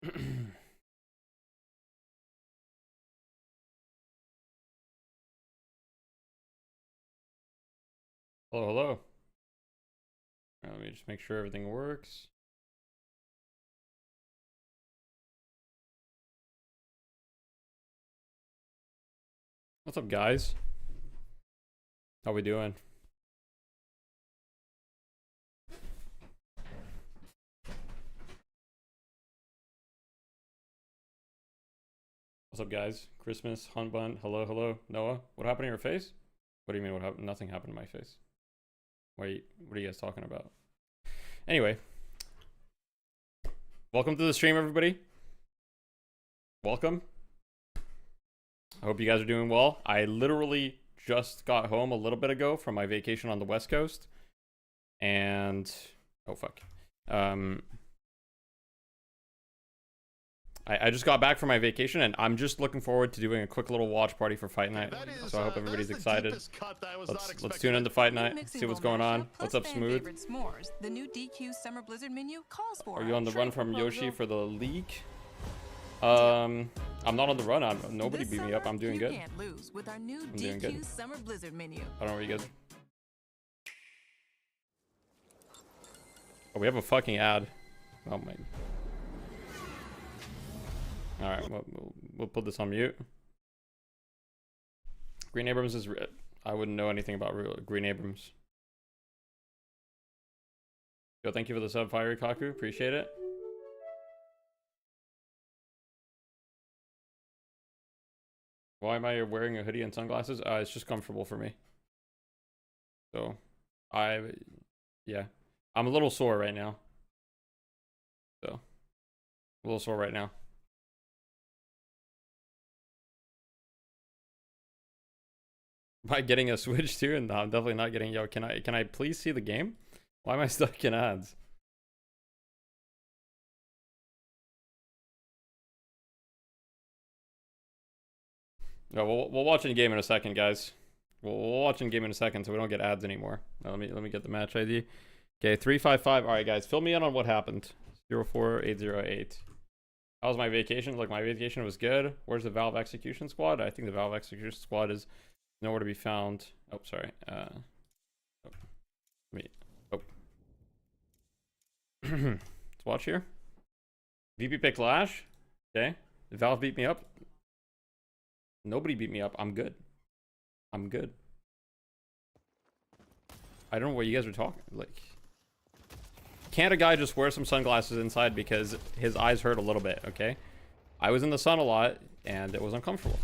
Hello, hello. Let me just make sure everything works. What's up, guys? How we doing? What's up, guys? Christmas, Hunt Bun, hello, hello. Noah, what happened to your face? What do you mean, what happened? Nothing happened to my face. Wait, what are you guys talking about? Anyway. Welcome to the stream, everybody. Welcome. I hope you guys are doing well. I literally just got home a little bit ago from my vacation on the West Coast. And... oh, fuck. I just got back from my vacation, and I'm just looking forward to doing a quick little watch party for Fight Night. So I hope everybody's excited. Let's tune into Fight Night, see what's going on. What's up, Smooth? The new DQ Summer Blizzard menu calls for. Are you on the run from Yoshi for the leak? I'm not on the run. Nobody beat me up. I'm doing good. Can't lose with our new I'm doing good. Summer Blizzard menu. I don't know what you guys. Oh, we have a fucking ad. Oh my. All right, we'll put this on mute. Green Abrams is. I wouldn't know anything about Green Abrams. Yo, thank you for the sub, Fiery Kaku. Appreciate it. Why am I wearing a hoodie and sunglasses? It's just comfortable for me. So, yeah, I'm a little sore right now. So, a little sore right now. Am I getting a Switch too? No, I'm definitely not getting. Yo, can I please see the game? Why am I stuck in ads? No, we'll watch in game in a second, guys. We'll watch in game in a second, so we don't get ads anymore. Let me get the match ID. Okay, 355. All right, guys, fill me in on what happened. 04808. How was my vacation? Look, my vacation was good. Where's the Valve Execution Squad? I think the Valve Execution Squad is nowhere to be found. Oh, sorry. Let's watch here. VP pick Lash. Okay. Did Valve beat me up? Nobody beat me up. I'm good. I'm good. I don't know what you guys are talking. Like, can't a guy just wear some sunglasses inside because his eyes hurt a little bit? Okay. I was in the sun a lot and it was uncomfortable.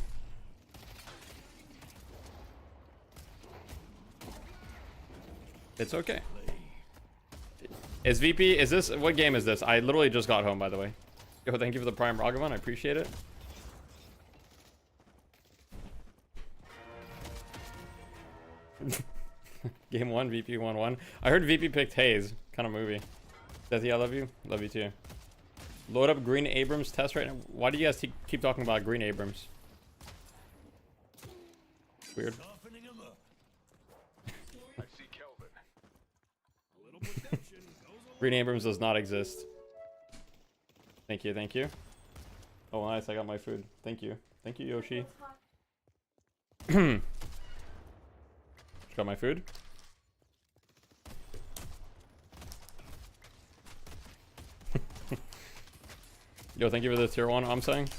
It's okay. Is VP, is this, what game is this? I literally just got home, by the way. Yo, thank you for the Prime Ragavan. I appreciate it. Game 1, VP 1-1. I heard VP picked Hayes. Kind of movie. Desi, I love you. Love you too. Load up Green Abrams test right now. Why do you guys keep talking about Green Abrams? Weird. Green Abrams does not exist. Thank you, thank you. Oh, nice. I got my food. Thank you. Thank you, Yoshi. Got my food. Yo, thank you for the tier 1, I'm saying.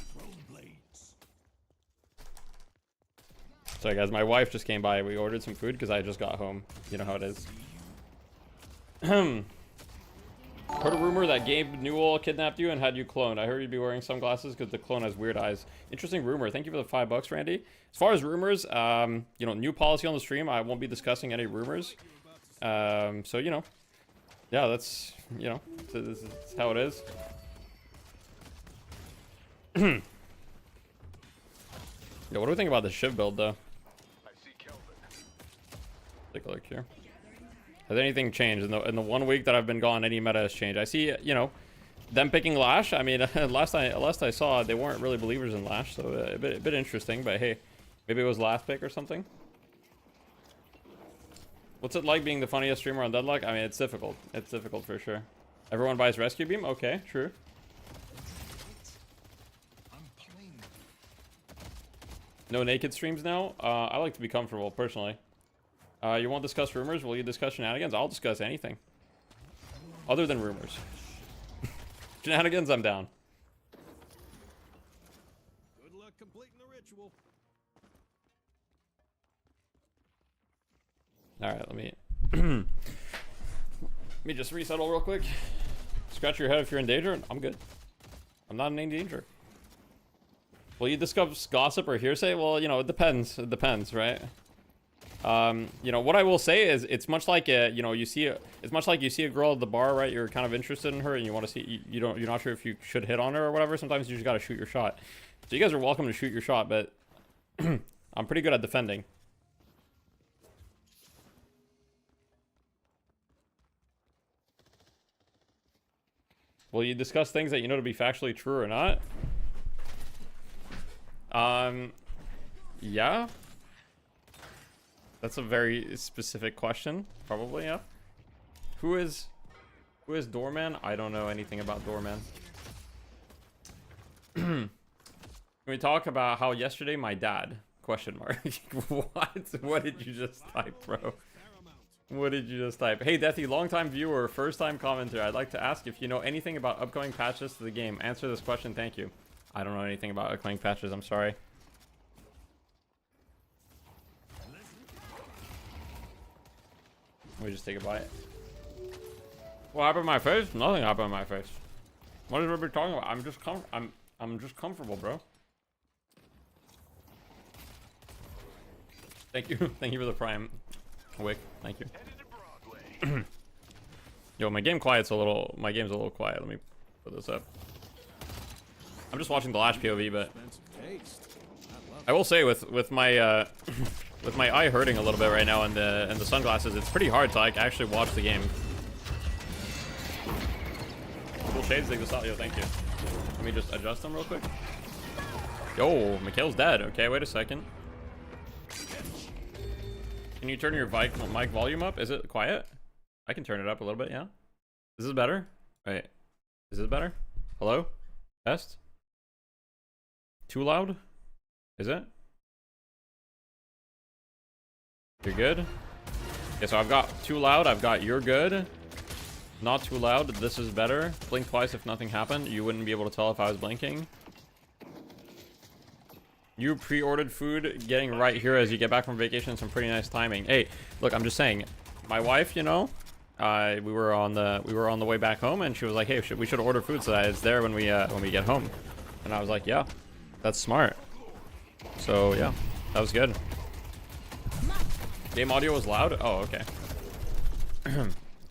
Sorry, guys. My wife just came by. We ordered some food because I just got home. You know how it is. Heard a rumor that Gabe Newell kidnapped you and had you cloned. I heard you'd be wearing sunglasses because the clone has weird eyes. Interesting rumor. Thank you for the $5, Randy. As far as rumors, you know, new policy on the stream. I won't be discussing any rumors. So, you know, yeah, that's, you know, this is how it is. Yo, what do we think about the Shiv build, though? Take a look here. Has anything changed in the 1 week that I've been gone? Any meta has changed. I see, you know, them picking Lash. I mean, last I saw, they weren't really believers in Lash, so a bit interesting. But hey, maybe it was last pick or something. What's it like being the funniest streamer on Deadlock? I mean, it's difficult. It's difficult for sure. Everyone buys Rescue Beam. Okay, true. No naked streams now? I like to be comfortable, personally. You won't discuss rumors? Will you discuss shenanigans? I'll discuss anything. Other than rumors. Shenanigans, I'm down. Good luck completing the ritual. Alright, let me just resettle real quick. Scratch your head if you're in danger. I'm good. I'm not in any danger. Will you discuss gossip or hearsay? Well, you know, it depends. It depends, right? You know, what I will say is it's much like you know, it's much like you see a girl at the bar, right? You're kind of interested in her and you want to see, you're not sure if you should hit on her or whatever. Sometimes you just got to shoot your shot. So you guys are welcome to shoot your shot, but I'm pretty good at defending. Will you discuss things that you know to be factually true or not? Yeah. That's a very specific question. Probably, yeah. Who is Doorman? I don't know anything about Doorman. Can we talk about how yesterday my dad? Question mark. What? What did you just type, bro? What did you just type? Hey, Deathy, long-time viewer, first-time commenter. I'd like to ask if you know anything about upcoming patches to the game. Answer this question, thank you. I don't know anything about upcoming patches, I'm sorry. Let me just take a bite. What happened to my face? Nothing happened to my face. What is everybody talking about? I'm just comfortable, bro. Thank you. Thank you for the prime. Wick, thank you. Yo, my game's a little quiet. Let me put this up. I'm just watching the last POV, but I will say with my with my eye hurting a little bit right now and the sunglasses, it's pretty hard to like actually watch the game. Cool shades, dig this out. Yo, thank you. Let me just adjust them real quick. Yo, Mikhail's dead. Okay, wait a second. Can you turn your mic volume up? Is it quiet? I can turn it up a little bit, yeah. Is this better? Wait. Is this better? Hello? Test? Too loud? Is it? You're good? Okay, so I've got too loud. I've got you're good. Not too loud. This is better. Blink twice if nothing happened. You wouldn't be able to tell if I was blinking. You pre-ordered food, getting right here as you get back from vacation. Some pretty nice timing. Hey, look, I'm just saying, my wife, you know, we were on the way back home, and she was like, "Hey, we should order food so that it's there when we get home." And I was like, "Yeah, that's smart." So yeah, that was good. Game audio was loud. Oh, okay.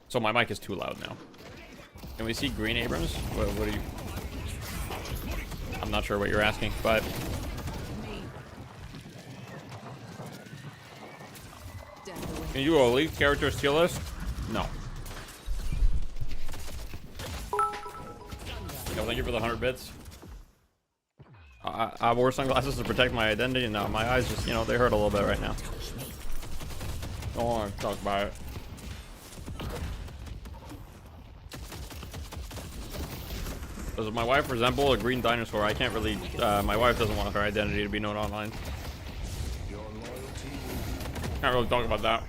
So my mic is too loud now. Can we see Green Abrams? What are you? I'm not sure what you're asking, but. Can you do a elite characters tier list? No. Yo, thank you for the 100 bits. I wore sunglasses to protect my identity, and now my eyes just, you know, they hurt a little bit right now. Don't want to talk about it. Does my wife resemble a green dinosaur? I can't really, my wife doesn't want her identity to be known online. Can't really talk about that.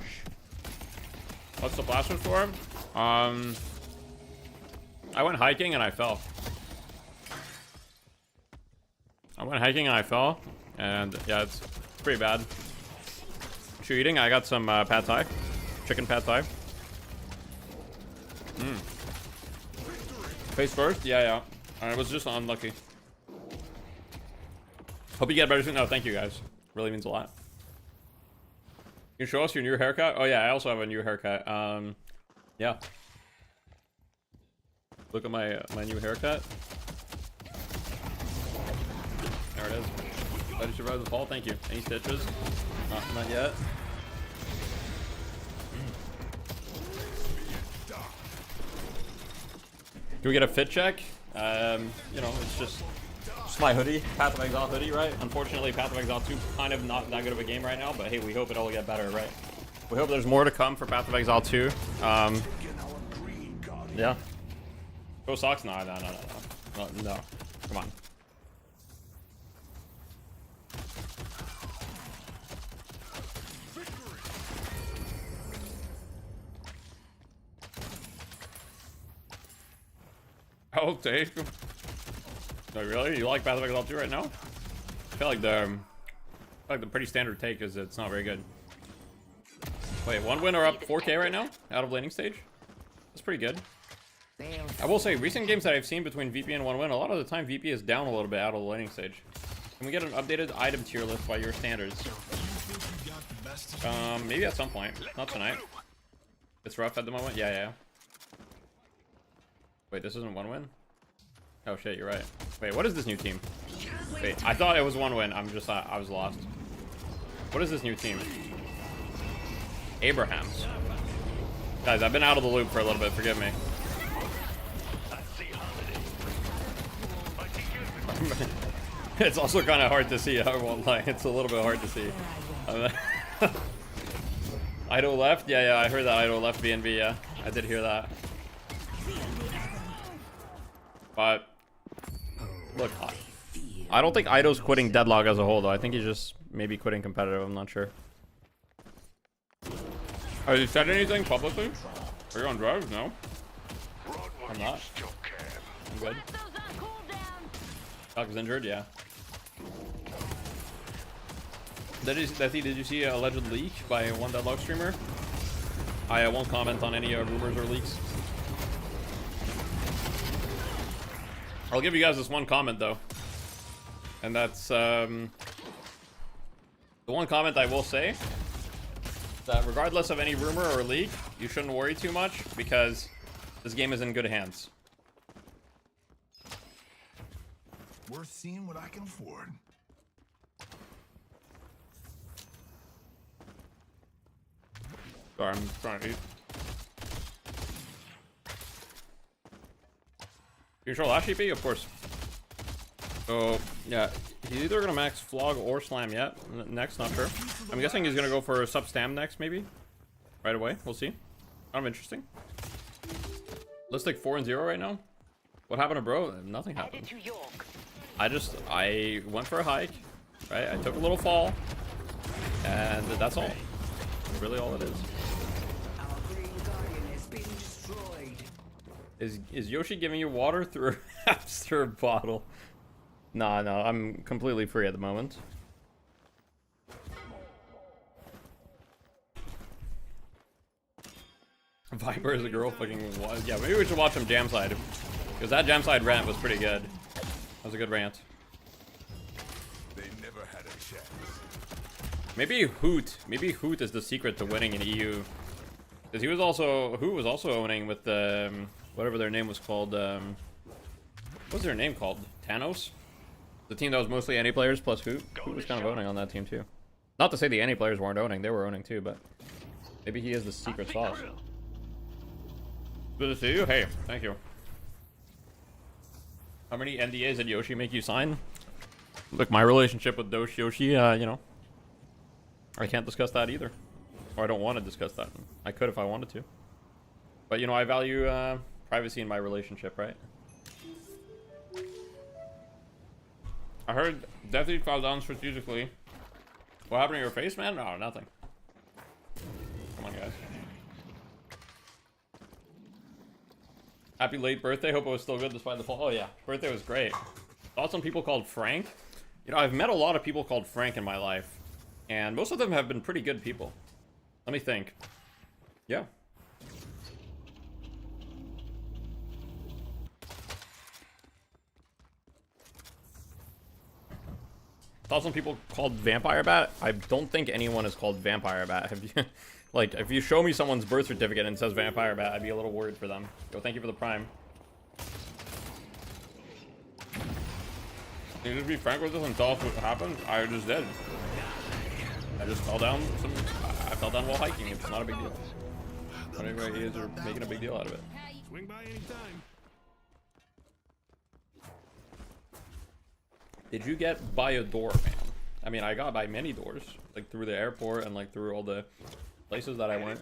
What's the blaster for? I went hiking and I fell. And yeah, it's pretty bad. What you eating? I got some pad thai, chicken pad thai. Face first? Yeah. I was just unlucky. Hope you get better soon. No, thank you guys. Really means a lot. You can show us your new haircut? Oh yeah, I also have a new haircut. Yeah. Look at my new haircut. There it is. Glad you survived the fall. Thank you. Any stitches? Not yet. Can we get a fit check? You know, it's just my hoodie, Path of Exile hoodie, right? Unfortunately, Path of Exile 2 kind of not that good of a game right now, but hey, we hope it'll get better, right? We hope there's more to come for Path of Exile 2. Yeah. Go socks? No. Come on. I'll take. No, really? You like Path of Exile 2 right now? I feel like the pretty standard take is it's not very good. Wait, 1 win or up 4K right now? Out of laning stage? That's pretty good. I will say, recent games that I've seen between VP and 1 win, a lot of the time VP is down a little bit out of the laning stage. Can we get an updated item tier list by your standards? Maybe at some point. Not tonight. It's rough at the moment? Yeah. Wait, this isn't 1 win? Oh shit, you're right. Wait, what is this new team? Wait, I thought it was 1 win. I was lost. What is this new team? Abrahams. Guys, I've been out of the loop for a little bit. Forgive me. It's also kind of hard to see. I won't lie. It's a little bit hard to see. Idol left? Yeah, I heard that Idol left BNB. Yeah, I did hear that. But look, I don't think Ido's quitting Deadlock as a whole, though. I think he's just maybe quitting competitive. I'm not sure. Have you said anything publicly? Are you on drugs? No. I'm not. I'm good. Doc is injured, yeah. Did you see an alleged leak by one Deadlock streamer? I won't comment on any rumors or leaks. I'll give you guys this one comment though, and that's the one comment I will say, that regardless of any rumor or leak, you shouldn't worry too much because this game is in good hands. Worth seeing what I can afford. Sorry, I'm trying to eat. You control Ash EP? Of course. So, yeah, he's either gonna max Flog or Slam yet. Next, not sure. I'm guessing he's gonna go for a sub Stam next, maybe. Right away, we'll see. Kind of interesting. Let's like 4-0 right now. What happened to bro? Nothing happened. I went for a hike, right? I took a little fall, and that's all. That's really all it is. Is Yoshi giving you water through a hamster bottle? No, I'm completely free at the moment. Viper is a girl fucking what? Yeah, maybe we should watch some Jam Side. Because that Jam Side rant was pretty good. That was a good rant. They never had a chance. Maybe Hoot is the secret to winning in EU. Because Hoot was also owning with the whatever their name was called. What's their name called? Thanos? The team that was mostly NA players plus Hoot. Hoot was kind of owning on that team too. Not to say the NA players weren't owning, they were owning too, but maybe he is the secret sauce. Good to see you. Hey, thank you. How many NDAs did Yoshi make you sign? Look, my relationship with Yoshi, you know, I can't discuss that either. Or I don't want to discuss that. I could if I wanted to. But, you know, I value privacy in my relationship, right? I heard Death Eat fell down strategically. What happened to your face, man? No, nothing. Come on, guys. Happy late birthday. Hope it was still good despite the fall. Oh, yeah. Birthday was great. Saw some people called Frank. You know, I've met a lot of people called Frank in my life. And most of them have been pretty good people. Let me think. Yeah. Saw some people called Vampire Bat. I don't think anyone is called Vampire Bat. Have you, like, if you show me someone's birth certificate and it says Vampire Bat, I'd be a little worried for them. Yo, thank you for the prime. Can you just be frank with us and tell us what happened? I just did. I just fell down. I fell down while hiking. It's not a big deal. Whatever it is, are making a big deal out of it. Swing by anytime. Did you get by a door, man? I mean, I got by many doors, like through the airport and like through all the places that I went.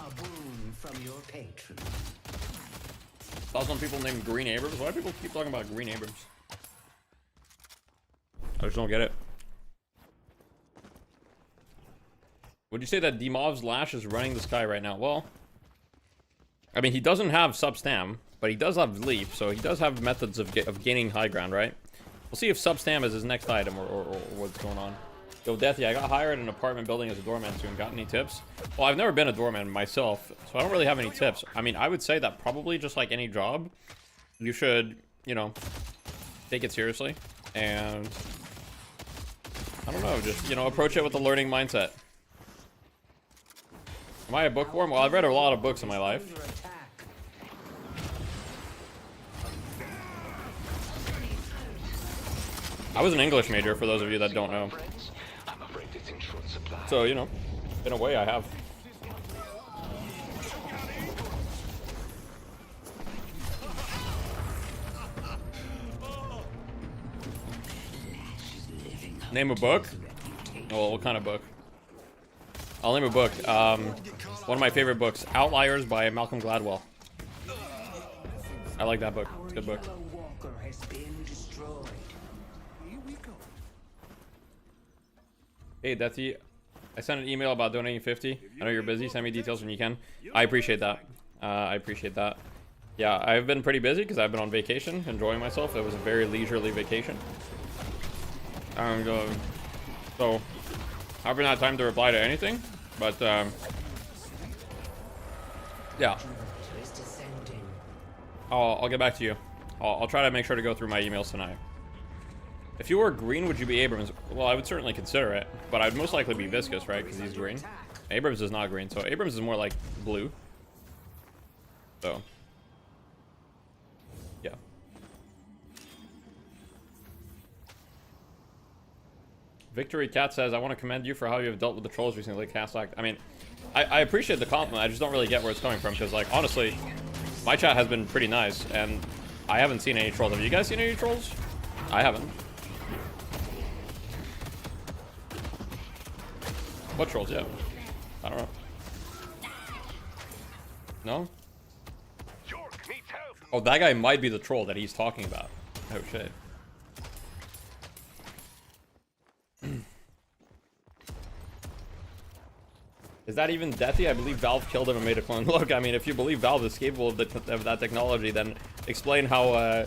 A boon from your patron. Saw some people named Green Abrams. Why do people keep talking about Green Abrams? I just don't get it. Would you say that D-Mob's Lash is running the sky right now? Well, I mean, he doesn't have sub-stam, but he does have leap, so he does have methods of gaining high ground, right? We'll see if sub-stam is his next item or what's going on. Yo, Deathy, I got hired in an apartment building as a doorman soon. Got any tips? Well, I've never been a doorman myself, so I don't really have any tips. I mean, I would say that probably just like any job, you should, you know, take it seriously. And I don't know, just, you know, approach it with a learning mindset. Am I a bookworm? Well, I've read a lot of books in my life. I was an English major, for those of you that don't know. So, you know, in a way I have. Name a book? Oh, what kind of book? I'll name a book. One of my favorite books, Outliers by Malcolm Gladwell. I like that book. It's a good book. Hey, Deathy, I sent an email about donating 50. I know you're busy. Send me details when you can. I appreciate that. I appreciate that. Yeah, I've been pretty busy because I've been on vacation, enjoying myself. It was a very leisurely vacation. And so I haven't had time to reply to anything, but yeah, I'll get back to you. I'll try to make sure to go through my emails tonight. If you were green, would you be Abrams? Well, I would certainly consider it, but I'd most likely be Viscous, right? Because he's green. Abrams is not green, so Abrams is more like blue. So yeah. Victory Cat says, I want to commend you for how you have dealt with the trolls recently, Caslack. I mean, I appreciate the compliment. I just don't really get where it's coming from, because, like, honestly, my chat has been pretty nice, and I haven't seen any trolls. Have you guys seen any trolls? I haven't. What trolls? Yeah. I don't know. No? Oh, that guy might be the troll that he's talking about. Oh, shit. Is that even Deathy? I believe Valve killed him and made a clone. Look, I mean, if you believe Valve is capable of that technology, then explain how,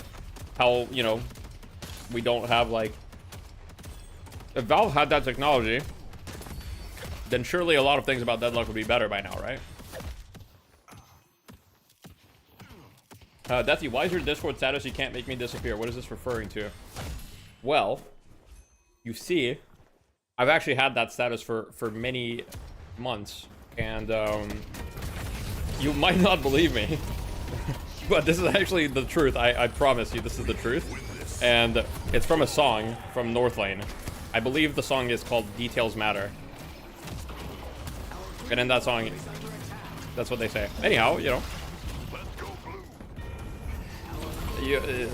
you know, we don't have, like... If Valve had that technology, then surely a lot of things about Deadlock would be better by now, right? Deathy, why is your Discord status you can't make me disappear? What is this referring to? Well, you see, I've actually had that status for many months, and you might not believe me, but this is actually the truth. I promise you, this is the truth, and it's from a song from Northlane. I believe the song is called Details Matter, and in that song, that's what they say. Anyhow, you know,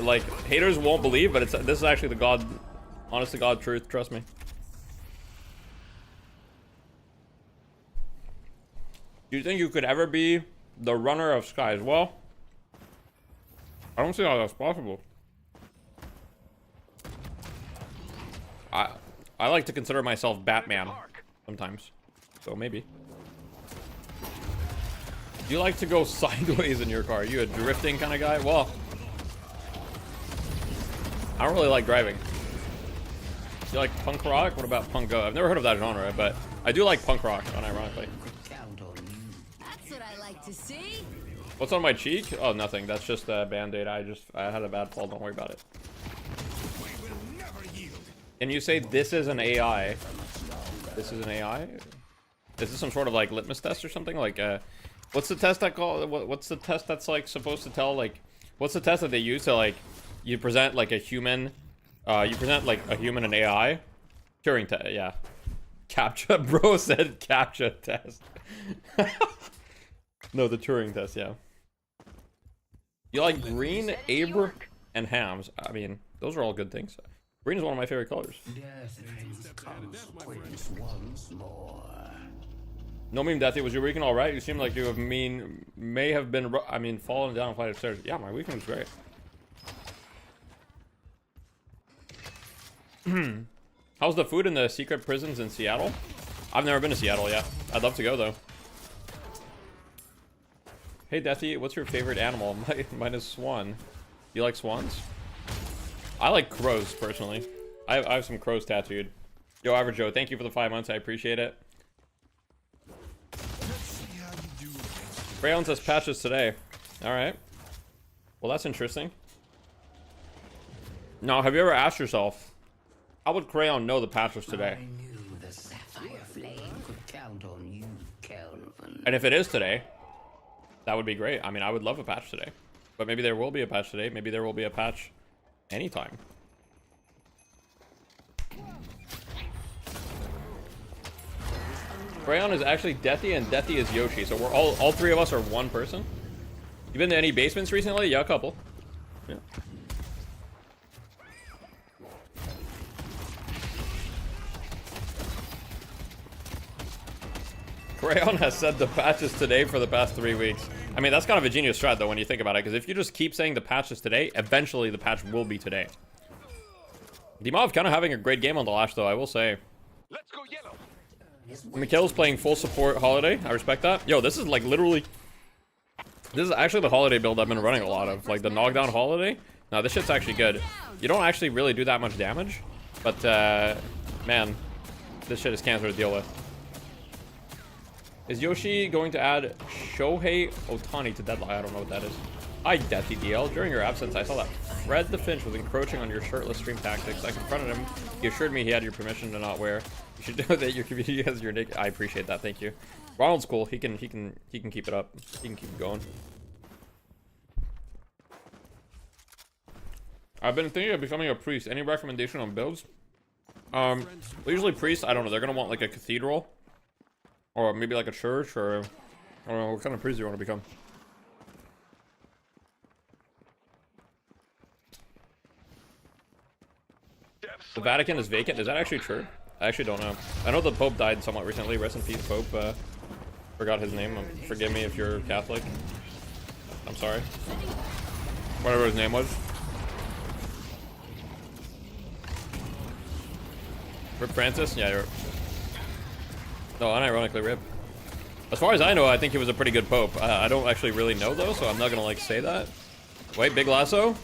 like, haters won't believe, but this is actually the honest to God truth. Trust me. Do you think you could ever be the runner of skies? Well, I don't see how that's possible. I like to consider myself Batman sometimes, so maybe. Do you like to go sideways in your car? Are you a drifting kind of guy? Well, I don't really like driving. Do you like punk rock? What about punk go? I've never heard of that genre, but I do like punk rock, unironically. That's what I like to see. What's on my cheek? Oh, nothing. That's just a band-aid. I had a bad fall. Don't worry about it. Can you say this is an AI? This is an AI? Is this some sort of like litmus test or something? Like, what's the test that what's the test that's like supposed to tell, like, what's the test that they use to, like, you present like a human, you present like a human and AI? Turing test, yeah. CAPTCHA, bro said CAPTCHA test. No, the Turing test, yeah. You like green, Abra, and hams. I mean, those are all good things. Green is one of my favorite colors. No meme, Deathy, was your weekend all right? You seem like you may have been, falling down a flight of stairs. Yeah, my weekend was great. How's the food in the secret prisons in Seattle? I've never been to Seattle yet. I'd love to go though. Hey Deathy, what's your favorite animal? Mine is swan. You like swans? I like crows personally. I have some crows tattooed. Yo, Average Joe, thank you for the 5 months. I appreciate it. Crayon says patches today. All right. Well, that's interesting. No, have you ever asked yourself, how would Crayon know the patch was today? I knew the sapphire flame could count on you, Kelvin. And if it is today, that would be great. I mean, I would love a patch today. But maybe there will be a patch today. Maybe there will be a patch anytime. Crayon is actually Deathy and Deathy is Yoshi. So we're all three of us are one person. You been to any basements recently? Yeah, a couple. Yeah. Crayon has said the patches today for the past 3 weeks. I mean, that's kind of a genius strat, though, when you think about it. Because if you just keep saying the patch is today, eventually the patch will be today. Dimov kind of having a great game on the Lash, though, I will say. Let's go yellow. Mikhail's playing full support Holiday. I respect that. Yo, this is like literally... This is actually the Holiday build I've been running a lot of. Like the knockdown Holiday. No, this shit's actually good. You don't actually really do that much damage. But, man, this shit is cancer to deal with. Is Yoshi going to add Shohei Ohtani to deadlock? I don't know what that is. Hi, Deathy DL. During your absence, I saw that Fred the Finch was encroaching on your shirtless stream tactics. I confronted him. He assured me he had your permission to not wear. You should know that your community has your nick. I appreciate that. Thank you. Ronald's cool. He can keep it up. He can keep it going. I've been thinking of becoming a priest. Any recommendation on builds? Usually priests, I don't know. They're gonna want like a cathedral. Or maybe like a church, or I don't know what kind of priest you want to become. The Vatican is vacant. Is that actually true? I actually don't know. I know the Pope died somewhat recently. Rest in peace, Pope. Forgot his name. Forgive me if you're Catholic. I'm sorry. Whatever his name was. Rip Francis? Yeah, you're... No, unironically Rip. As far as I know, I think he was a pretty good Pope. I don't actually really know, though, so I'm not gonna, like, say that. Wait, Big Lasso?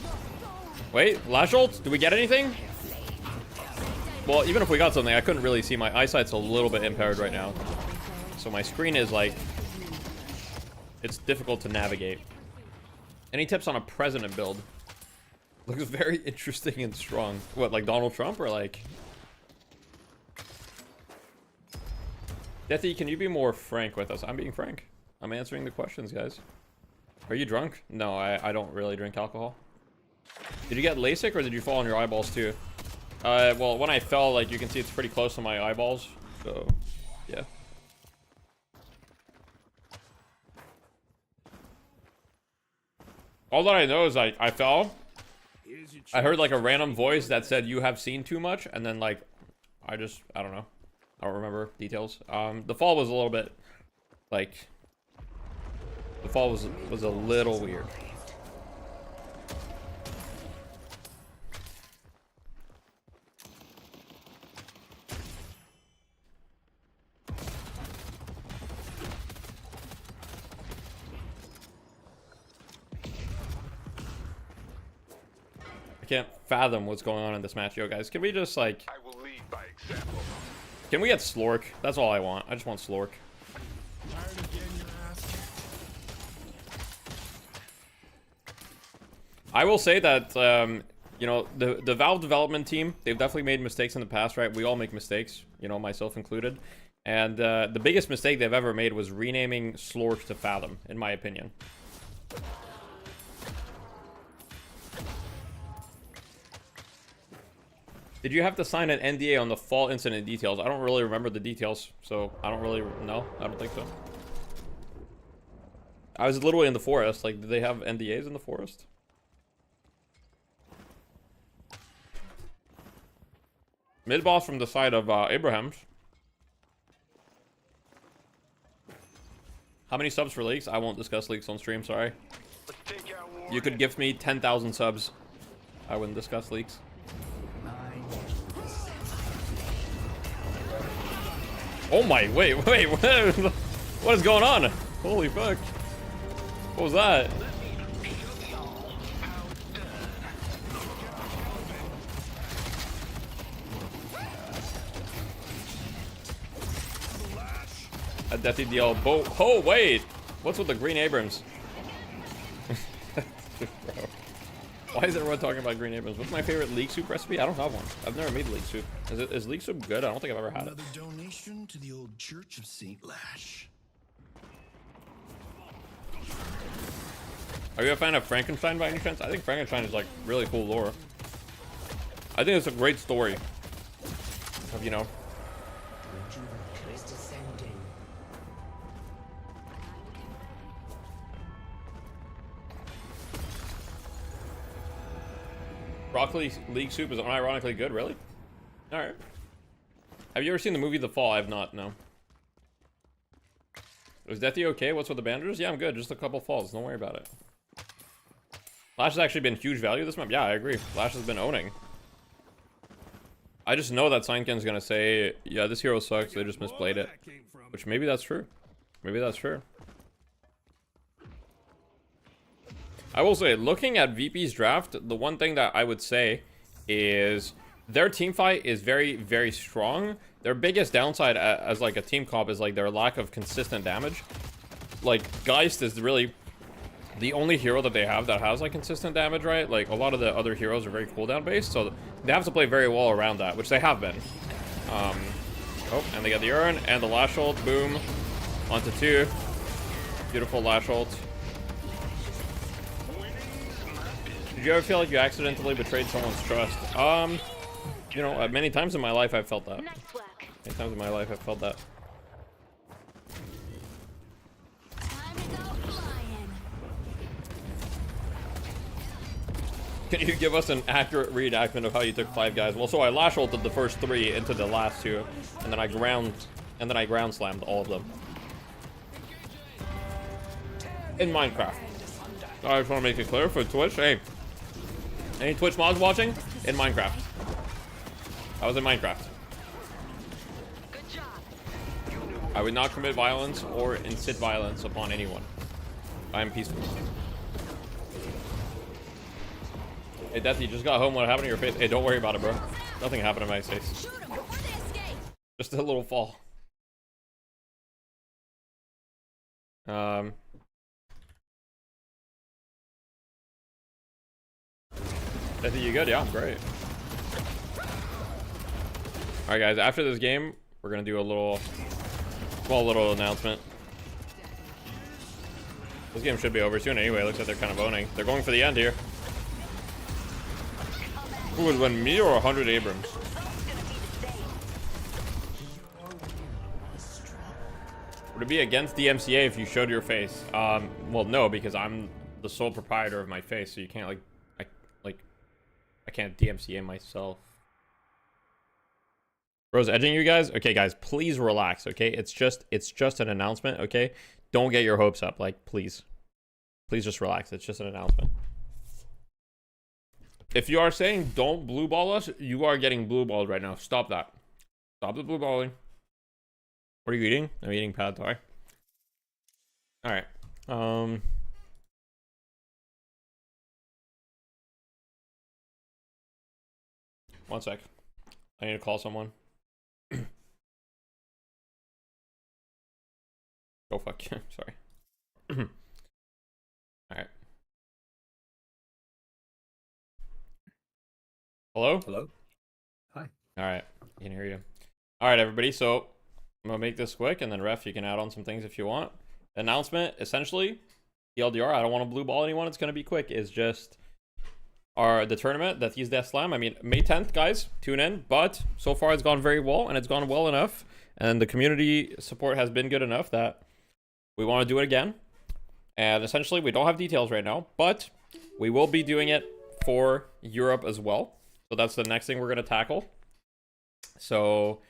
Wait, Lash ult? Do we get anything? Well, even if we got something, I couldn't really see. My eyesight's a little bit impaired right now. So my screen is, like... It's difficult to navigate. Any tips on a president build? Looks very interesting and strong. What, like Donald Trump, or like... Deathy, can you be more frank with us? I'm being frank. I'm answering the questions, guys. Are you drunk? No, I don't really drink alcohol. Did you get LASIK or did you fall on your eyeballs too? Well, when I fell, like, you can see it's pretty close to my eyeballs. So, yeah. All that I know is, like, I fell. I heard, like, a random voice that said, "You have seen too much." And then, like, I don't know. I don't remember details. The fall was a little bit, like, the fall was a little weird. I can't fathom what's going on in this match. Yo, guys, can we just, like... I will lead by example. Can we get Slork? That's all I want. I just want Slork. Tired of getting your ass I will say that, you know, the Valve development team, they've definitely made mistakes in the past, right? We all make mistakes, you know, myself included. And the biggest mistake they've ever made was renaming Slork to Fathom, in my opinion. Did you have to sign an NDA on the fall incident details? I don't really remember the details, so I don't really know. I don't think so. I was literally in the forest. Like, did they have NDAs in the forest? Mid boss from the side of Abraham's. How many subs for leaks? I won't discuss leaks on stream, sorry. You could gift me 10,000 subs. I wouldn't discuss leaks. Oh my, wait, what is going on? Holy fuck. What was that? A Deathy DL boat. Oh, wait! What's with the green Abrams? Why is everyone talking about green Abrams? What's my favorite leek soup recipe? I don't have one. I've never made leek soup. Is leek soup good? I don't think I've ever had it. Another donation to the old Church of St. Lash. Are you a fan of Frankenstein by any chance? I think Frankenstein is like really cool lore. I think it's a great story of, you know. Is descending. Broccoli leek soup is unironically good, really? Alright. Have you ever seen the movie The Fall? I have not, no. Is Deathy okay? What's with the banders? Yeah, I'm good. Just a couple falls. Don't worry about it. Lash has actually been huge value this map. Yeah, I agree. Lash has been owning. I just know that Seinken's gonna say, yeah, this hero sucks. They just misplayed it. Which maybe that's true. Maybe that's true. I will say, looking at VP's draft, the one thing that I would say is their team fight is very, very strong. Their biggest downside as like a team comp is like their lack of consistent damage. Like Geist is really the only hero that they have that has like consistent damage, right? Like a lot of the other heroes are very cooldown based, so they have to play very well around that, which they have been. Oh, and they get the urn and the lash ult. Boom, onto 2. Beautiful lash ult. Did you ever feel like you accidentally betrayed someone's trust? You know, many times in my life I've felt that. Many times in my life I've felt that. Time to go flying. Can you give us an accurate reenactment of how you took 5 guys? Well, so I lash ulted the first 3 into the last 2, and then I ground slammed all of them. In Minecraft. I just want to make it clear for Twitch. Hey, any Twitch mods watching? In Minecraft. I was in Minecraft. I would not commit violence or incite violence upon anyone. I am peaceful. Hey, Death, you just got home. What happened to your face? Hey, don't worry about it, bro. Nothing happened to my face. Shoot 'em before they escape. Just a little fall. Death, you good? Yeah, I'm great. Alright, guys, after this game, we're gonna do a small little announcement. This game should be over soon anyway. Looks like they're kind of owning. They're going for the end here. Who would win, me or 100 Abrams? Would it be against DMCA if you showed your face? Well, no, because I'm the sole proprietor of my face, so you can't I can't DMCA myself. Bro's edging you guys? Okay, guys, please relax, okay? It's just an announcement, okay? Don't get your hopes up, like, please. Please just relax. It's just an announcement. If you are saying don't blue ball us, you are getting blue balled right now. Stop that. Stop the blue balling. What are you eating? I'm eating pad thai. Alright. One sec. I need to call someone. Oh, fuck. Sorry. Alright. Hello? Hello? Hi. Alright. I can hear you. Alright, everybody. So, I'm gonna make this quick, and then Ref, you can add on some things if you want. Announcement, essentially, TLDR, I don't want to blue ball anyone. It's gonna be quick. Is just the tournament that he's Death Slam. I mean, May 10th, guys, tune in. But so far, it's gone very well, and it's gone well enough, and the community support has been good enough that we want to do it again. And essentially, we don't have details right now, but we will be doing it for Europe as well. So that's the next thing we're going to tackle. So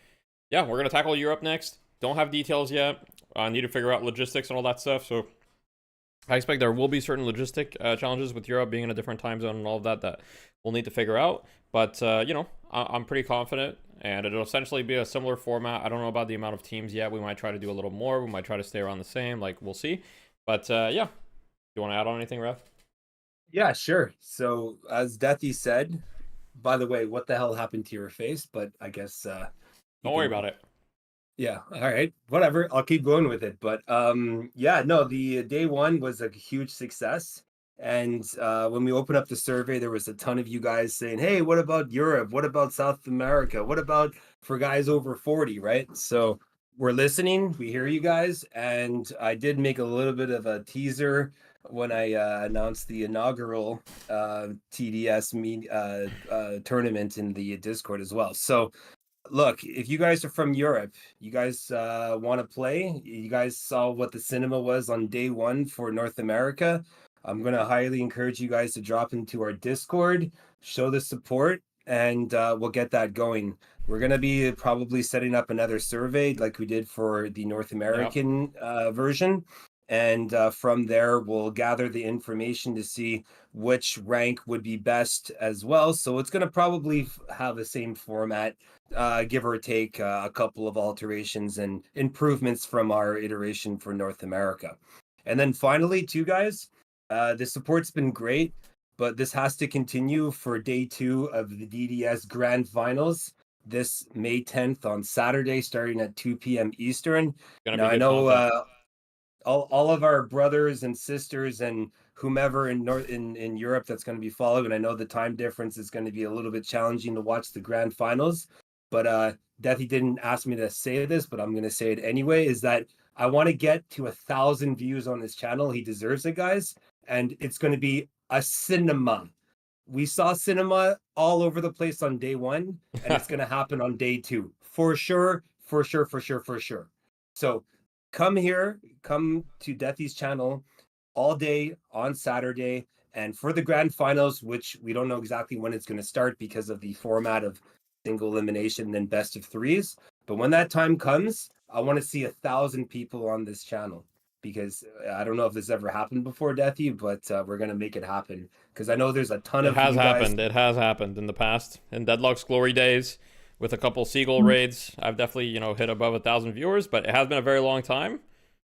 yeah, we're going to tackle Europe next. Don't have details yet. I need to figure out logistics and all that stuff. So I expect there will be certain logistic challenges with Europe being in a different time zone and all of that that we'll need to figure out. But, you know, I'm pretty confident, and it'll essentially be a similar format. I don't know about the amount of teams yet. We might try to do a little more. We might try to stay around the same. Like, we'll see. But, yeah, You want to add on anything, Ref? Yeah, sure. So as Deathy said, by the way, what the hell happened to your face? But I guess Don't worry about it. Yeah, all right. Whatever. I'll keep going with it. But yeah, no, the day one was a huge success. And when we opened up the survey, there was a ton of you guys saying, "Hey, what about Europe? What about South America? What about for guys over 40?" Right? So we're listening. We hear you guys, and I did make a little bit of a teaser when I announced the inaugural TDS tournament in the Discord as well. So look, if you guys are from Europe, you guys want to play, you guys saw what the cinema was on day one for North America. I'm going to highly encourage you guys to drop into our Discord, show the support, and we'll get that going. We're going to be probably setting up another survey like we did for the North American version. And from there, we'll gather the information to see which rank would be best as well. So it's going to probably have the same format, give or take a couple of alterations and improvements from our iteration for North America. And then finally, too, guys, the support's been great, but this has to continue for day 2 of the DDS Grand Finals this May 10th on Saturday, starting at 2 p.m. Eastern. Now, I know all of our brothers and sisters and whomever in Europe that's going to be following. I know the time difference is going to be a little bit challenging to watch the grand finals, but Deathy didn't ask me to say this, but I'm going to say it anyway, is that I want to get to 1,000 views on this channel. He deserves it, guys. And it's going to be a cinema. We saw cinema all over the place on day 1, and it's going to happen on day 2. For sure. So come here, come to Deathy's channel all day on Saturday. And for the grand finals, which we don't know exactly when it's going to start because of the format of single elimination and then best of 3s. But when that time comes, I want to see 1,000 people on this channel, because I don't know if this ever happened before, Deathy, but we're going to make it happen. Because I know there's a ton of It has happened in the past. In Deadlock's glory days, with a couple Seagull raids, I've definitely, hit above 1,000 viewers, but it has been a very long time.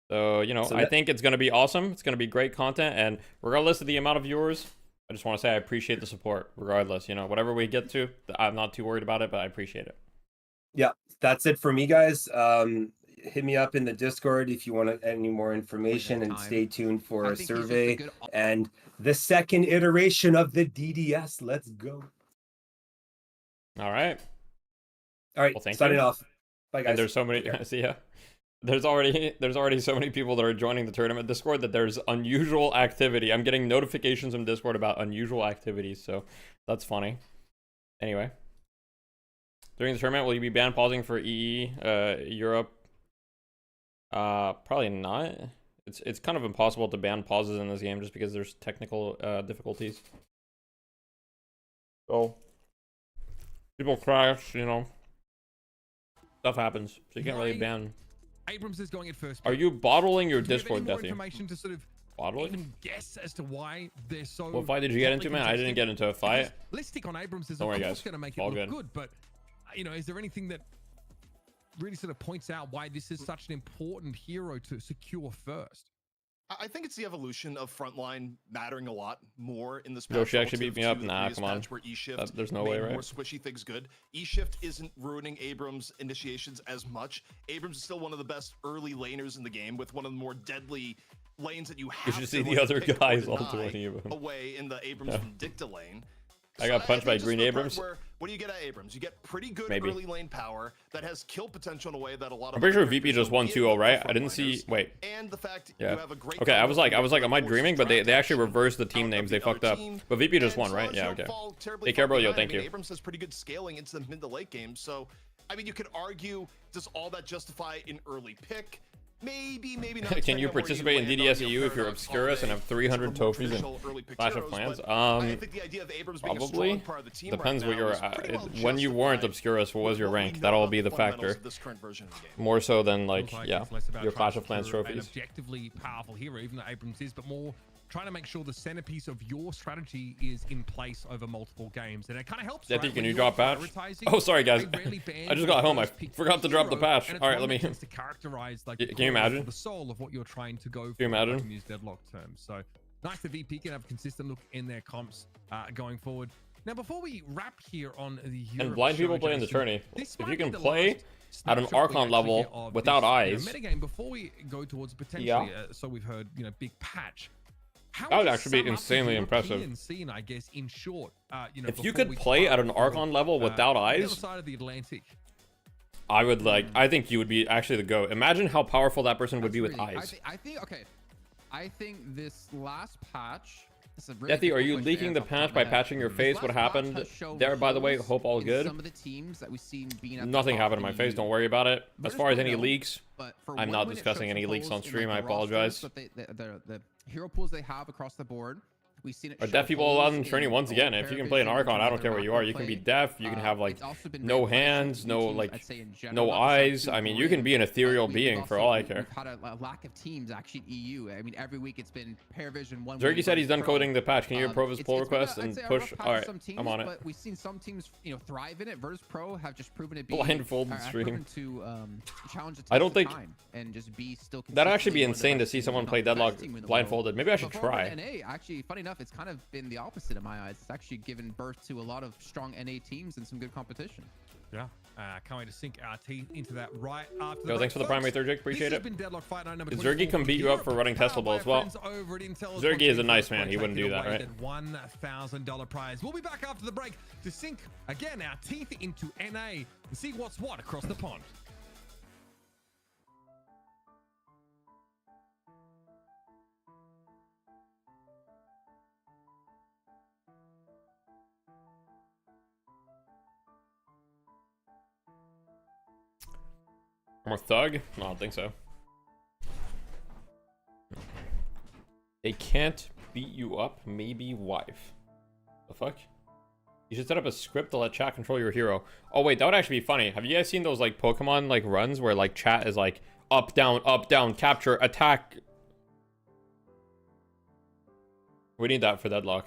So, I think it's going to be awesome. It's going to be great content. And regardless of the amount of viewers, I just want to say I appreciate the support. Regardless, whatever we get to, I'm not too worried about it, but I appreciate it. Yeah, that's it for me, guys. Hit me up in the Discord if you want any more information, and stay tuned for a survey and the second iteration of the DDS. Let's go. All right. Well, signing off. Bye, guys. And there's so many. See ya. There's already so many people that are joining the tournament Discord that there's unusual activity. I'm getting notifications from Discord about unusual activities, so that's funny. Anyway, during the tournament, will you be ban pausing for EE Europe? Probably not. It's kind of impossible to ban pauses in this game just because there's technical difficulties. So people crash, stuff happens. So you can't really ban. Abrams is going in first. Are you bottling your Discord, Deathy? Information to sort of even guess as to why they're so. What fight did you get into, man? I didn't get into a fight. Listic on Abrams is Don't worry, guys. going to make it All look good. good, but is there anything that really sort of points out why this is such an important hero to secure first? I think it's the evolution of frontline mattering a lot more in this match. Yoshi actually beat me up? Nah, come on. Where E-Shift There's no way, right? More squishy things good. E-Shift isn't ruining Abrams' initiations as much. Abrams is still one of the best early laners in the game, with one of the more deadly lanes that you have. You should see the other guys all doing him. Away in the Abrams Vindicta lane. I got punched by Green Abrams. What do you get at Abrams? You get pretty good early lane power that has kill potential in a way that a lot of. I'm pretty sure VP just won 2-0, right? I didn't see. Wait. And the fact yeah. you have a great. Okay, I was like, am I dreaming? But they actually reversed the team names. They fucked up. But VP just won, right? Yeah. Okay. Take care, bro. Yo, thank you. Abrams has pretty good scaling into the mid to late game. So, I mean, you could argue, does all that justify an early pick? Maybe not. Can you participate in DDSEU if you're Obscurus and have 300 trophies and Clash of Clans? Probably. Depends what you're when you weren't Obscurus, what was your rank? That'll be the factor. More so than your Clash of Clans trophies. An objectively powerful hero, even though Abrams is, but more trying to make sure the centerpiece of your strategy is in place over multiple games, and it kind of helps. Deathy, right? Can you drop patch? Oh, sorry guys, I just got home. I forgot to drop the patch. All right, let me. To characterize, like, can you imagine? The soul of what you're trying to go for. Can you imagine? Use deadlock terms. So Nice the VP can have a consistent look in their comps going forward. Now, before we wrap here on the And blind people play in the tourney. this If might you be can the play last at an snapshot we Archon actually level get of without this, eyes. metagame before we go towards potentially, so we've heard, big patch. How That would you actually be sum up the insanely impressive. European scene, I guess, in short, If you before could we play depart at an for, Archon level without the other eyes, side of the Atlantic. I would I think you would be actually the GOAT. Imagine how powerful that person would be with eyes. I think this last patch. Deathy, are you leaking the patch by patching your face? What happened there, by the way? Hope all good. Some of the teams that we've seen being at the Nothing top happened to of my the face. Don't worry about it. As far as any Virtus.0, leaks, but for I'm one not win, it discussing shows any some leaks on holes in, stream. I the rosters apologize. that the hero pools they have across the board. We've seen it. Are show deaf people allowed holes in training? in Once again, both if you can play an Paravision Archon, I don't and care where you are. You can be deaf. You can have it's also been no very hands, no teams, I'd say in general, no not to sound eyes. too I mean, you grim, can be an ethereal but being for all I care. We've had a lack of teams actually in EU. I mean, every week it's been Paravision one. Zergy said he's done Pro. coding the patch. Can you approve his pull It's been request I'd and say a push? rough patch All for right, some teams, I'm on it. but we've seen some teams, thrive in it. Virtus Pro have just proven to be Blindfolded have stream. proven to challenge the I don't test of think time and just be still. that'd actually be consistently one of the insane to best see teams, someone if play not the best Deadlock team in the world. blindfolded. Maybe I should But for try. NA, actually, funny enough, it's kind of been the opposite in my eyes. It's actually given birth to a lot of strong NA teams and some good competition. Yeah, can't wait to sink our teeth into that right after. Yo, thanks for the primary third, Jake. Appreciate it. Been Deadlock Fight Night number Did Zergy 24 come for beat you up Europe, for running powered testable by as well? friends over at Intel's Zergy is a Podcast. nice man. He Take wouldn't it do that, away, right? that $1,000 prize. We'll be back after the break to sink again our teeth into NA and see what's what across the pond. More thug? No, I don't think so. They can't beat you up, maybe wife. The fuck? You should set up a script to let chat control your hero. Oh wait, that would actually be funny. Have you guys seen those like Pokemon like runs where like chat is like up, down, capture, attack? We need that for Deadlock.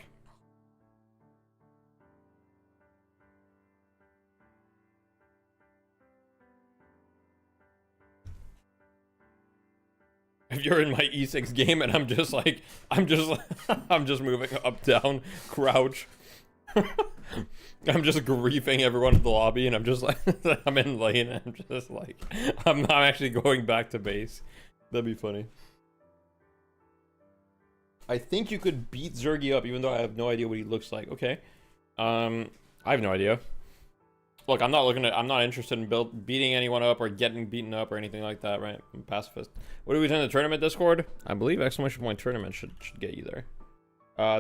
If you're in my E6 game and I'm just like, I'm just moving up, down, crouch. I'm just griefing everyone in the lobby and I'm just like, I'm in lane and I'm just like, I'm not actually going back to base. That'd be funny. I think you could beat Zergy up even though I have no idea what he looks like. Okay. I have no idea. Look, I'm not interested in beating anyone up or getting beaten up or anything like that, right? I'm a pacifist. What do we do in the tournament Discord? I believe exclamation point tournament should get you there.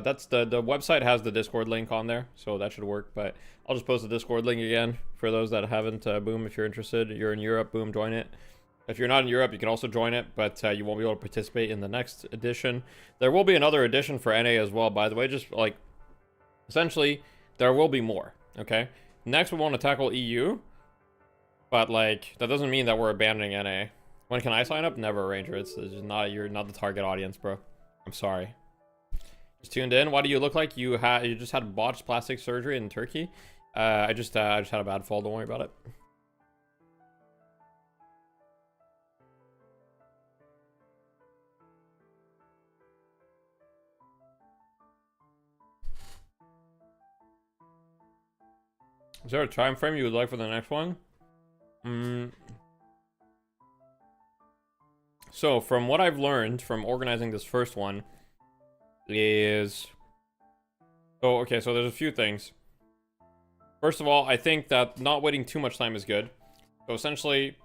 That's the website has the Discord link on there, so that should work. But I'll just post the Discord link again for those that haven't. Boom, if you're interested, you're in Europe, boom, join it. If you're not in Europe, you can also join it, but you won't be able to participate in the next edition. There will be another edition for NA as well, by the way. Just like essentially, there will be more. Okay. Next, we want to tackle EU, but like that doesn't mean that we're abandoning NA. When can I sign up? Never, Ranger. It's just not, you're not the target audience, bro. I'm sorry. Just tuned in. Why do you look like you just had botched plastic surgery in Turkey? I just had a bad fall. Don't worry about it. Is there a time frame you would like for the next one? So from what I've learned from organizing this first one is... Oh, okay, so there's a few things. First of all, I think that not waiting too much time is good. So essentially,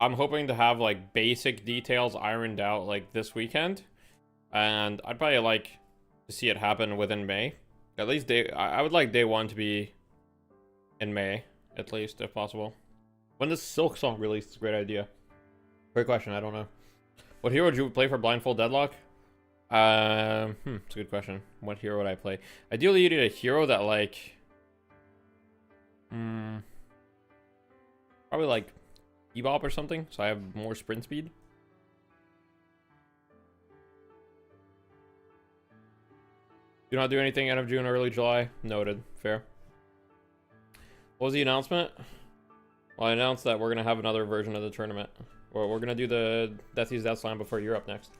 I'm hoping to have like basic details ironed out like this weekend. And I'd probably like to see it happen within May. At least I would like day one to be in May, at least, if possible. When does Silk Song release? It's a great idea. Great question, I don't know. What hero would you play for Blindfold Deadlock? It's a good question. What hero would I play? Ideally, you need a hero that, like... probably, like, Bebop or something, so I have more sprint speed. Do not do anything end of June, early July. Noted. Fair. What was the announcement? Well, I announced that we're going to have another version of the tournament. We're going to do the Deathy's Death Slam before Europe next.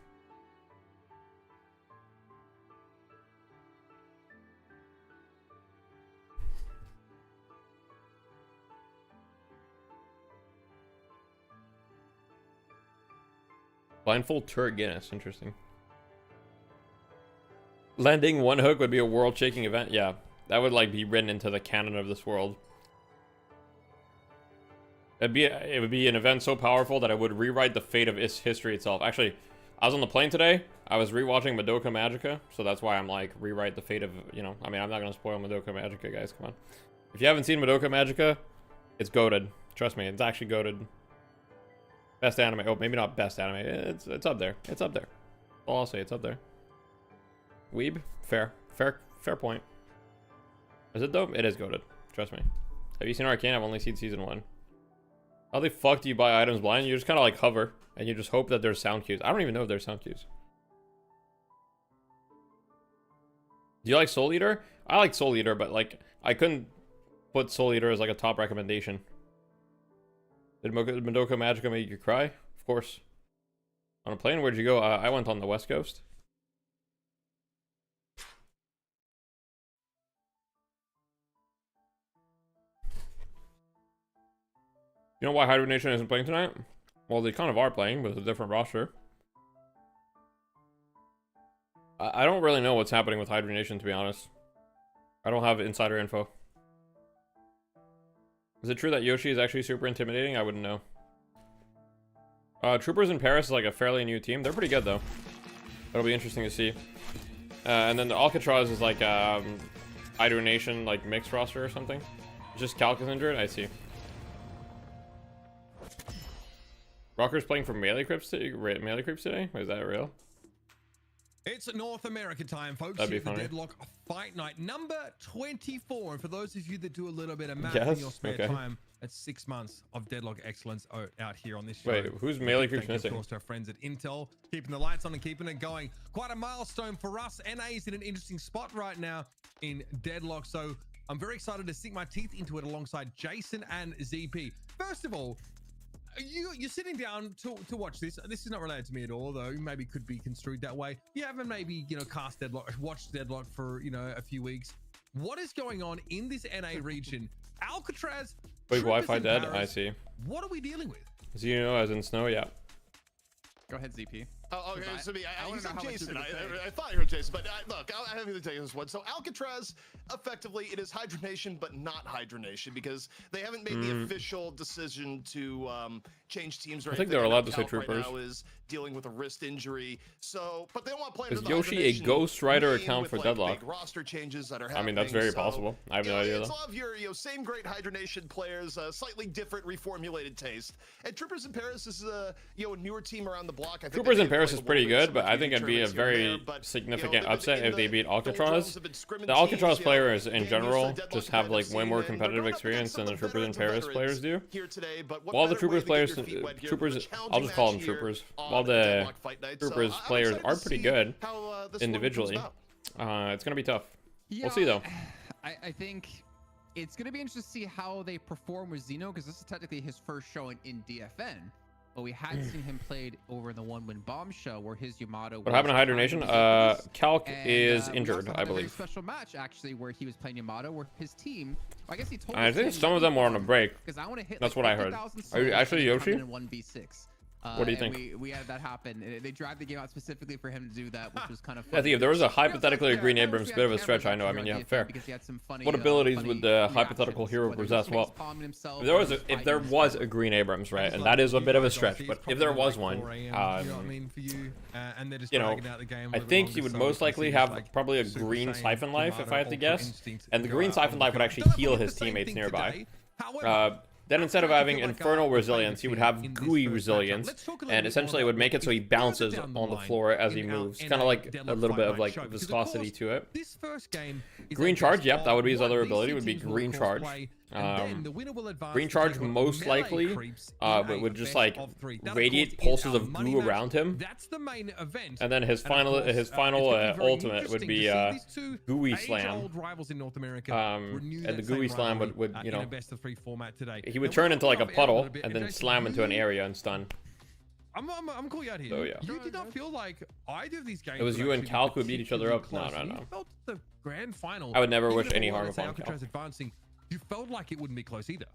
Blindfold turret Guinness. Interesting. Landing one hook would be a world-shaking event. Yeah, that would like be written into the canon of this world. It would be an event so powerful that it would rewrite the fate of its history itself. Actually, I was on the plane today. I was rewatching Madoka Magica, so that's why I'm like rewrite the fate of, you know. I mean, I'm not gonna spoil Madoka Magica, guys. Come on. If you haven't seen Madoka Magica, it's goated. Trust me, it's actually goated. Best anime. Oh, maybe not best anime. It's up there. It's up there. All I'll say, it's up there. Weeb, fair point. Is it though? It is goated. Trust me. Have you seen Arcane? I've only seen season 1. How the fuck do you buy items blind? You just kind of like hover and you just hope that there's sound cues. I don't even know if there's sound cues. Do you like Soul Eater? I like Soul Eater, but like I couldn't put Soul Eater as like a top recommendation. Did Madoka Magica make you cry? Of course. On a plane, where'd you go? I went on the West Coast. You know why Hydro Nation isn't playing tonight? Well, they kind of are playing with a different roster. I don't really know what's happening with Hydro Nation, to be honest. I don't have insider info. Is it true that Yoshi is actually super intimidating? I wouldn't know. Troopers in Paris is like a fairly new team. They're pretty good, though. It'll be interesting to see. And then the Alcatraz is like Hydro Nation, like mixed roster or something. Just Calc is injured? I see. Rocker's playing for Melee Creeps today? Is that real? It's North America time, folks. That'd be Here's the funny. Deadlock Fight Night number 24. And for those of you that do a little bit of math in your spare time, that's 6 months of Deadlock excellence out here on this show. Wait, who's Melee Creeps Thank you, missing? of course, to our friends at Intel, keeping the lights on and keeping it going. Quite a milestone for us. NA is in an interesting spot right now in Deadlock, so I'm very excited to sink my teeth into it alongside Jason and ZP. First of all, you're sitting down to watch this. This is not related to me at all, though. Maybe could be construed that way. You haven't maybe, you know, watched Deadlock for, you know, a few weeks. What is going on in this NA region? Alcatraz. Wait, Troopers Wi-Fi in dead? Paris. I see. What are we dealing with? So you know, as in snow, yeah. Go ahead, ZP. Oh, okay, so I you wanna know said how much Jason. you're gonna say. I thought you heard Jason, but look, I have to take this one. So Alcatraz, effectively, it is Hydronation, but not Hydronation because they haven't made the official decision to change teams. Or I think anything. they're allowed to say Calc right Troopers. now is dealing with a wrist injury, so but they don't want to play Is under the Yoshi a Hydronation Ghost Rider name account with, for like, Deadlock? big roster changes that are I happening. mean, that's very so, possible. I have no idea, It's though. all of your same great Hydronation players, slightly different reformulated taste. And Troopers in Paris is a newer team around the block. I think Troopers they in Paris played is a pretty little bit good, but I think it'd be a tournaments here and very there, but, significant they've upset been if they in beat the Alcatraz. have been scrimming The Alcatraz teams, players in games, general Deadlock just kind have of like way scene, more and we're competitive going up experience than against the some of Troopers in Paris veterans players do. here today, but what While the better way Troopers to get players, your feet wet here Troopers, with a challenging I'll just call them match here Troopers. on While the Deadlock Fight Night. So Troopers I'm players excited are to pretty see good how, this one comes individually. about. It's gonna be tough. Yeah, We'll see though. I think it's going to be interesting to see how they perform with Xeno because this is technically his first showing in DFN. But we had seen him played over in the one-win bombshell where his Yamato. What happened to Hydro Nation? Calc is injured, I A very believe. special match actually where he was playing Yamato, where his team. I guess he told. I think some of them were on a break. Because I want to hit. That's like what I heard. 50,000 Are you souls actually and come Yoshi? in 1v6. What do you and think? We had that happen. They dragged the game out specifically for him to do that, which was kind of I fun. think if there was a hypothetically Yeah, Green yeah, Abrams, yeah, bit of a cameras stretch. I know. I actually mean, on yeah, DFN fair. because he had some funny, What abilities funny would the hypothetical reactions, hero whether he possess? was Well, facepalming himself if there was or a, if fighting there his was partner. a Green Abrams, right, Just and like that is a you bit of a guys stretch, obviously, but it's if there probably was like one, 4 AM, you know what I mean, for you, and they're just you know, dragging out the game a I little bit think longer, he would so most we likely see have like probably a Super green Saiyan, Siphon Life, if I have to Ultra guess, Instinct and the go green out Siphon on Life would the actually field. Don't heal have his the same teammates thing nearby. today. However, Then instead of I having feel like Infernal our Resilience, he would favorite have team in this Gooey first matchup. Resilience, Let's talk a little and bit essentially more it would about make it so he further bounces down on the line floor as he in our moves. Kind NA of like a Deadlock little bit Fight of Night like show, because of viscosity course, to it. This first game is Green a Charge, best yep, that would be his of other one. ability, These would be two teams will, Green of course, Charge. play, and then the winner will advance Green to Charge take on most melee likely creeps in a would just best like of 3. That, of radiate course, is pulses our of money goo match. around him, That's the main event. and then his And of final course, his it's final gonna be very ultimate would interesting be to see these two Gooey Slam. age-old rivals in North America renew And the that Gooey same Slam rivalry, would you in a know, best of 3 format today. he would Now, turn we'll into like a call it out puddle little bit, and then Jason, slam into an you- area and stun. I'm calling you out here. So, yeah. You did not feel like either of these games. It was would you and actually be Calc who beat each other up. particularly No, close. no, You no. felt the grand final. I would never even wish if it any were, harm let's say, upon Calc. Alcatraz advancing. You felt like it wouldn't be close either.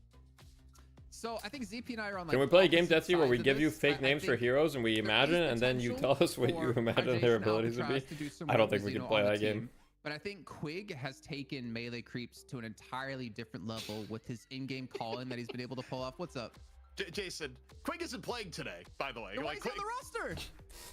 So I think ZP and I are on like. Can we play a game, opposite Detsy, where we sides of give you this. fake I names for think heroes and we there is imagine, and then you tell potential us what you for imagine their Hydration abilities to be? Alcatraz to do some I don't work think with we can Xeno play on the that game. team. But I think Quig has taken melee creeps to an entirely different level with his in-game call-in that he's been able to pull off. What's up? Jason, Quig isn't playing today, by the way. Why Like, is he on the roster?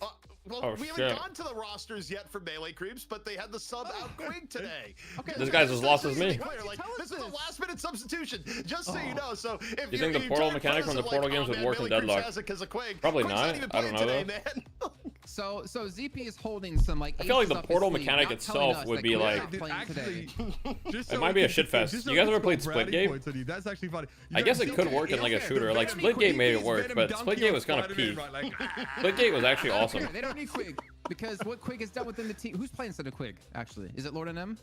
well, Oh, we shit. haven't gone to the rosters yet for melee creeps, but they had the sub out Quig today. Okay, This guy's as lost as me. Clear, like, Tell us this is a this. last-minute substitution, just so you know. So if You think the if portal Jared mechanic from the Preston, Portal like, games would man, work in melee creeps Deadlock? has it 'cause of Quig. Probably Quig's not. even I don't playing know, today, man. So ZP is holding some like. I feel like aces the up his portal sleeve, mechanic not telling itself us would that be Quig's like- not Dude, playing today. just It might be a shit fest. just You so guys we ever can played score brownie Splitgate? points on you. That's actually funny. I guess it could work in like a shooter. Like Splitgate made it work, but Splitgate was kind of peak. Splitgate was actually I don't awesome. care. They don't need Quig because what Quig has done within the team. Who's playing instead of Quig? Actually, is it Lord NM?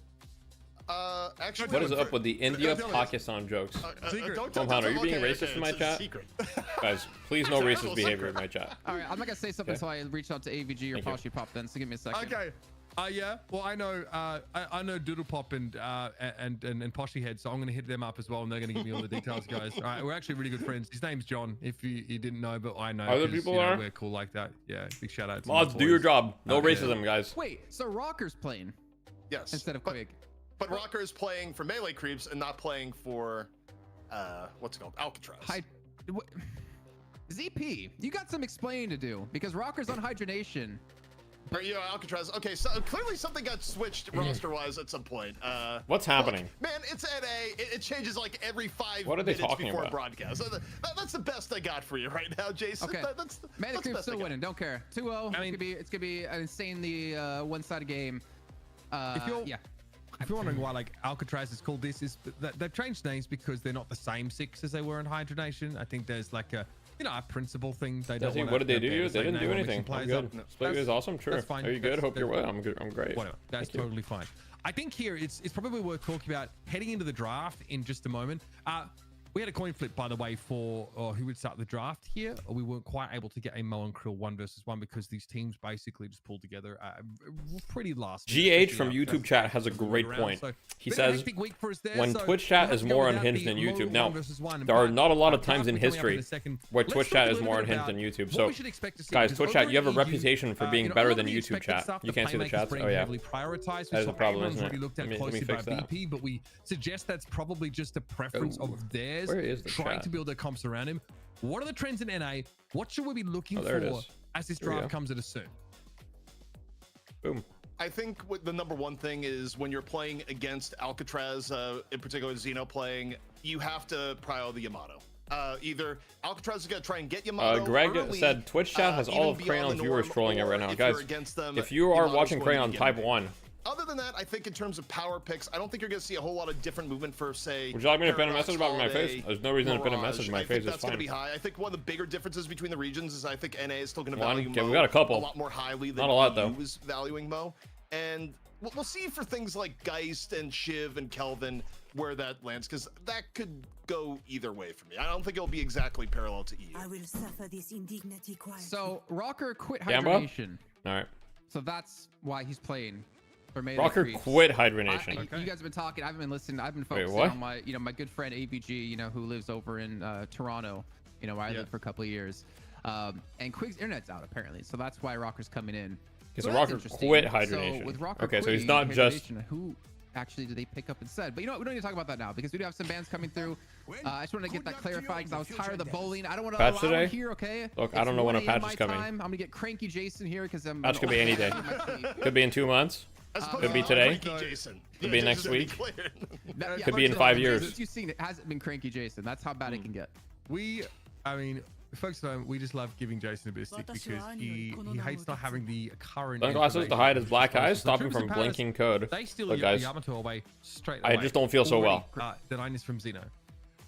Actually, What is up with the India tell us. Pakistan jokes? Secret. Don't Tom Hunter, are you okay, being okay, racist in my it's a chat? secret. Guys, please no racist behavior in my chat. All right, I'm not gonna say something Okay. until I reach out to AVG or Thank you. Poshy Pop. Then, so give me a second. Okay. Yeah. Well, I know Doodle Pop and Poshy Head, so I'm gonna hit them up as well, and they're gonna give me all the details, guys. All right, we're actually really good friends. His name's John. If you didn't know, but I know. Other 'cause, people you know, are? We're cool like that. Yeah. Big shout out. to my Mods, do your boys. job. No Okay. racism, guys. Wait, so Rocker's playing Yes. instead of Quig? But Rocker is playing for melee creeps and not playing for what's it called? Alcatraz. ZP, you got some explaining to do because Rocker's on Hydration. Or, you know, Alcatraz. Okay, so clearly something got switched roster-wise at some point. What's happening? Look, man, it's NA. It changes like every 5 What are they minutes talking before about? broadcast. So that's the best I got for you right now, Jason. Okay. That's Man, the the creep's best I still got. winning. Don't care. 2-0. I mean- it's gonna be an insanely one-sided game. If you're- Yeah. If you're wondering why like Alcatraz is called this, is that they've changed names because they're not the same six as they were in Hydration. I think there's like a a principle thing. They don't. Desi, wanna what did they bear do? the They same didn't do name on mixing anything. I'm players good. up. No, Splitgate that's- is awesome. Sure. that's fine. Are you good? Hope you're That's- well. I'm great. Whatever. That's Thank you. totally fine. I think here it's probably worth talking about heading into the draft in just a moment. We had a coin flip, by the way, for who would start the draft here. We weren't quite able to get a Mo and Krill 1 versus 1 because these teams basically just pulled together pretty last minute, GH especially from after YouTube chat has a moving great around. point. So, He bit of a says, hectic week for us there, when so Twitch chat we'll is have to go more without unhinged the than Mo YouTube. 1 Now, versus 1, there are but not a lot of our times in draft will be coming up history a second. where Let's Twitch talk chat a is little more bit unhinged than about YouTube. what So, we should expect to see, guys, because Twitch over chat, you have a at EU, reputation for being better all than of the YouTube expected chat. stuff, You can't see the playmakers chats. being Oh yeah. heavily prioritized. That is We a saw problem, Aaron's isn't it? already looked at Let me closely by fix that. VP, but we suggest that's probably just a preference Oh, of theirs. where is the trying chat? to build their comps around him. What are the trends in NA? What should we be looking Oh, there it for is. as this There we draft go. comes at us soon? Boom. I think what the number one thing is when you're playing against Alcatraz, in particular Xeno playing, you have to prio the Yamato. Either Alcatraz is going to try and get Yamato. Greg early, said Twitch chat has all even of beyond Crayon's the viewers norm, trolling it or right now. if Guys, you're against them, if you are Yamato's watching going to Crayon, be type getting 1. Other than that, I think in terms of power picks, I don't think you're going to see a whole lot of different movement for, say, Would you like me to pin a Paradox, message about my Holiday, face? There's no reason to pin a Mirage. message. My I face think is that's going to fine. be high. I think one of the bigger differences between the regions is I think NA is still going to One. value Okay, Mo we got a couple. a lot more highly than Not a lot, EU though. is valuing Mo. And we'll see for things like Geist and Shiv and Kelvin where that lands, because that could go either way for me. I don't think it'll be exactly parallel to EU. I will suffer this indignity quietly. So Rocker quit Gamba? Hydration. All right. So that's why he's playing. For melee Rocker creeps. quit I- Hydration. You guys have been talking. I've been listening. I've been focusing what? on my, my good friend AVG, who lives over in Toronto, where I lived for a couple of years. And Quig's internet's out apparently, so that's why Rocker's coming in. Okay, so that's Rocker interesting. quit So Hydration. with Rocker Okay, so he's quitting not just. Hydration, who actually did they pick up instead? But we don't need to talk about that now because we do have some bands coming through. I just wanted to get that clarified because I was tired of the bowling. I don't want to Patch allow today? it here, okay? Look, I don't know when a 1 a.m. patch is my coming. time. I'm gonna get cranky Jason here because I'm. Patch could be any day. Could be in 2 months. As opposed Could be to today. Cranky Jason. Could be Yeah, next just to be week. clear. Could be in 5 years. Since you've seen it, hasn't been cranky Jason. That's how bad it can get. I mean, folks at home, we just love giving Jason a bit of stick because he hates not having the current. Sunglasses to hide his black eyes, stop him Troops from in Paris, blinking code. They steal Look, the guys, Yamato away straight I away. just don't feel so well. The 9 is from Xeno.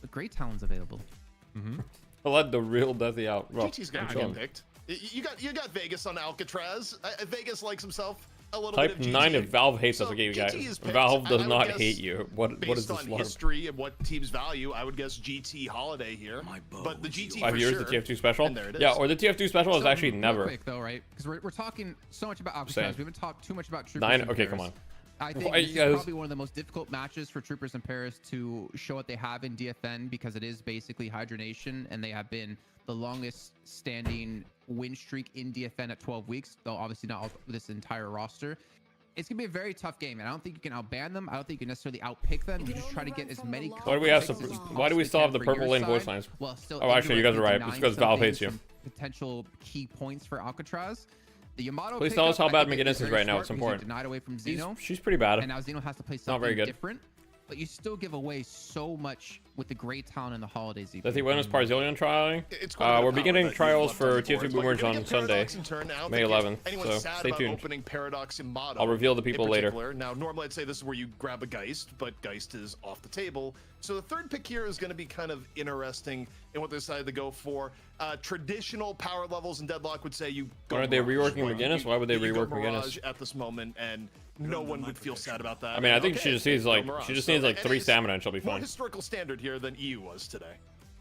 The great talent's available. I let the real Deathy out. Bro, GT's going I'm to get chilling. picked. You got Vegas on Alcatraz. Vegas likes himself a little Type bit of 9 GT. if Valve hates us. So Okay, you GT guys. is picked. Valve I does would not guess hate you. What is Based this on alarm? history and what teams value, I would guess GT Holiday here. But the GT 5 for years, sure. the TF2 special? And there it Yeah, is. or the TF2 special is actually Real never. quick though, right? Because we're talking so much about Alcatraz. Same. We haven't talked too much about Troopers. 9, and okay, come Bears. on. I think Why, this is guys? probably one of the most difficult matches for Troopers in Paris to show what they have in DFN, because it is basically Hydra Nation, and they have been the longest standing win streak in DFN at 12 weeks, though obviously not all, this entire roster. It's gonna be a very tough game, and I don't think you can outban them. I don't think you can necessarily outpick them. You just try to get as many. Why do we have some? Why do we still have the purple lane voice lines? Oh, actually, you guys are right. It's because Valve hates you. Potential key points for Alcatraz. The Yamato. Please tell us how bad McGinnis is right now. It's He's important. denied away from Xeno. She's pretty bad. And now Xeno has to play Not very something good. different. But you still give away so much with the great talent in the holidays. Does he win his Parzillion trialing? It's quite a bit We're of beginning power that trials you've for left on the TF2 board, Boomers but you're on gonna get Sunday, Paradox in turn. I don't May think 11th. anyone's So sad stay about tuned. opening Paradox in Motto. I'll reveal the people in later. particular. Now, normally I'd say this is where you grab a Geist, but Geist is off the table. So the third pick here is going to be kind of interesting in what they decided to go for. Traditional power levels in Deadlock would say you go Why aren't they Mirage. reworking Like, McGinnis? Why would they you go rework Mirage McGinnis? at this moment, and no one would feel sad about that. I mean, I think she Okay, just needs go like Mirage. she just So needs like it 3 is stamina and she'll be more fine. historical standard here than EU was today.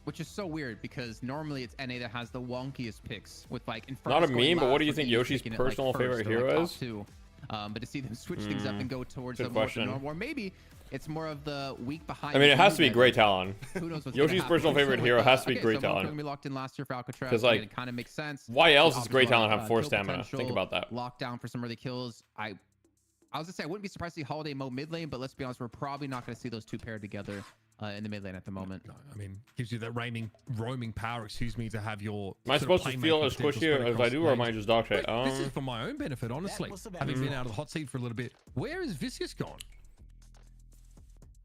Which is so weird, because normally it's NA that has the wonkiest picks with like Not a Infernus going meme, but what last do you for think E Yoshi's picking it, like, personal first favorite or, hero top is? 2. But to see them switch things up and go towards Good the more question. normal, or maybe it's more of the week behind. I mean, it has to be you Great guys. Talon. Who knows what's Yoshi's gonna personal happen. favorite So, hero has to be okay, Great so Monk Talon. gonna be locked in last year for Alcatraz. 'Cause, like, it kind of makes sense. Why else The does Great Alcatraz, Talon have 4 kill stamina? potential, Think about that. Lockdown for some early kills. I was gonna say I wouldn't be surprised to see Holiday Mo mid lane, but let's be honest, we're probably not gonna see those two paired together in the mid lane at the moment. I mean, gives you that roaming power, excuse me, to have your. Am I sort of supposed to feel playmaking as potential squishy spread as I across do, the or am I page. just dog shit? Wait, this is for my own benefit, honestly. Having been out of the hot seat for a little bit, where is Viscous gone?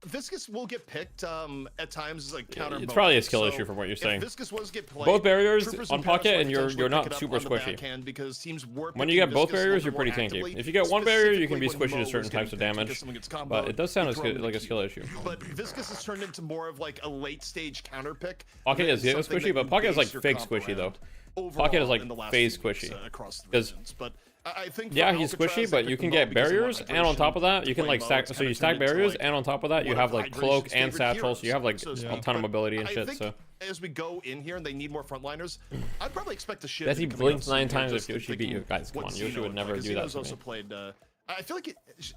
Viscous will get picked at times as like counter. It's probably a bonus. skill So issue from what you're if saying. Viscous was get played, Both barriers Troopers on in Paris pocket, might and you're potentially not pick it up super on the squishy. backhand because teams were When you get picking both Viscous a barriers, little you're bit pretty more tanky. actively, If you get one barrier, you can be specifically squishy when to certain Mo was types of getting picked damage. because someone gets comboed, But it does sound they throw him in like the a queue. skill issue. But Viscous has turned into more of like a late stage counter pick. Pocket than is yeah, something squishy, that but you Pocket is like base your fake comp squishy though. around Pocket is overall like in the last phase few weeks, squishy. across the 'Cause- regions. But I think Yeah, for he's Alcatraz, squishy, they but you picked can the Mo get because of barriers, and on top of that, you can playing like Mo, stack. it's So kinda you stack turned into, barriers, like, and on top of that, you one have of like Hydration's cloak and favorite satchel. So you have like heroes, so to a speak. ton of But mobility and I shit. think So as we go in here and they need more frontliners, I'd probably expect a shift. Does he coming blink up soon 9 here, times if just Yoshi beat thinking you? Guys, come what on, Yoshi Xeno would never like. do that Xeno's to me. also played. I feel like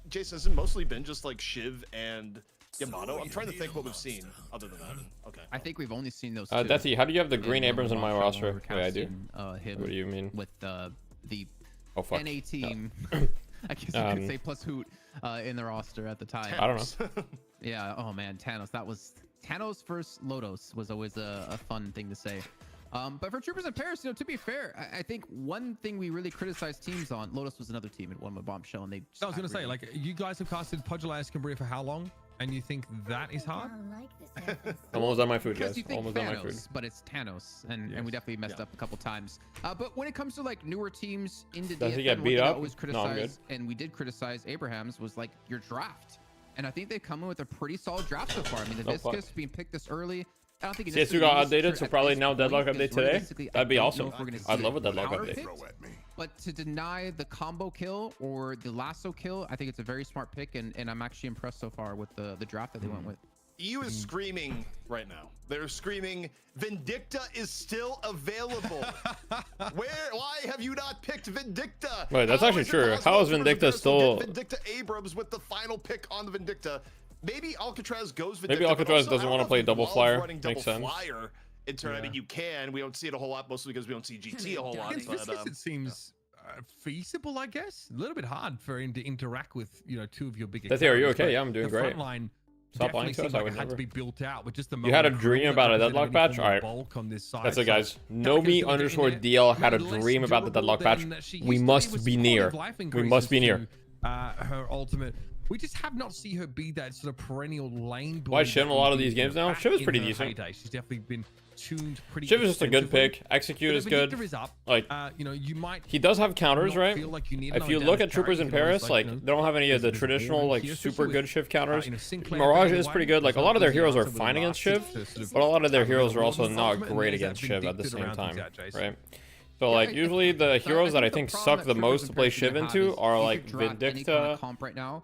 Jason has it mostly been just like Shiv and Yamato. I'm trying to think what we've seen other than that. Okay. I think we've only seen those two. Deathy, how do you have the Green in Abrams in my Marshall roster? or Yeah, I do. casting, him What do you mean? with the Oh fuck. NA team. I guess you could say plus Hoot in the roster at the time. I don't know. Yeah. Oh man, Thanos. That was Thanos versus Lodos was always a fun thing to say. But for Troopers in Paris, to be fair, I think one thing we really criticized teams on, Lotus was another team and won with Bombshell, and they. I was gonna say, like, you guys have casted Pudgelias Cambria for how long? And you think that is hard? I'm almost on my food, Because guys. you think Almost on my food. Thanos, but it's Thanos, and we definitely messed up a couple times. But when it comes to like newer teams into Does he DFN, get one beat thing I up? always No, I'm good. criticize, and we did criticize Abraham's, was like your draft. And I think they've come in with a pretty solid draft so far. I mean, the Oh, fuck. Viscous being picked this early. I don't think it CS2 got updated, so probably now Deadlock update today. That'd be awesome. I'd love a Deadlock update. But to deny the combo kill or the lasso kill, I think it's a very smart pick, and I'm actually impressed so far with the draft that they went with. EU is screaming right now. They're screaming, Vindicta is still available. Why have you not picked Vindicta? Wait, that's How actually is it true. possible How is for Vindicta Troopers will still- get Vindicta Abrams with the final pick on the Vindicta? Maybe Alcatraz goes Vindicta. Maybe but Alcatraz also, doesn't I don't wanna know play if double Valve flyer. running Makes double sense. flyer in turn. I mean, you can. We don't see it a whole lot, mostly because we don't see GT a whole lot. Against But, Viscous, it seems feasible, I guess. A little bit hard for him to interact with, two of your bigger. Deathy, are you characters, okay? but Yeah, I'm doing the great. Front line Stop definitely lying to us. seemed I like would it had to never. be built out with just the You had a moment dream that about a represented Deadlock any patch? form of Alright. bulk on this side. That's it, So guys. Tarka's No gonna me get underscore in it. DL had a Maybe less dream about the durable Deadlock patch. than she We used to must with be quality near. of life We increases must be to, near. her ultimate. We just have not seen her be that sort of perennial lane boy. Why Shiv in a lot of these games now? Back Shiv is in pretty her decent. heyday. She's definitely been tuned pretty. Shiv is just a good extensively. pick. Execute But is if good. Vindicta is up, Like, you might. he does have counters, not right? feel like you need If another you damage look at carry, Troopers you in can always, Paris, like, they don't have any of the there's a traditional, boring like, here, super especially good with, Shiv counters. Sinclair Mirage being is away, pretty good. Like, a there's lot of their easy heroes are answer with fine against Mirage Shiv, to sort of but a lot of their have a heroes are little also not ultimate, and great there's that against Shiv at the Vindicta same around time, things out, Jason. right? So, like, usually the heroes that I think suck the most to play Shiv into are, like, Troopers in Vindicta. comp right now,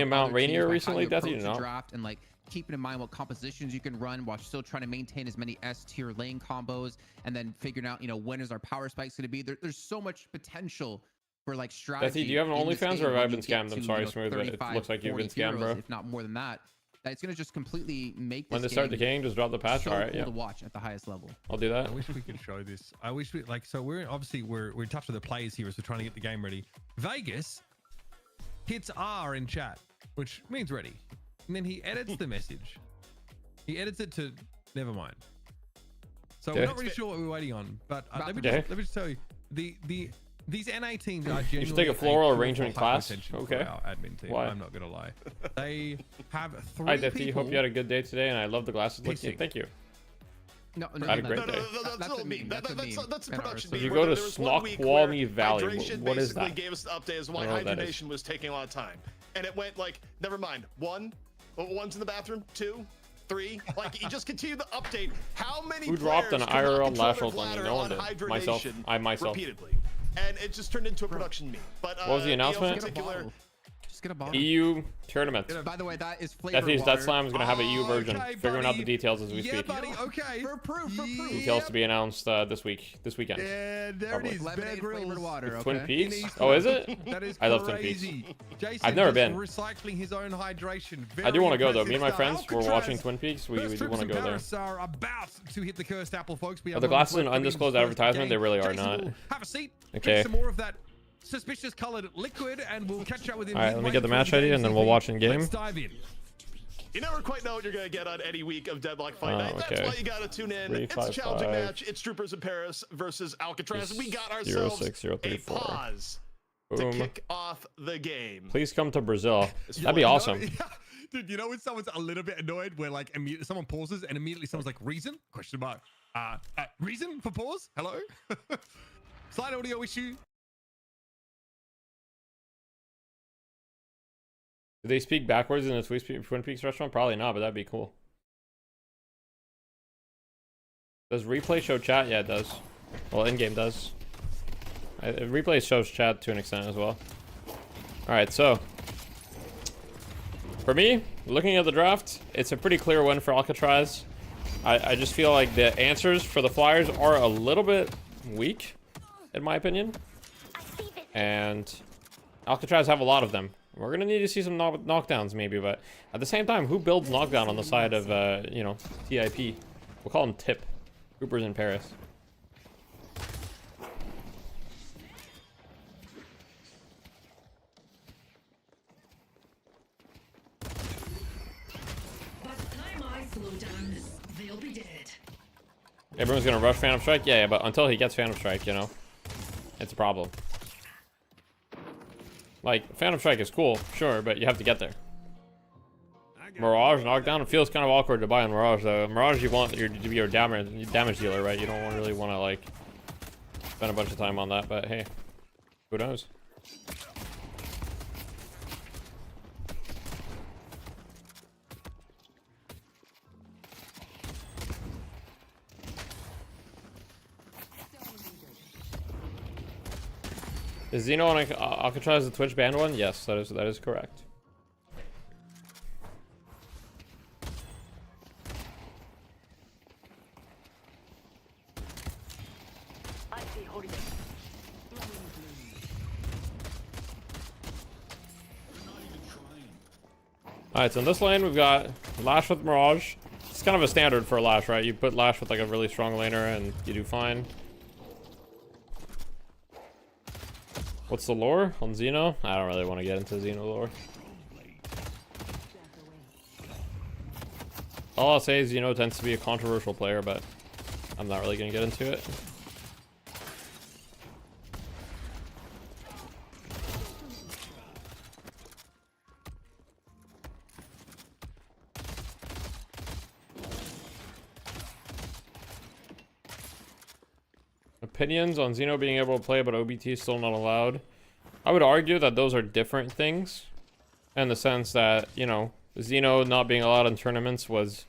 playing in Mount other Rainier teams by how recently, you Death? You approach the know? draft and like keeping in mind what compositions you can run while still trying to maintain as many S tier lane combos, and then figuring out, you know, when is our power spikes going to be. There's so much potential for like strategy. Deathy, do you have an in this OnlyFans game or have I when been you get scammed? I'm to, sorry, you know, Smooth, but it 35, looks like you've been 40 scammed, heroes, bro. if not more than that. That it's going to just completely make this When they game start decaying, just drop the patch. so All right, cool yeah. to watch at the highest level. I'll do that. I wish we could show this. I wish we like. So we're obviously we're in touch with the players here as we're trying to get the game ready. Vegas hits R in chat, which means ready, and then he edits the message. He edits it to never mind. So Okay. we're not really sure what we're waiting on. But let me just tell you, these NA teams are genuinely. You should take a floral pure arrangement class. hypertension Okay. for our admin team. Why? I'm not gonna lie. They have 3 Hi, Defty. people. Hope you had a good day today, and I love the glasses. Looking. Pissing. Thank you. No, I had a great No, day. that's That's not a a meme. meme. That's a meme. That's a In production our meme. You where go to there was 1 week where Snoqualmie Valley. hydration What is basically that? gave us the update as why I don't know what that is. hydration was taking a lot of time. And it went like, never mind, 1, one's in the bathroom, 2, 3. Like, he just continued to update how many Who dropped an players could not IRL control national their thing? bladder No one on did. Myself. hydration I myself. repeatedly. And it just turned into a production meme. But What was the announcement? in particular, Just get a bottle. EU tournament. By the way, that is flavor Definitely, water. Dead Slam is going to have an EU version. Okay, Figuring out the buddy. details as we Yeah, speak. buddy. Okay. For proof. Details to be announced this weekend. Yeah, there Probably. it is. Bear Lemonade flavored Grylls. water. Twin Okay. Peaks? In East Oh, is London. it? That is I love Twin crazy. Jason I've never just been. recycling his own hydration. I do want to go though. Very Me and my impressive friends were stuff. watching Twin Peaks. We First do want to trips in go there. Paris are about to hit the cursed apple, folks. We Are have the moments glasses an left in undisclosed this first advertisement? They game. really are Jason not. will have a seat. Okay. Drink some more of that suspicious colored liquid, and we'll catch up with him. All right, let me midway get the through match game, ID and then we'll CP. watch in game. Let's dive in. you never quite know what you're going to get on any week of Deadlock Fight Night. okay. That's why you got to tune in. 3, It's 5, a challenging 5. match. It's Troopers in Paris versus Alcatraz. We got 0, ourselves 6, 0, 3, a 4. pause to Boom. kick off the game. Please come to Brazil. That'd be You know- awesome. Dude, you know when someone's a little bit annoyed where like immediately someone pauses and immediately someone's like, reason? Question mark. Reason for pause? Hello? Slide audio issue. Do they speak backwards in the Twin Peaks restaurant? Probably not, but that'd be cool. Does replay show chat? Yeah, it does. Well, in-game does. Replay shows chat to an extent as well. Alright, so. For me, looking at the draft, it's a pretty clear win for Alcatraz. I just feel like the answers for the Flyers are a little bit weak, in my opinion. And Alcatraz have a lot of them. We're going to need to see some knockdowns maybe, but at the same time, who builds knockdown on the side of, you know, TIP? We'll call him Tip. Troopers in Paris. Everyone's going to rush Phantom Strike? Yeah, but until he gets Phantom Strike, you know, it's a problem. Like, Phantom Strike is cool, sure, but you have to get there. Mirage knockdown, it feels kind of awkward to buy on Mirage though. Mirage, you want to be your damage dealer, right? You don't really want to like spend a bunch of time on that, but hey, who knows? Is Xeno on Alcatraz the Twitch banned one? Yes, that is correct. Alright, so in this lane we've got Lash with Mirage. It's kind of a standard for a Lash, right? You put Lash with like a really strong laner and you do fine. What's the lore on Xeno? I don't really want to get into Xeno lore. All I'll say is Xeno tends to be a controversial player, but I'm not really going to get into it. Opinions on Xeno being able to play, but OBT is still not allowed. I would argue that those are different things, in the sense that, you know, Xeno not being allowed in tournaments was...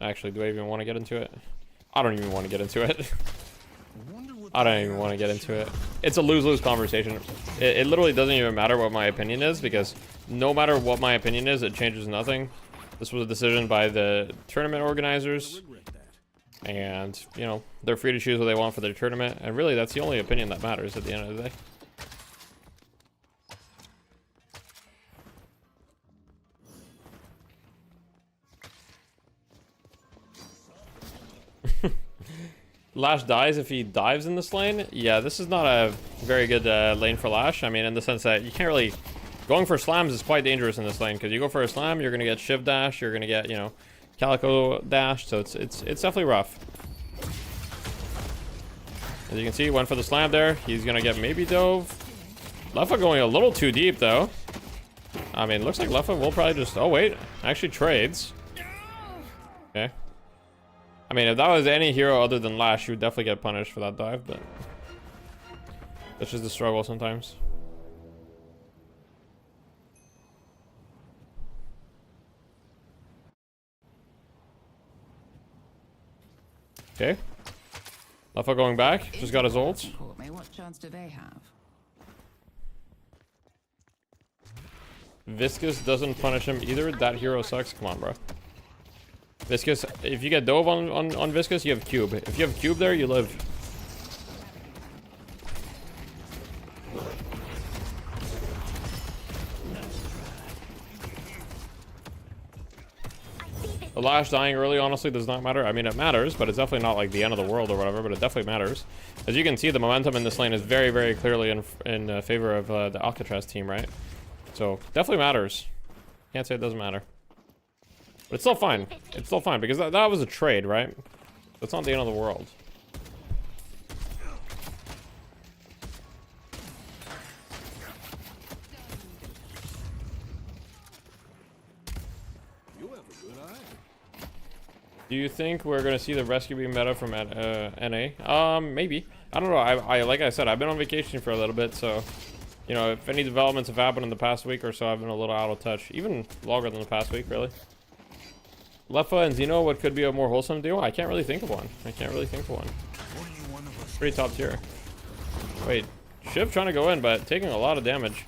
Actually, do I even want to get into it? I don't even want to get into it. I don't even want to get into it. It's a lose-lose conversation. It literally doesn't even matter what my opinion is, because no matter what my opinion is, it changes nothing. This was a decision by the tournament organizers. And, you know, they're free to choose what they want for their tournament. And really, that's the only opinion that matters at the end of the day. Lash dies if he dives in this lane. Yeah, this is not a very good lane for Lash. I mean, in the sense that you can't really... Going for slams is quite dangerous in this lane, because you go for a slam, you're going to get Shiv dash, you're going to get, you know, Calico dash, so it's definitely rough. As you can see, went for the slam there. He's gonna get maybe dove. Leffa going a little too deep though. I mean, looks like Leffa will probably just, oh wait, actually trades. Okay. I mean, if that was any hero other than Lash, you would definitely get punished for that dive, but that's just the struggle sometimes. Okay. Leffa going back, just got his ult. What chance do they have? Viscous doesn't punish him either. That hero sucks. Come on, bro. Viscous, if you get dove on Viscous, you have cube. If you have cube there, you live. The Lash dying early honestly does not matter. I mean, it matters, but it's definitely not like the end of the world or whatever, but it definitely matters. As you can see, the momentum in this lane is very, very clearly in favor of the Alcatraz team, right? So, definitely matters. Can't say it doesn't matter. But it's still fine. It's still fine, because that was a trade, right? That's not the end of the world. Do you think we're gonna see the rescue beam meta from NA? Maybe. I don't know. I like I said, I've been on vacation for a little bit, so you know, if any developments have happened in the past week or so, I've been a little out of touch. Even longer than the past week, really. Leffa and Xeno, what could be a more wholesome duo? I can't really think of one. I can't really think of one. Pretty top tier. Wait, Shiv trying to go in, but taking a lot of damage.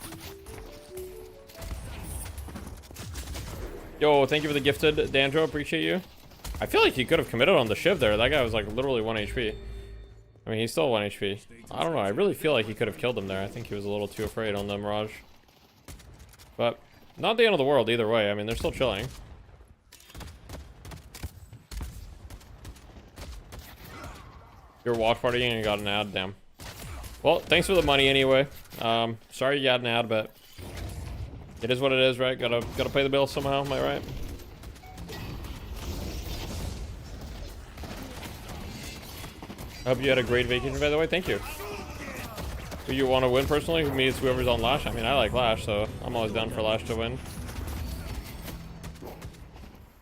Yo, thank you for the gifted, Danjo. Appreciate you. I feel like he could have committed on the Shiv there. That guy was like literally 1 HP. I mean, he's still 1 HP. I don't know. I really feel like he could have killed him there. I think he was a little too afraid on the Mirage. But not the end of the world either way. I mean, they're still chilling. You're watch partying and got an ad. Damn. Well, thanks for the money anyway. Sorry you got an ad, but it is what it is, right? Gotta pay the bill somehow. Am I right? I hope you had a great vacation, by the way. Thank you. Do you want to win personally? Me, it's whoever's on Lash. I mean, I like Lash, so I'm always down for Lash to win.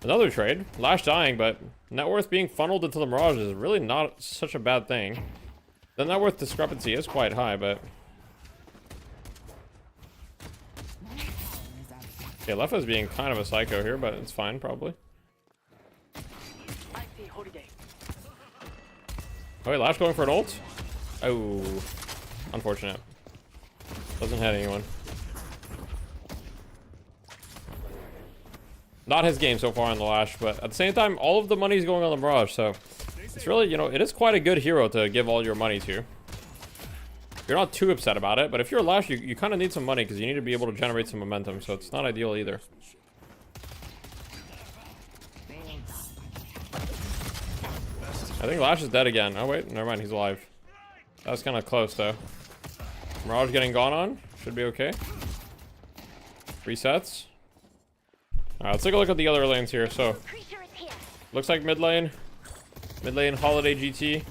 Another trade. Lash dying, but net worth being funneled into the Mirage is really not such a bad thing. The net worth discrepancy is quite high, but... Okay, Leffa's being kind of a psycho here, but it's fine, probably. Oh, wait, Lash going for an ult? Oh, unfortunate. Doesn't hit anyone. Not his game so far on the Lash, but at the same time, all of the money is going on the Mirage, so it's really, you know, it is quite a good hero to give all your money to. You're not too upset about it, but if you're a Lash, you kind of need some money because you need to be able to generate some momentum, so it's not ideal either. I think Lash is dead again. Oh wait, never mind, he's alive. That was kind of close though. Mirage getting gone on. Should be okay. Resets. Alright, let's take a look at the other lanes here. So, looks like mid lane. Mid lane, Holiday GT.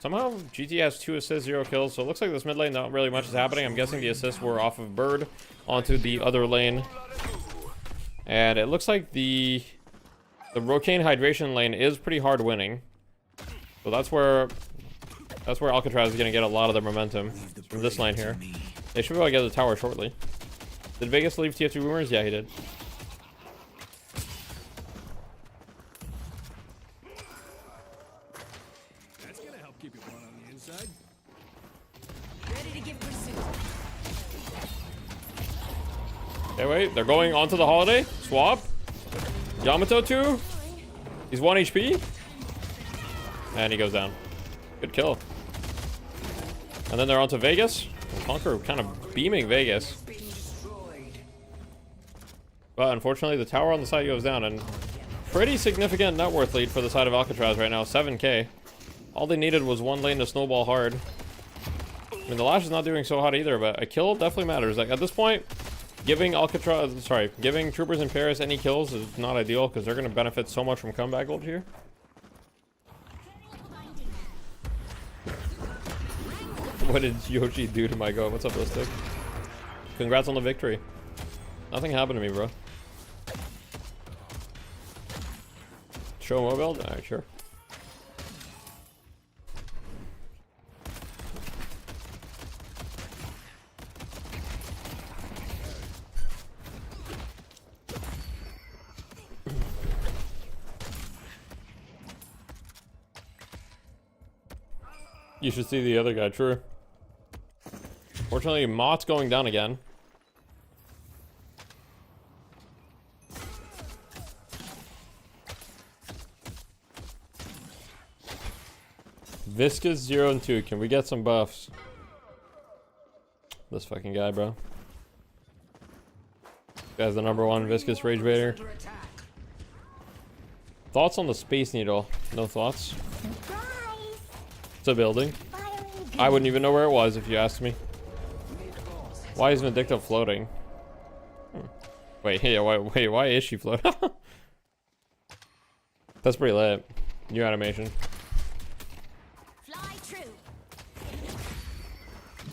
Somehow, GT has 2 assists, 0 kills. So, it looks like this mid lane, not really much is happening. I'm guessing the assists were off of Bird onto the other lane. And it looks like the Rocane Hydration lane is pretty hard winning. So that's where Alcatraz is gonna get a lot of their momentum from this lane here. They should be able to get the tower shortly. Did Vegas leave TF2 rumors? Yeah, he did. That's gonna help keep your blood on the inside. Ready to give pursuit. Okay, wait, they're going onto the Holiday. Swap. Yamato 2. He's 1 HP. And he goes down. Good kill. And then they're onto Vegas. Conquer kind of beaming Vegas. But unfortunately, the tower on the side goes down. And pretty significant net worth lead for the side of Alcatraz right now. 7k. All they needed was 1 lane to snowball hard. I mean, the Lash is not doing so hot either, but a kill definitely matters. Like, at this point, giving Troopers in Paris any kills is not ideal because they're going to benefit so much from comeback gold here. What did Yoshi do to my go? What's up, Listic? Congrats on the victory. Nothing happened to me, bro. Show mobile? Alright, sure. You should see the other guy, true. Fortunately, Mott's going down again. Viscous 0 and 2. Can we get some buffs? This fucking guy, bro. This guy's the #1 Viscous Rage Baiter. Thoughts on the Space Needle? No thoughts. It's a building. I wouldn't even know where it was if you asked me. Why is Vindicta floating? Wait, yeah, why is she floating? That's pretty lit. New animation. Fly true.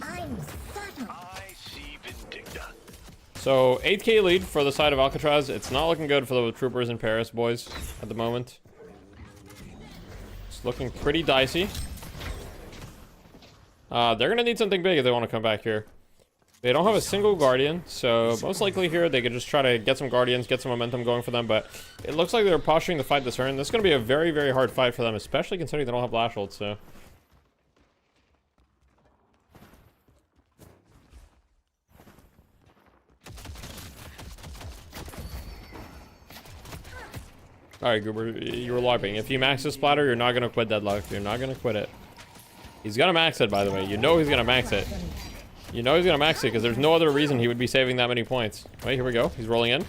I'm subtle. I see Vindicta. So 8k lead for the side of Alcatraz. It's not looking good for the troopers in Paris, boys, at the moment. It's looking pretty dicey. They're gonna need something big if they want to come back here. They don't have a single Guardian, so most likely here they could just try to get some Guardians, get some momentum going for them, but it looks like they're posturing the fight this turn. This is gonna be a very, very hard fight for them, especially considering they don't have Lash ult, so... Alright, Goober, you were LARPing. If you max this splatter, you're not gonna quit Deadlock. You're not gonna quit it. He's gonna max it, by the way. You know he's gonna max it. You know he's gonna max it, because there's no other reason he would be saving that many points. Wait, here we go. He's rolling in.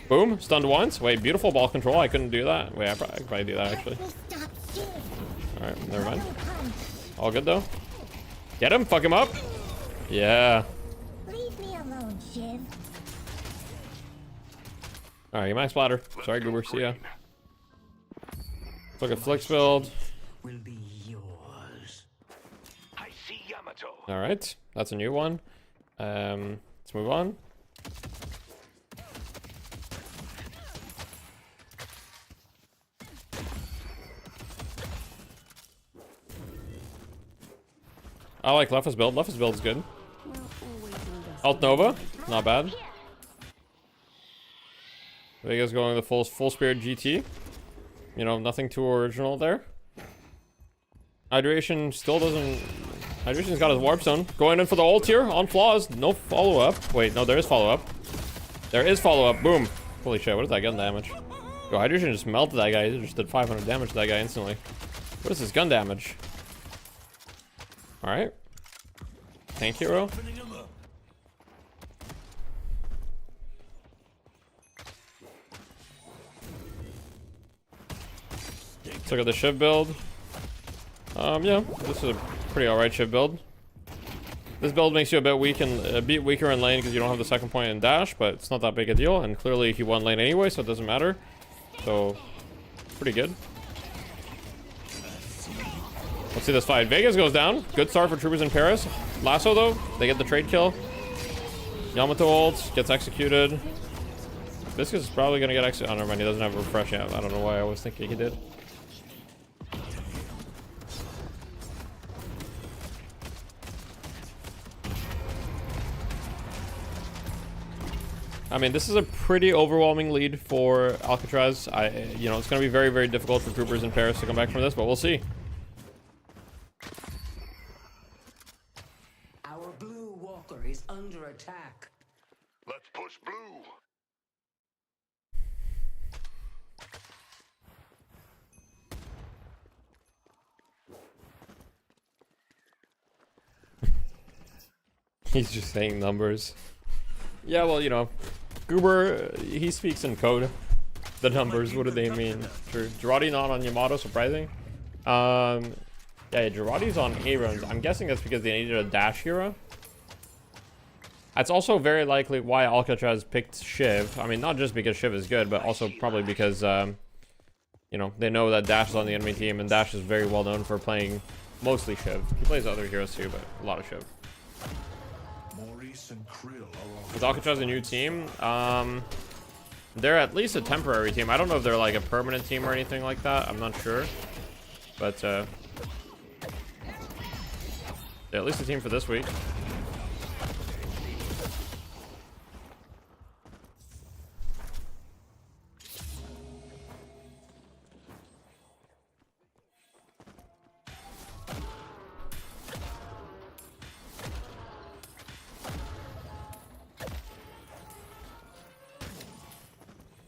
Boom. Stunned once. Wait, beautiful ball control. I couldn't do that. Wait, I could probably do that, actually. Alright, never mind. All good, though. Get him. Fuck him up. Yeah. Leave me alone, Shiv. Alright, you max splatter. Sorry, Goober. See ya. Look at Flicks build. Will be yours. I see Yamato. Alright, that's a new one. Let's move on. I like Leffa's build. Leffa's build is good. Alt Nova, not bad. Vega's going the full spirit GT. You know, nothing too original there. Hydration still doesn't... Hydration's got his warp zone. Going in for the ult here on flaws. No follow-up. Wait, no, there is follow-up. There is follow-up. Boom. Holy shit, what is that gun damage? Yo, Hydration just melted that guy. He just did 500 damage to that guy instantly. What is his gun damage? Alright. Tank hero. Let's look at the Shiv build. Yeah, this is a pretty alright Shiv build. This build makes you a bit weak and a bit weaker in lane because you don't have the second point in dash, but it's not that big a deal. And clearly he won lane anyway, so it doesn't matter. So, pretty good. Let's see this fight. Vegas goes down. Good start for troopers in Paris. Lasso though, they get the trade kill. Yamato ult gets executed. Viscous is probably gonna get executed. Oh, never mind, he doesn't have a refresh yet. I don't know why I was thinking he did. I mean, this is a pretty overwhelming lead for Alcatraz. You know, it's going to be very, very difficult for troopers in Paris to come back from this, but we'll see. Our blue walker is under attack. Let's push blue. He's just saying numbers. Yeah, well, you know, Goober, he speaks in code. The numbers, what do they mean? True. Girardi not on Yamato, surprising. Yeah, Girardi's on A runs. I'm guessing that's because they needed a dash hero. That's also very likely why Alcatraz picked Shiv. I mean, not just because Shiv is good, but also probably because, you know, they know that Dash is on the enemy team, and Dash is very well known for playing Mostly Shiv. He plays other heroes too, but a lot of Shiv. Maurice and Krill are Is Alcatraz a new team? They're at least a temporary team. I don't know if they're like a permanent team or anything like that. I'm not sure. But they're at least a team for this week.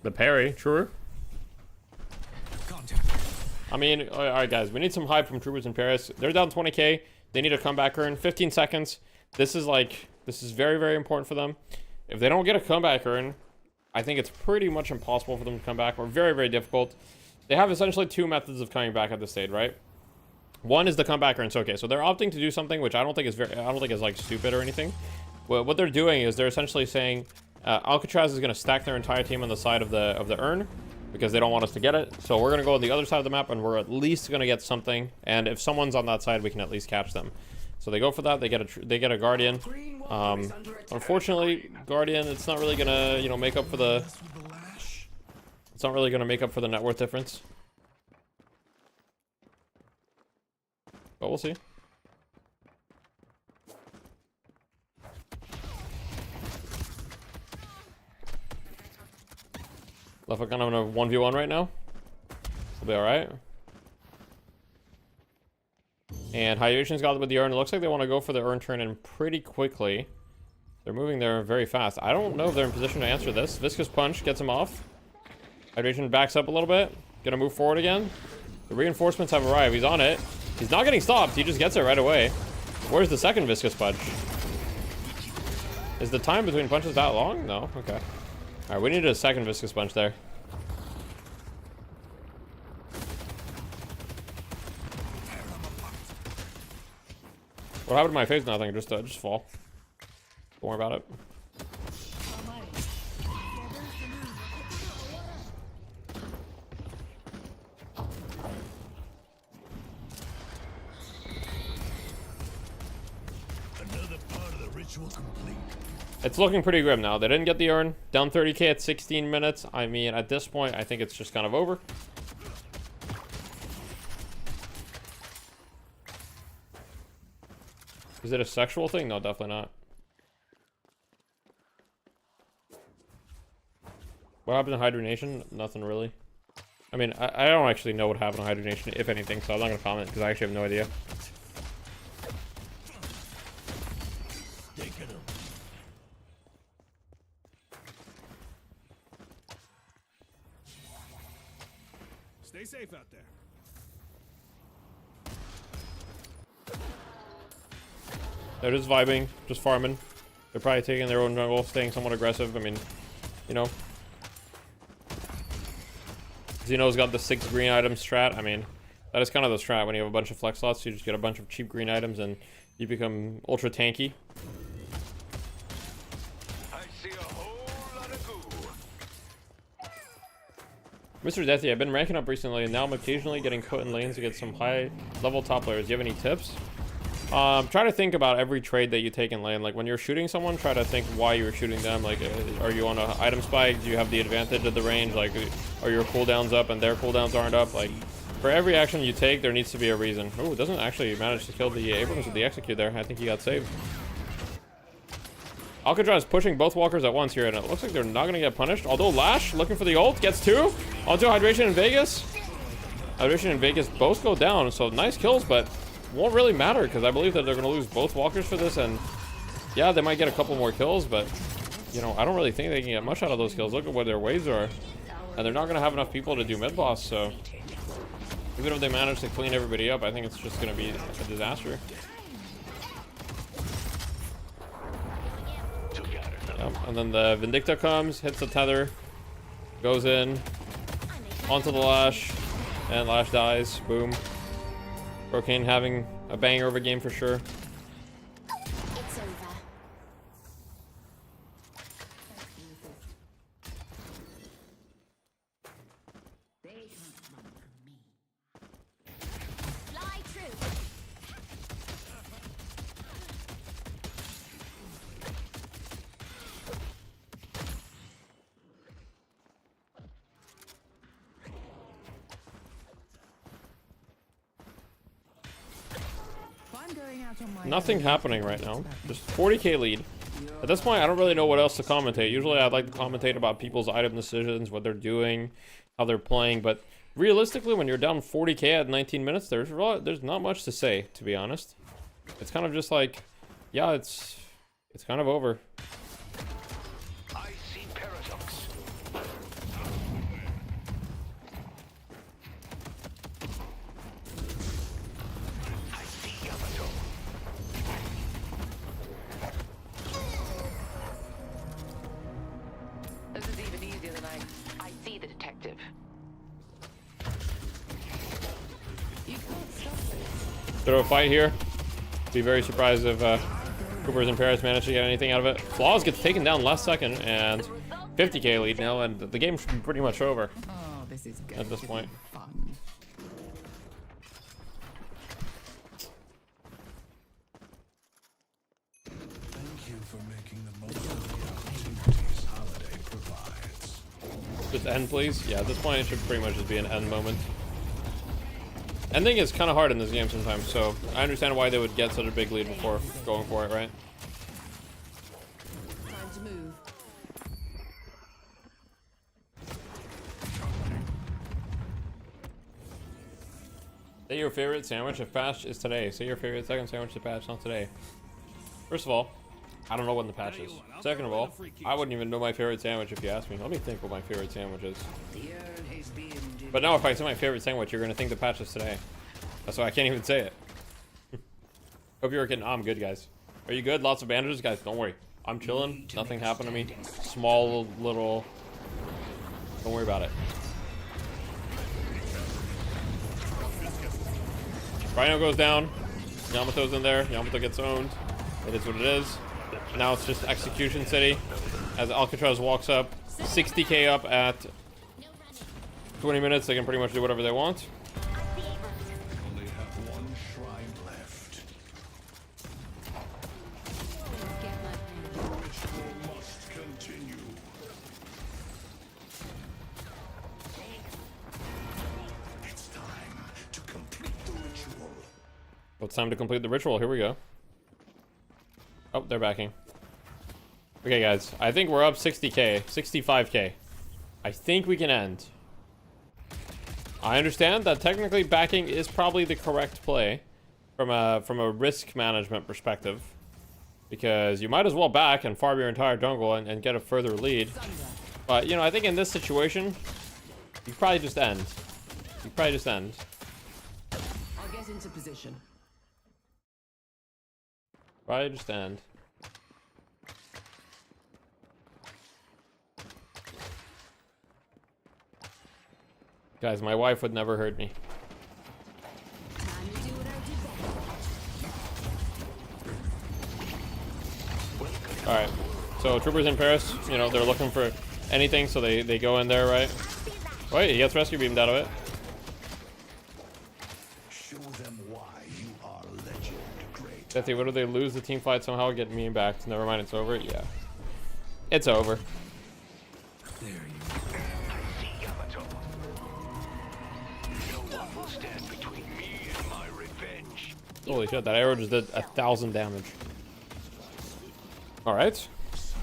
The parry, true. I mean, all right, guys, we need some hype from Troopers in Paris. They're down 20k. They need a comeback earn. 15 seconds. This is very, very important for them. If they don't get a comeback earn, I think it's pretty much impossible for them to come back, or very, very difficult. They have essentially two methods of coming back at this stage, right? One is the comeback earns. Okay, so they're opting to do something which I don't think is like stupid or anything. Well, what they're doing is they're essentially saying Alcatraz is going to stack their entire team on the side of the urn because they don't want us to get it. So we're going to go on the other side of the map and we're at least going to get something. And if someone's on that side, we can at least catch them. So they go for that. They get a Guardian. Unfortunately, Guardian, it's not really going to, make up for the... It's not really going to make up for the net worth difference. But we'll see. Left kind of in a 1v1 right now. We'll be alright. And Hydration's got with the urn. It looks like they want to go for the urn turn in pretty quickly. They're moving there very fast. I don't know if they're in position to answer this. Viscous Punch gets him off. Hydration backs up a little bit. Gonna move forward again. The reinforcements have arrived. He's on it. He's not getting stopped. He just gets it right away. Where's the second Viscous Punch? Is the time between punches that long? No? Okay. Alright, we needed a second Viscous Punch there. What happened to my face? Nothing. Just fall. Don't worry about it. another part of the ritual complete. It's looking pretty grim now. They didn't get the urn. Down 30k at 16 minutes. I mean, at this point, I think it's just kind of over. Is it a sexual thing? No, definitely not. What happened to Hydronation? Nothing really. I mean, I don't actually know what happened to Hydronation, if anything, so I'm not going to comment because I actually have no idea. Stay safe out there. They're just vibing, just farming. They're probably taking their own jungle, staying somewhat aggressive. I mean, Xeno's got the 6 green items strat. I mean, that is kind of the strat when you have a bunch of flex slots. You just get a bunch of cheap green items and you become ultra tanky. I see a whole lot of goo. Mr. Deathy, I've been ranking up recently and now I'm occasionally getting put in lanes against some high level top players. Do you have any tips? Try to think about every trade that you take in lane. Like when you're shooting someone, try to think why you're shooting them. Like, are you on an item spike? Do you have the advantage of the range? Like, are your cooldowns up and their cooldowns aren't up? Like, for every action you take, there needs to be a reason. Oh, it doesn't actually manage to kill the Abrams with the execute there. I think he got saved. Alcatraz pushing both walkers at once here, and it looks like they're not going to get punished. Although Lash, looking for the ult, gets 2. Onto Hydration in Vegas. Hydration and Vegas both go down, so nice kills, but won't really matter because I believe that they're going to lose both walkers for this, and yeah, they might get a couple more kills, but I don't really think they can get much out of those kills. Look at where their waves are, and they're not going to have enough people to do mid boss, so even if they manage to clean everybody up, I think it's just going to be a disaster. Yep. And then the Vindicta comes, hits the tether, goes in onto the Lash, and Lash dies. Boom. Brocane having a banger of a game for sure. It's over. Fly true. I'm going out on my Nothing own. happening right now. Just 40k lead. At this point, I don't really know what else to commentate. Usually, I'd like to commentate about people's item decisions, what they're doing, how they're playing. But realistically, when you're down 40k at 19 minutes, there's not much to say, to be honest. It's kind of just like, yeah, it's kind of over. I see paradox. I see Yamato. This is even easier than I see the detective. You can't stop this. Throw a fight here. Be very surprised if Coopers and Paris manage to get anything out of it. Flaws gets taken down last second, and 50k lead now, and the game should be pretty much over Oh, this is good. at this point. Fun. Thank you for making the most of the opportunities holiday provides. Just end, please. Yeah, at this point, it should pretty much just be an end moment. Ending is kind of hard in this game sometimes, so I understand why they would get such a big lead before going for it, right? Time to move. Say your favorite sandwich if patch is today. Say your favorite second sandwich if patch not today. First of all, I don't know when the patch is. Second of all, I wouldn't even know my favorite sandwich if you asked me. Let me think what my favorite sandwich is. But now if I say my favorite sandwich, you're gonna think the patch is today. That's why I can't even say it. Hope you're getting. I'm good, guys. Are you good? Lots of bandages, guys. Don't worry. I'm chilling. Nothing happened to me. Small little. Don't worry about it. Rhino goes down. Yamato's in there. Yamato gets owned. It is what it is. Now it's just Execution City. As Alcatraz walks up, 60k up at 20 minutes. They can pretty much do whatever they want. Only have one shrine left. Ritual must continue. It's time to complete the ritual. Well, it's time to complete the ritual. Here we go. Oh, they're backing. Okay, guys. I think we're up 60k. 65k. I think we can end. I understand that technically backing is probably the correct play from a risk management perspective, because you might as well back and farm your entire jungle and get a further lead. But you know, I think in this situation, you probably just end. You probably just end. I'll get into position. Probably just end. Guys, my wife would never hurt me. Time to do what I did best. Alright, so Troopers in Paris, you know, they're looking for anything, so they go in there, right? Wait, he gets rescue beamed out of it. Show them why you are legend, great. Bethy, what do they lose the team fight somehow? Get me back. Never mind, it's over. Yeah. It's over. There you I see Yamato. No one will stand between me and my revenge. Holy shit, that arrow just did 1,000 damage. Alright.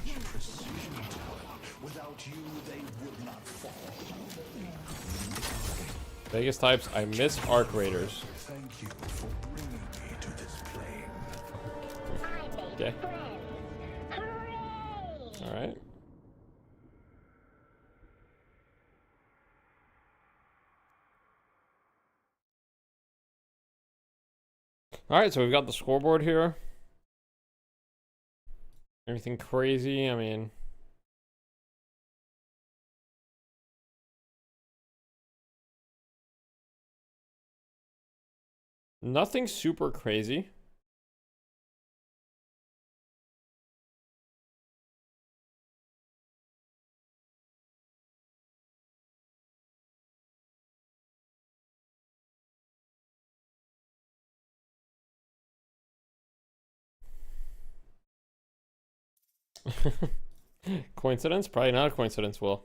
such precision talent. Without you, they would not fall. Vegas types, I miss Arc Raiders. Thank you for bringing me to this plane. Okay. Alright. Alright, so we've got the scoreboard here. Anything crazy? I mean, nothing super crazy. Coincidence? Probably not a coincidence, Will.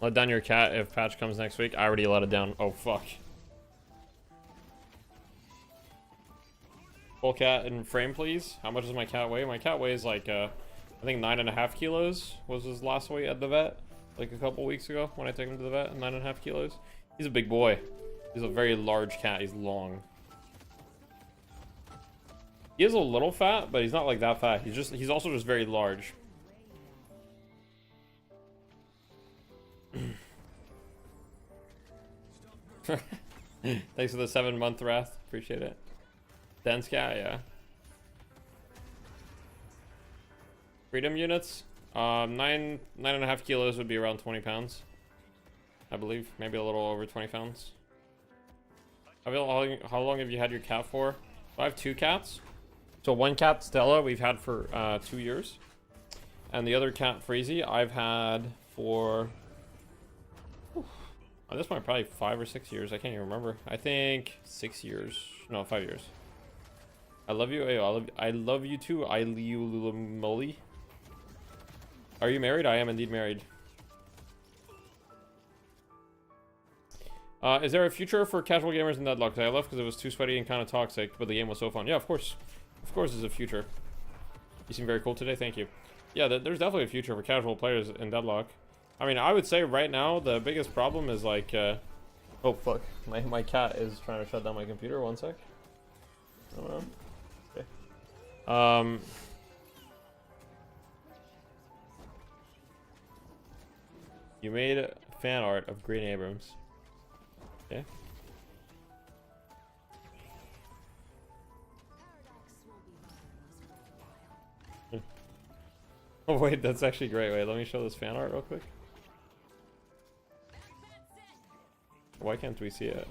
Let down your cat if patch comes next week. I already let it down. Oh, fuck. Full cat in frame, please. How much does my cat weigh? My cat weighs like, I think 9.5 kilos was his last weight at the vet. Like a couple weeks ago when I took him to the vet. 9.5 kilos. He's a big boy. He's a very large cat. He's long. He is a little fat, but he's not like that fat. He's also just very large. Thanks for the 7-month wrath. Appreciate it. Dense cat, yeah. Freedom units. 9.5 kilos would be around 20 pounds. I believe. Maybe a little over 20 pounds. How long have you had your cat for? I have 2 cats. So one cat, Stella, we've had for 2 years. And the other cat, Freezy, I've had for... Oh, this might probably 5 or 6 years. I can't even remember. I think 6 years. No, 5 years. I love you. I love you too. I Luli. Are you married? I am indeed married. Is there a future for casual gamers in Deadlock? I left because it was too sweaty and kind of toxic, but the game was so fun. Yeah, of course. Of course there's a future. You seem very cool today. Thank you. Yeah, there's definitely a future for casual players in Deadlock. I mean, I would say right now the biggest problem is like... Oh, fuck. My cat is trying to shut down my computer. One sec. I don't know. Okay. You made fan art of Green Abrams. Okay. Oh wait, that's actually great. Wait, let me show this fan art real quick. Why can't we see it?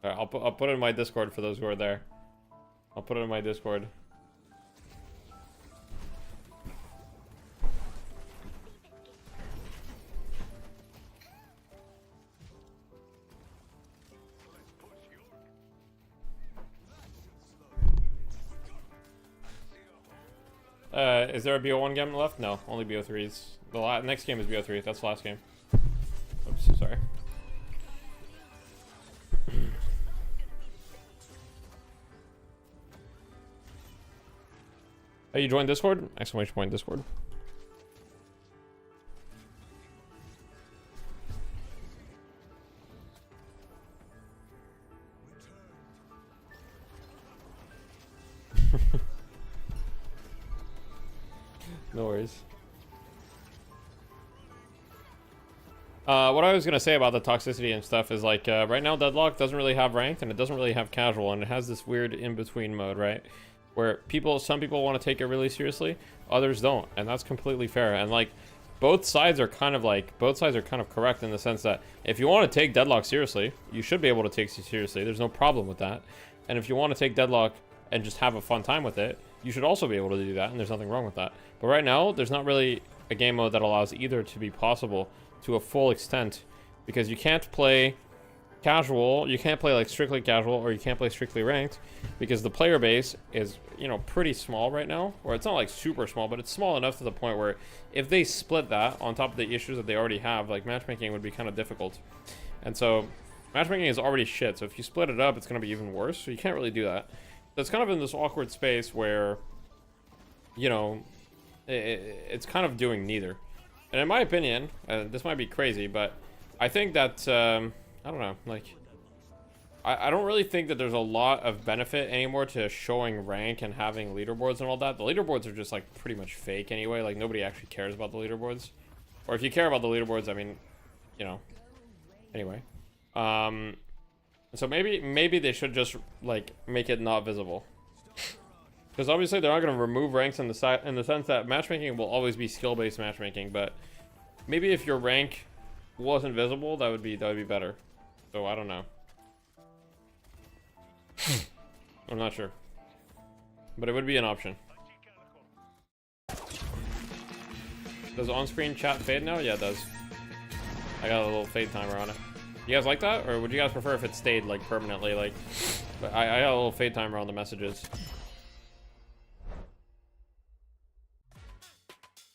Alright, I'll put it in my Discord for those who are there. I'll put it in my Discord. Is there a BO1 game left? No, only BO3s. The next game is BO3. That's the last game. Oops, sorry. Oh, you joined Discord? Exclamation point Discord. No worries. What I was gonna say about the toxicity and stuff is like right now Deadlock doesn't really have ranked and it doesn't really have casual, and it has this weird in-between mode, right? Where some people want to take it really seriously, others don't, and that's completely fair. And like both sides are kind of correct in the sense that if you want to take Deadlock seriously, you should be able to take it seriously. There's no problem with that. And if you want to take Deadlock and just have a fun time with it, you should also be able to do that, and there's nothing wrong with that. But right now, there's not really a game mode that allows either to be possible to a full extent, because you can't play casual, you can't play like strictly casual, or you can't play strictly ranked, because the player base is, you know, pretty small right now, or it's not like super small, but it's small enough to the point where if they split that on top of the issues that they already have, like matchmaking would be kind of difficult. And so matchmaking is already shit, so if you split it up, it's going to be even worse, so you can't really do that. So it's kind of in this awkward space where, you know, it's kind of doing neither. And in my opinion, this might be crazy, but I think that, I don't know, like, I don't really think that there's a lot of benefit anymore to showing rank and having leaderboards and all that. The leaderboards are just, like, pretty much fake anyway. Like, nobody actually cares about the leaderboards. Or if you care about the leaderboards, I mean, you know, anyway. So maybe they should just, like, make it not visible. Because obviously they're not going to remove ranks in the sense that matchmaking will always be skill-based matchmaking, but maybe if your rank wasn't visible, that would be better. So I don't know. I'm not sure, but it would be an option. Does on-screen chat fade now? Yeah, it does. I got a little fade timer on it. You guys like that, or would you guys prefer if it stayed like permanently? Like, but I got a little fade timer on the messages.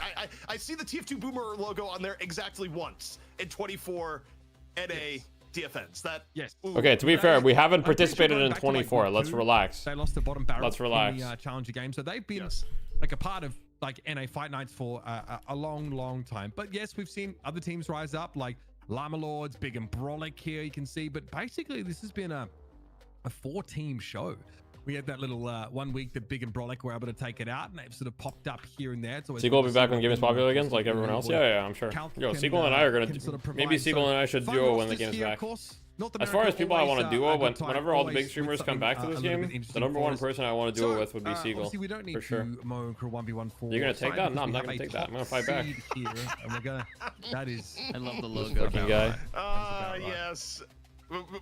me. I see the TF2 Boomer logo on there exactly once in 24 NA DFNs. That Yes. Okay, to be fair, we haven't participated going in back to, like, 24. week Let's 2, relax. They lost the bottom barrel Let's relax. in the Challenger game, so they've been Yes. like a part of like NA fight nights for a long time. But yes, we've seen other teams rise up, like Llama Lords, Big and Brolic here, you can see. But basically, this has been a 4-team show. We had that little 1 week that Big and Brolic were able to take it out, and they've sort of popped up here and there. Seagull will be back when game is popular again, like everyone else. Yeah, I'm sure. Yo, Seagull and I are gonna maybe Seagull and I should duo when the game is back. As far as people I want to duo, whenever all the big streamers come back to this game, the #1 person I want to duo with would be Seagull, we don't need for sure. Mo and Crew 1v1 You're gonna take that? No, I'm not gonna take that. I'm gonna fight back. Here, and we're gonna. That is. I love the logo. Fucking guy. Yes.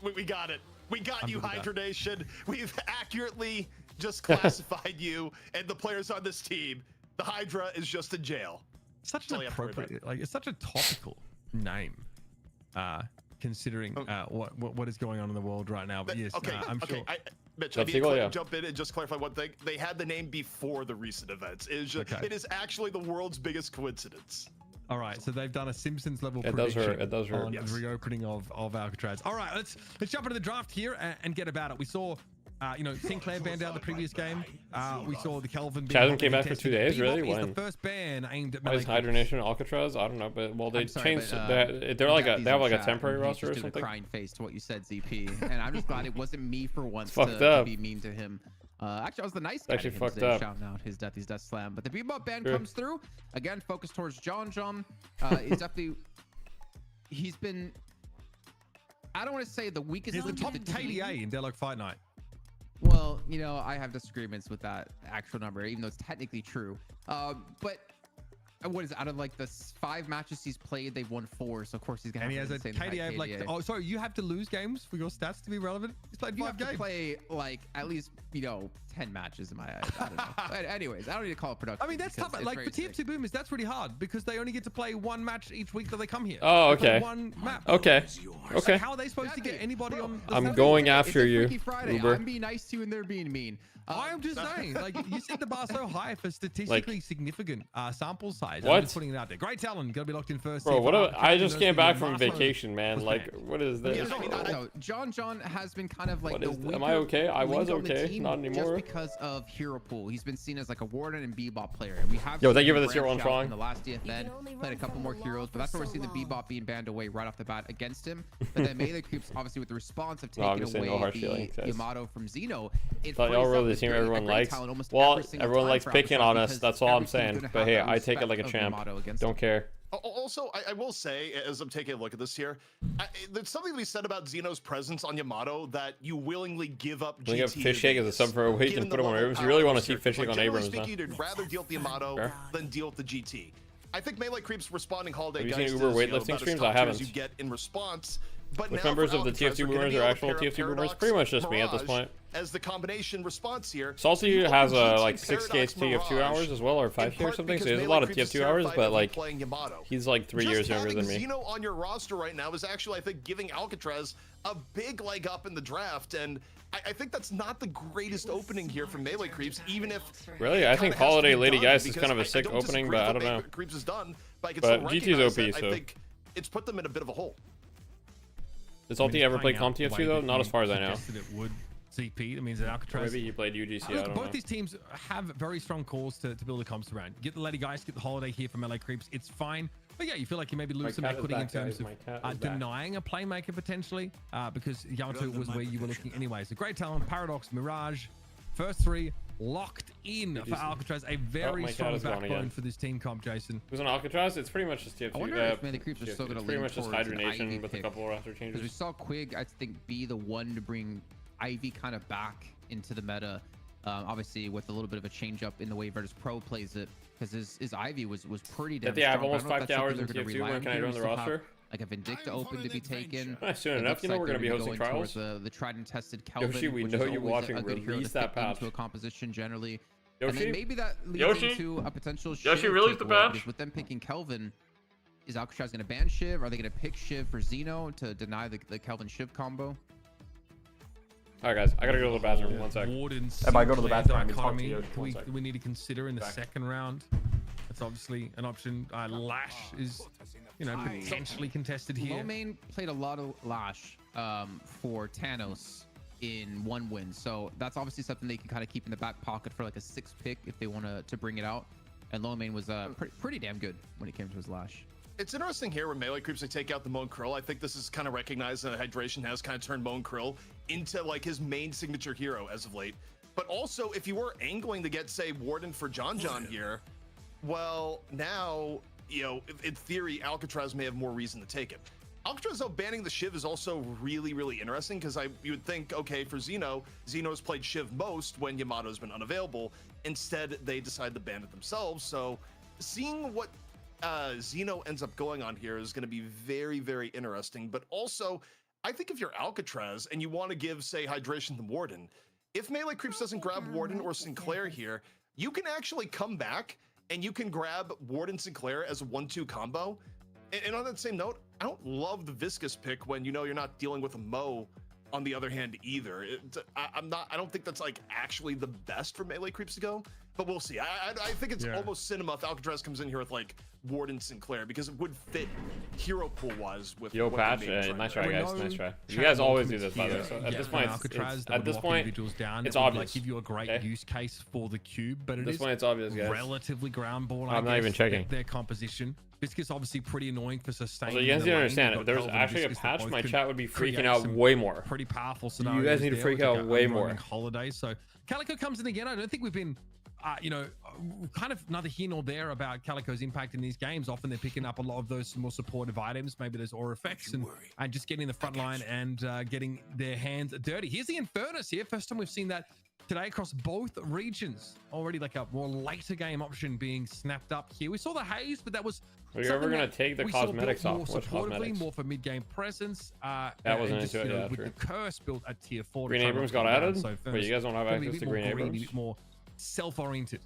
We got it. We got you, Hydra Nation. We've accurately just classified you and the players on this team. The Hydra is just in jail. Such an appropriate, like it's such a topical name, considering what is going on in the world right now. But yes, okay, I'm sure. Mitch, I need to jump in and just clarify one thing. They had the name before the recent events. It is, just, it is actually the world's biggest coincidence. All right, so they've done a Simpsons level prediction It does hurt. On the reopening of Alcatraz. All right, let's jump into the draft here and get about it. We saw, Sinclair banned out the previous game. We saw the Kelvin. Chasm came back for 2 days, really? When? The first ban aimed at. Why is Hydra Nation Alcatraz? I don't know, but they changed. They have like a temporary roster or something. Crying face to what you said, ZP, and I'm just glad it wasn't me for once to be mean to him. Actually, I was the nice guy. Actually, fucked today, up. shouting out his death slam. But the Bebop ban comes through again, focused towards John. Is definitely he's been. I don't want to say the weakest. He's the top KDA in Deadlock Fight Night. Well, I have disagreements with that actual number, even though it's technically true. But what is it? Out of like the 5 matches he's played, they've won 4. So of course he's gonna. And he has a KDA of like. Oh, sorry, you have to lose games for your stats to be relevant. He's played 5 games. To play like at least 10 matches in my eyes. I don't know. But anyways, I don't need to call it production. I mean, that's tough. Like for TF2 boomers, that's really hard because they only get to play 1 match each week that they come here. Oh, okay. One map. Okay. So how are they supposed to get anybody on? I'm going after you, Uber. I'm being nice to you and they're being mean. I'm just saying, like, you set the bar so high for statistically significant sample size. What? I'm just putting it out there. Great talent, gotta be locked in first. Bro, I just came back from vacation, man. Like, what is this? No, John has been kind of like the weaker. Am I okay? I was okay. Not anymore. Just because of hero pool. He's been seen as like a Warden and Bebop player. And we have thank you for the tier 1 in the last DFN. Played a couple more heroes, but that's where we're seeing the Bebop being banned away right off the bat against him. But then Melee Creeps, obviously with the response of taking away the Yamato from Xeno. Thought y'all were the team everyone likes. Well, everyone likes picking on us. That's all I'm saying. But hey, I take it like a champ. Don't care. Also, I will say, as I'm taking a look at this here, there's something to be said about Xeno's presence on Yamato that you willingly give up GT. We have Fishegg as a sub for a week and put him on Abrams. You really want to see Fishegg on Abrams, huh? You'd rather deal with the Yamato than deal with the GT. I think Melee Creeps responding Holiday Guys. Have you seen Uber weightlifting streams? I haven't. You get in response. But which members of the TF2 boomers are actual TF2 boomers? Pretty much just me at this point. As the combination response here. Salty has like 6K TF2 hours as well, or 5K or something. So he has a lot of TF2 hours, but like he's like 3 years younger than me. Xeno on your roster right now is actually, I think, giving Alcatraz a big leg up in the draft, and I think that's not the greatest opening here for Melee Creeps, even if. Really, I think Holiday Lady Geist is kind of a sick opening, but I don't know. Creeps is done, but GT's OP, so I think it's put them in a bit of a hole. Does Salty ever play Comp TF2 though? Not as far as I know. It would. CP, that means that Alcatraz. Maybe he played UGC. I don't know. Both these teams have very strong calls to build the comps around. Get the Lady Guys, get the Holiday here for Melee Creeps. It's fine. But yeah, you feel like you maybe lose some equity in terms of denying a playmaker potentially, because Yamato was where you were looking anyway. So great talent, Paradox, Mirage, first 3 locked in for Alcatraz. A very strong backbone for this team comp, Jason. Who's on Alcatraz? It's pretty much just TF2. I wonder if Melee Creeps are still going to lean pretty much just Hydra Nation with a couple of roster changes. Because we saw Quig, I think, be the one to bring Ivy kind of back into the meta. Obviously with a little bit of a change up in the way Virtus Pro plays it, because his Ivy was pretty damn strong. Yeah, I have almost 5 hours in TF2. When can I join the roster? Like a Vindicta open to be taken. Soon enough, you know we're gonna be hosting trials. The tried and tested Kelvin. Yoshi, we know you watching. Release that patch. Into a composition generally. Yoshi, and then maybe that leads into a potential Shiv. Yoshi, release the patch. With them picking Kelvin, is Alcatraz gonna ban Shiv? Are they gonna pick Shiv for Xeno to deny the Kelvin Shiv combo? Alright guys, I gotta go to the bathroom. 1 sec. If I go to the bathroom, we need to consider in the second round. That's obviously an option. Lash is, potentially contested here. Lomane played a lot of Lash for Thanos in 1 win, so that's obviously something they can kind of keep in the back pocket for like a 6th pick if they want to bring it out. And Lomane was pretty damn good when it came to his Lash. It's interesting here when melee creeps, they take out the Moan Krill. I think this is kind of recognized that Hydration has kind of turned Moan Krill into like his main signature hero as of late. But also, if you were angling to get, say, Warden for John here, well, now, you know, in theory, Alcatraz may have more reason to take it. Alcatraz, though, banning the Shiv is also really, really interesting because you would think, okay, for Xeno's played Shiv most when Yamato's been unavailable. Instead, they decide to ban it themselves. So seeing what Xeno ends up going on here is going to be very, very interesting. But also, I think if you're Alcatraz and you want to give, say, Hydration to Warden, if Melee Creeps doesn't grab Warden or Sinclair here, you can actually come back and you can grab Warden Sinclair as a 1-2 combo. And on that same note, I don't love the Viscous pick when you know you're not dealing with a Mo on the other hand either. I don't think that's like actually the best for Melee Creeps to go, but we'll see. I think it's almost cinema if Alcatraz comes in here with like Warden Sinclair because it would fit hero pool wise with Yo Patch, nice try guys, nice try. You guys always do this by the way. So at this point it's obvious. Give you a great use case for the cube, but at this point it's obvious, guys. Relatively ground ball. I'm not even checking their composition. Viscous obviously pretty annoying for sustaining. So you guys need to understand, if there was actually a patch, my chat would be freaking out way more. Pretty powerful scenarios. You guys need to freak out way more. Holiday. So Calico comes in again. I don't think we've been, you know, kind of neither here nor there about Calico's impact in these games. Often they're picking up a lot of those more supportive items. Maybe there's aura effects and just getting the front line and getting their hands dirty. Here's the Infernus here. First time we've seen that today across both regions. Already like a more later game option being snapped up here. We saw the haze, but that was. Are you ever gonna take the cosmetics off? More supportively, more for mid-game presence. That wasn't just, into it yet. With the curse built at tier 4. Green Abrams got added. So but you guys don't have access to Green Abrams. A bit more self-oriented.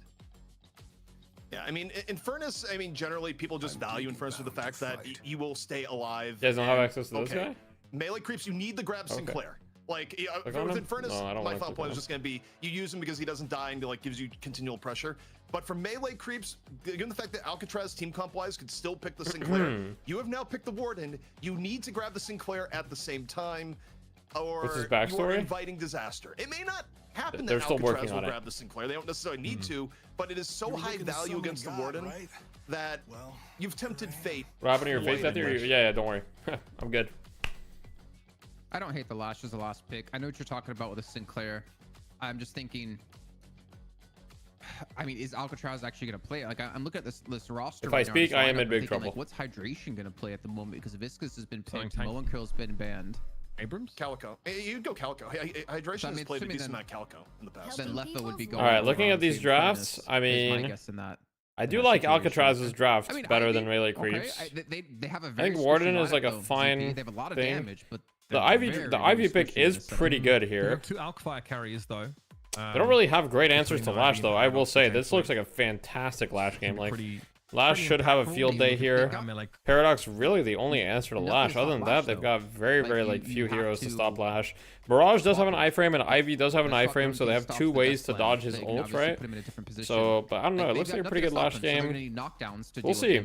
Yeah, I mean, Infernus, I mean, generally people just value Infernus for the fact that you will stay alive. You guys don't have access to this guy? Melee Creeps, you need to grab Sinclair. Like with Infernus, my thought point is just going to be you use him because he doesn't die and like gives you continual pressure. But for Melee Creeps, given the fact that Alcatraz team comp wise could still pick the Sinclair, you have now picked the Warden. You need to grab the Sinclair at the same time, or what's his backstory? You are inviting disaster. It may not happen that Alcatraz will grab the Sinclair. They don't necessarily need to, but it is so high value against the Warden that you've tempted fate. What happened to your face, Matthew? Yeah, don't worry. I'm good. I don't hate the Lash as a last pick. I know what you're talking about with the Sinclair. I'm just thinking, I mean, is Alcatraz actually going to play? Like, I'm looking at this roster. If I speak, I am in big trouble. Like, what's Hydration going to play at the moment? Because Viscous has been picked, Moan Krill's been banned. Abrams? Calico. You'd go Calico. Hydration has played a decent amount of Calico in the past. Then Leffa would be going. All right, looking at these drafts, I mean, I do like Alcatraz's draft better than Melee Creeps. They have a very I think Warden is like a fine They have a lot of thing. damage, but the Ivy pick is pretty good here. Two Alcfire carriers though. They don't really have great answers to Lash though. I will say this looks like a fantastic Lash game. Like Lash should have a field day here. Paradox really the only answer to Lash. Other than that, they've got very like few heroes to stop Lash. Mirage does have an iframe and Ivy does have an iframe, so they have two ways to dodge his ult, right? So, but I don't know. It looks like a pretty good Lash game. We'll see.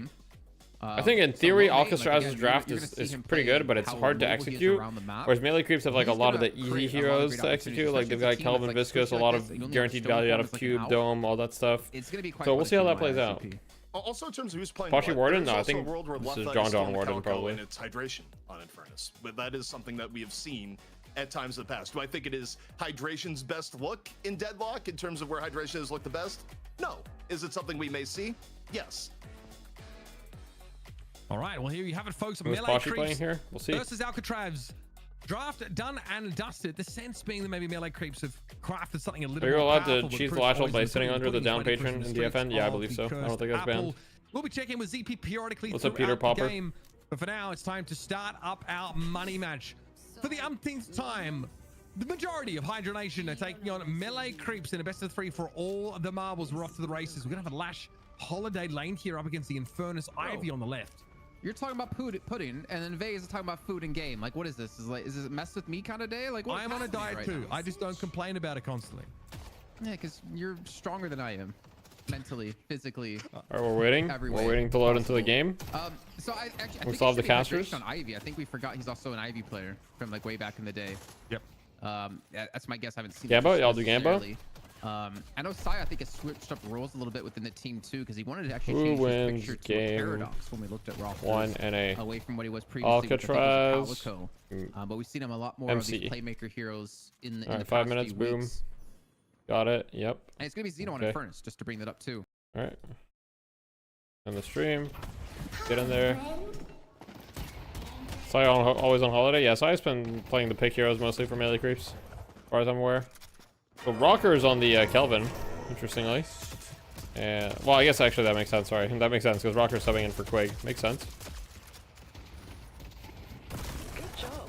I think in theory, Alcatraz's draft is pretty good, but it's hard to execute. Whereas Melee Creeps have like a lot of the easy heroes to execute. Like they've got Kelvin Viscous, a lot of guaranteed value out of Cube, Dome, all that stuff. So we'll see how that plays out. Also, in terms of who's playing Pachi Warden? No, I think this is John Warden probably. And it's Hydration on Infernus, but that is something that we have seen at times in the past. Do I think it is Hydration's best look in Deadlock in terms of where Hydration has looked the best? No. Is it something we may see? Yes. All right, well, here you have it, folks. Who's Melee Pachi playing here? We'll see. Versus Alcatraz. Draft done and dusted. The sense being that maybe Melee Creeps have crafted something a little more more powerful. Are you allowed to cheese the Lash ult by sitting under the down patron in DFN? Yeah, I believe so. I don't think that's banned. We'll be checking with ZP periodically What's up, Peter Popper? Game. But for now, it's time to start up our money match. For the umpteenth time, the majority of Hydra Nation are taking on Melee Creeps in a best of 3 for all of the marbles. We're off to the races. We're going to have a Lash Holiday lane here up against the Infernus Ivy on the left. You're talking about pudding, and then Vay is talking about food and game. Like, what is this? Is this a mess with me kind of day? Like, I am on a diet too. Now? I just don't complain about it constantly. Yeah, because you're stronger than I am, mentally, physically. All right, we're waiting. We're waiting to load into the game. So I actually we still have the casters on Ivy. I think we forgot he's also an Ivy player from like way back in the day. Yep. That's my guess. I haven't seen. Gambo, y'all do Gambo. I know Sai, I think, has switched up roles a little bit within the team too, because he wanted to actually Who change his wins picture to game a Paradox when we looked at rosters. 1 NA? Away from what he was previously, which I think was Alcatraz. Calico. But we've seen him a lot more MC. of these playmaker heroes in the, All in right, the 5 past minutes. few Boom. weeks. Got it. Yep. And it's gonna be Xeno on Okay. Infernus, just to bring that up too. All right. And the stream. Get in there. Sai always on holiday. Yeah, Sai's been playing the pick heroes mostly for melee creeps, as far as I'm aware. So Rocker's on the Kelvin, interestingly. And well, I guess actually that makes sense. Sorry, that makes sense because Rocker's subbing in for Quig. Makes sense. Good job.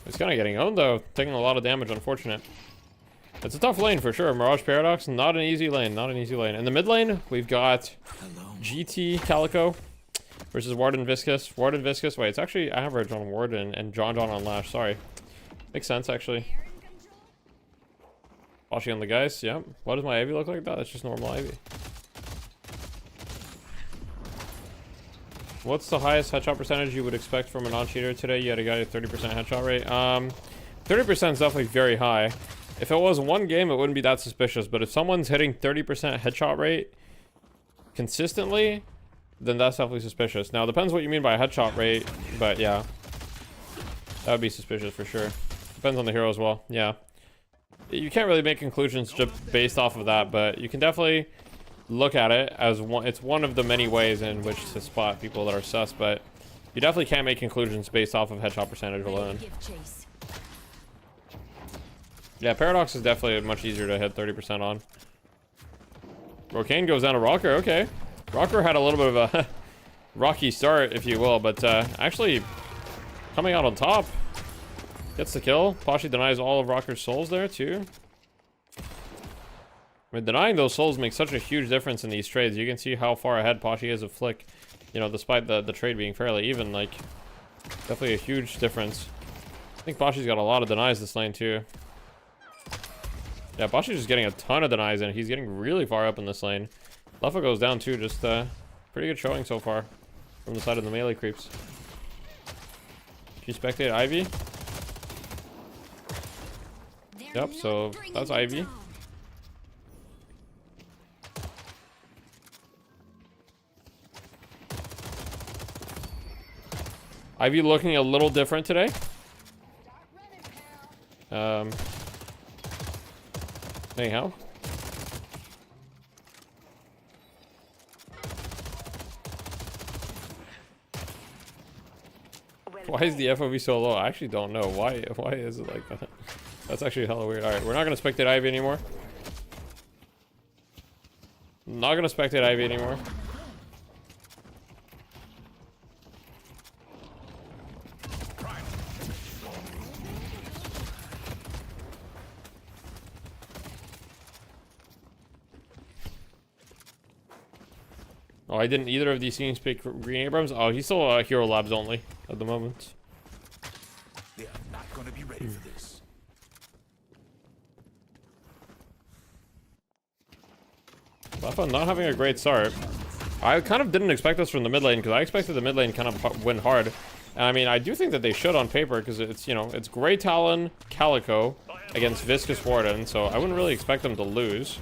He's kind of getting owned though, taking a lot of damage. Unfortunate. It's a tough lane for sure. Mirage Paradox, not an easy lane. Not an easy lane. In the mid lane, we've got GT Calico versus Warden Viscous. Warden Viscous. Wait, it's actually average on Warden and John on Lash. Sorry. Makes sense, actually. Watching on the guys. Yep. Why does my Ivy look like that? That's just normal Ivy. What's the highest headshot percentage you would expect from a non-cheater today? You had a guy at 30% headshot rate. 30% is definitely very high. If it was one game, it wouldn't be that suspicious. But if someone's hitting 30% headshot rate consistently, then that's definitely suspicious. Now, it depends what you mean by headshot rate, but yeah. That would be suspicious for sure. Depends on the hero as well, yeah. You can't really make conclusions just based off of that, but you can definitely look at it as one. It's one of the many ways in which to spot people that are sus, but you definitely can't make conclusions based off of headshot percentage alone. Yeah, Paradox is definitely much easier to hit 30% on. Rocane goes down to Rocker. Okay. Rocker had a little bit of a rocky start, if you will, but actually coming out on top. Gets the kill. Pashi denies all of Rocker's souls there, too. I mean, denying those souls makes such a huge difference in these trades. You can see how far ahead Pashi is of Flick, you know, despite the trade being fairly even. Like, definitely a huge difference. I think Pashi's got a lot of denies this lane, too. Yeah, Pashi's just getting a ton of denies, and he's getting really far up in this lane. Leffa goes down, too. Just pretty good showing so far from the side of the melee creeps. She spectate Ivy. Yep, so that's Ivy. Ivy looking a little different today. Anyhow. Why is the FOV so low? I actually don't know. Why is it like that? That's actually hella weird. Alright, we're not gonna spectate Ivy anymore. Not gonna spectate Ivy anymore. Oh, I didn't either of these teams pick Green Abrams. Oh, he's still Hero Labs only at the moment. They are not going to be ready for this. Leffa not having a great start. I kind of didn't expect this from the mid lane because I expected the mid lane kind of win hard. And I mean, I do think that they should on paper because it's, you know, it's Grey Talon Calico against Viscous Warden, so I wouldn't really expect them to lose.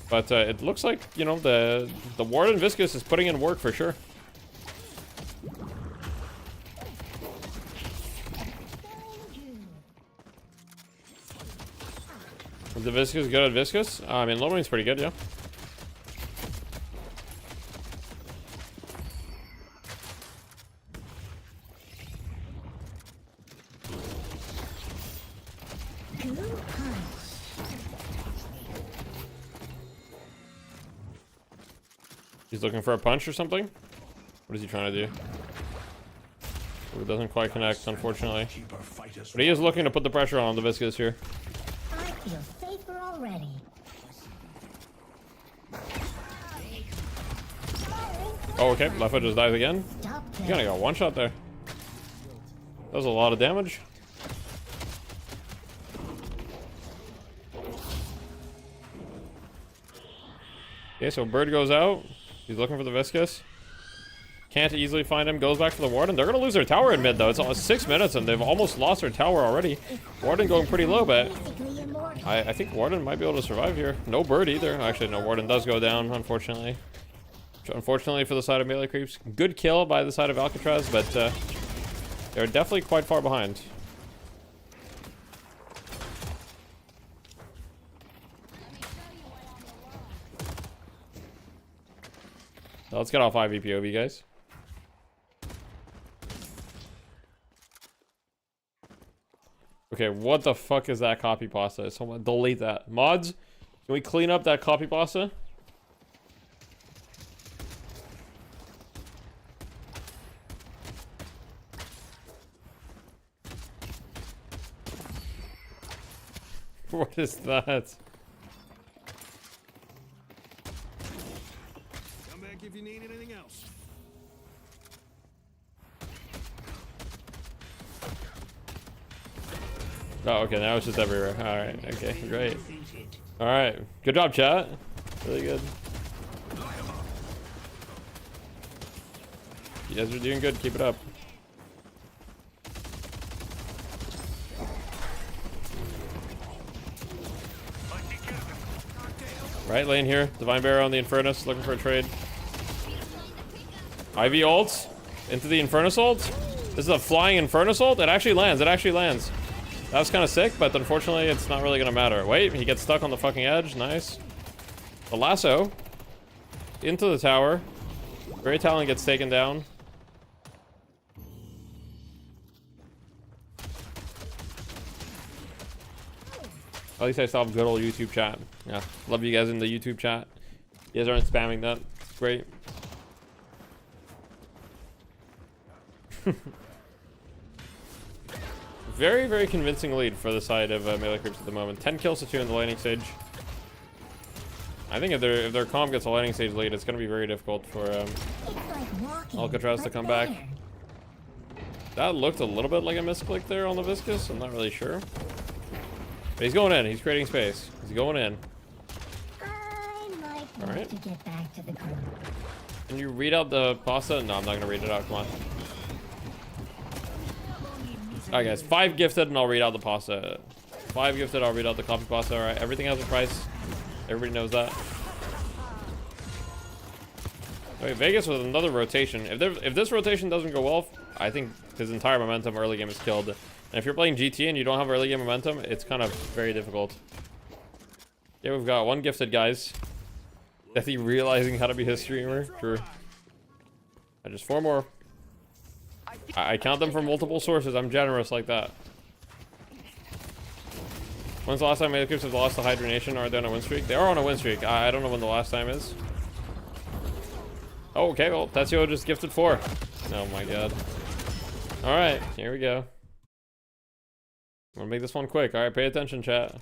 But it looks like, you know, the Warden Viscous is putting in work for sure. Is the Viscous good at Viscous? I mean, low lane's pretty good, yeah. He's looking for a punch or something? What is he trying to do? It doesn't quite connect, unfortunately. But he is looking to put the pressure on the Viscous here. I feel safer already. Oh, okay. Leffa just dies again. He kinda got one shot there. That was a lot of damage. Okay, so Bird goes out. He's looking for the Viscous. Can't easily find him. Goes back for the Warden. They're gonna lose their tower in mid though. It's almost 6 minutes and they've almost lost their tower already. Warden going pretty low, but I think Warden might be able to survive here. No bird either. Actually, no, Warden does go down, unfortunately. Unfortunately for the side of melee creeps. Good kill by the side of Alcatraz, but they're definitely quite far behind. So let's get off IVPOV, guys. Okay, what the fuck is that copy pasta? Someone delete that. Mods, can we clean up that copy pasta? What is that? Come back if you need anything else. Oh, okay, now it's just everywhere. Alright, okay, great. Alright, good job, chat. Really good. You guys are doing good, keep it up. Right lane here, Divine Bearer on the Infernus, looking for a trade. IV ults into the Infernus ult. This is a flying Infernus ult. It actually lands, it actually lands. That was kind of sick, but unfortunately it's not really gonna matter. Wait, he gets stuck on the fucking edge, nice. The lasso into the tower. Grey Talon gets taken down. At least I still have good old YouTube chat. Yeah, love you guys in the YouTube chat. You guys aren't spamming that. It's great. Very, very convincing lead for the side of melee creeps at the moment. 10 kills to 2 in the laning stage. I think if their comp gets a laning stage lead, it's going to be very difficult for Alcatraz to come back. That looked a little bit like a misclick there on the Viscous. I'm not really sure. But he's going in. He's creating space. He's going in. All right. Can you read out the pasta? No, I'm not going to read it out. Come on. Alright, guys. 5 gifted, and I'll read out the pasta. 5 gifted, I'll read out the copy pasta. Alright, everything has a price. Everybody knows that. Okay, Vegas with another rotation. If this rotation doesn't go well, I think his entire momentum early game is killed. And if you're playing GT and you don't have early game momentum, it's kind of very difficult. Yeah, we've got 1 gifted, guys. Definitely realizing how to be his streamer. True. I just 4 more. I count them from multiple sources. I'm generous like that. When's the last time melee creeps have lost the hydration? Or are they on a win streak? They are on a win streak. I don't know when the last time is. Oh, okay. Well, Tetsuo just gifted 4. Oh my god. Alright, here we go. I'm gonna make this one quick. Alright, pay attention, chat.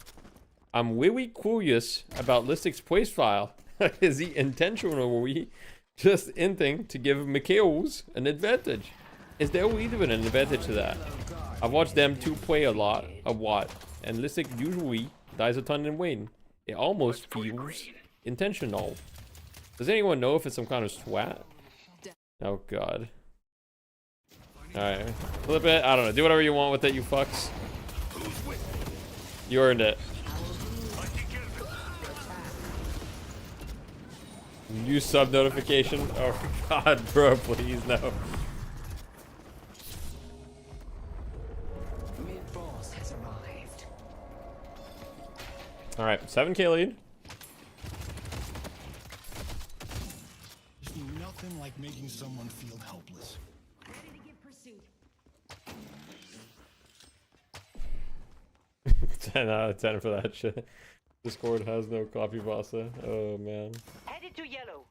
I'm really curious about Listic's place file. Is he intentionally just inting to give Mikhails an advantage? Is there even an advantage to that? I've watched them two play a lot, and Listic usually dies a ton in win. It almost feels intentional. Does anyone know if it's some kind of swat? Oh god. Alright, flip it. I don't know. Do whatever you want with it, you fucks. You earned it. New sub notification. Oh god, bro, please no. All right, 7K lead. There's nothing like making someone feel helpless. Ready to give pursuit. 10 out of 10 for that shit. Discord has no copy pasta. Oh man. Headed to yellow.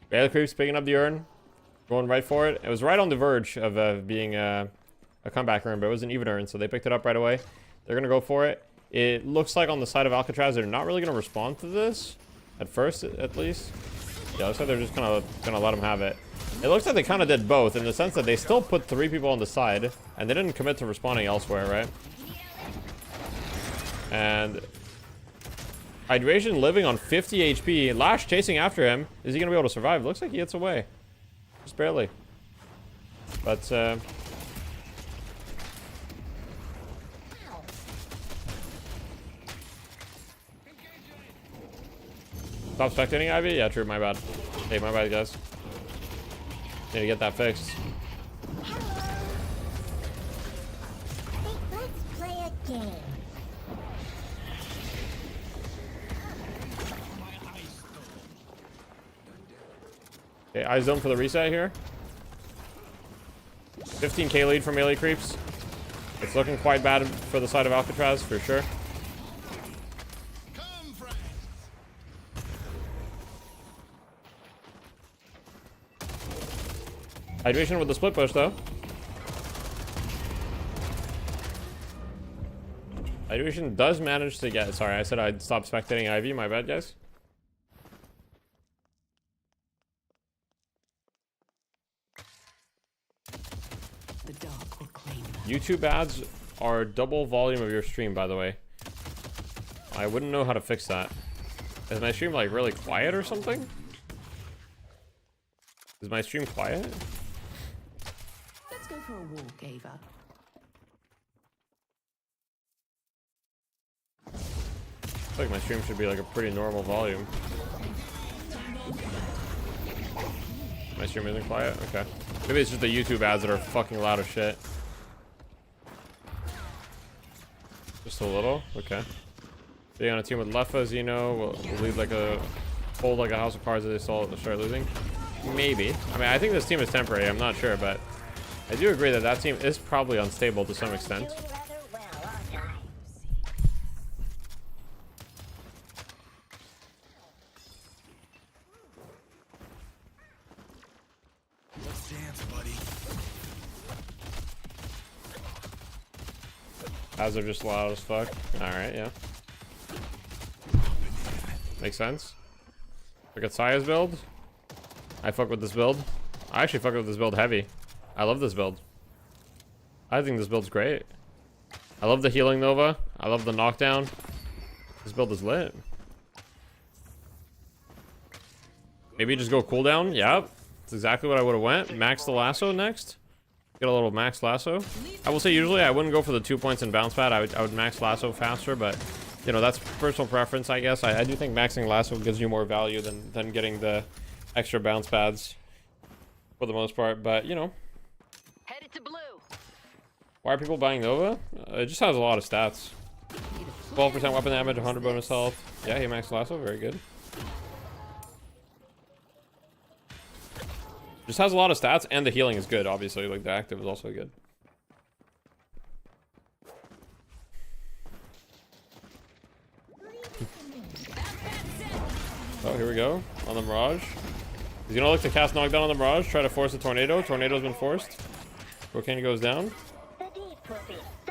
Melee creeps picking up the urn, going right for it. It was right on the verge of being a comeback urn, but it was an even urn, so they picked it up right away. They're gonna go for it. It looks like on the side of Alcatraz, they're not really gonna respond to this at first, at least. Yeah, looks like they're just gonna let them have it. It looks like they kind of did both in the sense that they still put 3 people on the side, and they didn't commit to responding elsewhere, right? And Hydration living on 50 HP. Lash chasing after him. Is he gonna be able to survive? Looks like he gets away. Just barely. But, Stop spectating Ivy? Yeah, true, my bad. Hey, my bad, guys. Need to get that fixed. Let's play a game. Okay, eyes zone for the reset here. 15k lead for melee creeps. It's looking quite bad for the side of Alcatraz, for sure. Hydration with the split push, though. Hydration does manage to get... Sorry, I said I'd stop spectating Ivy. My bad, guys. The dark will claim them. YouTube ads are double volume of your stream, by the way. I wouldn't know how to fix that. Is my stream, like, really quiet or something? Is my stream quiet? Let's go for a walk, Ava. I feel like my stream should be like a pretty normal volume. My stream isn't quiet? Okay. Maybe it's just the YouTube ads that are fucking loud as shit. Just a little? Okay. Being on a team with Lefa, Xeno will lead like a... hold like a house of cards that they start losing? Maybe. I mean, I think this team is temporary. I'm not sure, but... I do agree that that team is probably unstable to some extent. Doing rather well, aren't I? Let's dance, buddy. Ads are just loud as fuck. Alright, yeah. Makes sense. Look at Saya's build. I fuck with this build. I actually fuck with this build heavy. I love this build. I think this build's great. I love the healing Nova. I love the knockdown. This build is lit. Maybe just go cooldown. Yep. That's exactly what I would have went. Max the lasso next. Get a little max lasso. I will say usually I wouldn't go for the 2 points in bounce pad. I would max lasso faster, but you know, that's personal preference, I guess. I do think maxing lasso gives you more value than getting the extra bounce pads for the most part, but you know. Headed to blue. Why are people buying Nova? It just has a lot of stats. 12% weapon damage, 100 bonus health. Yeah, he maxed lasso, very good. Just has a lot of stats, and the healing is good, obviously. Like, the active is also good. Oh, here we go. On the Mirage. He's gonna look to cast knockdown on the Mirage, try to force a tornado. Tornado's been forced. Cocaine goes down.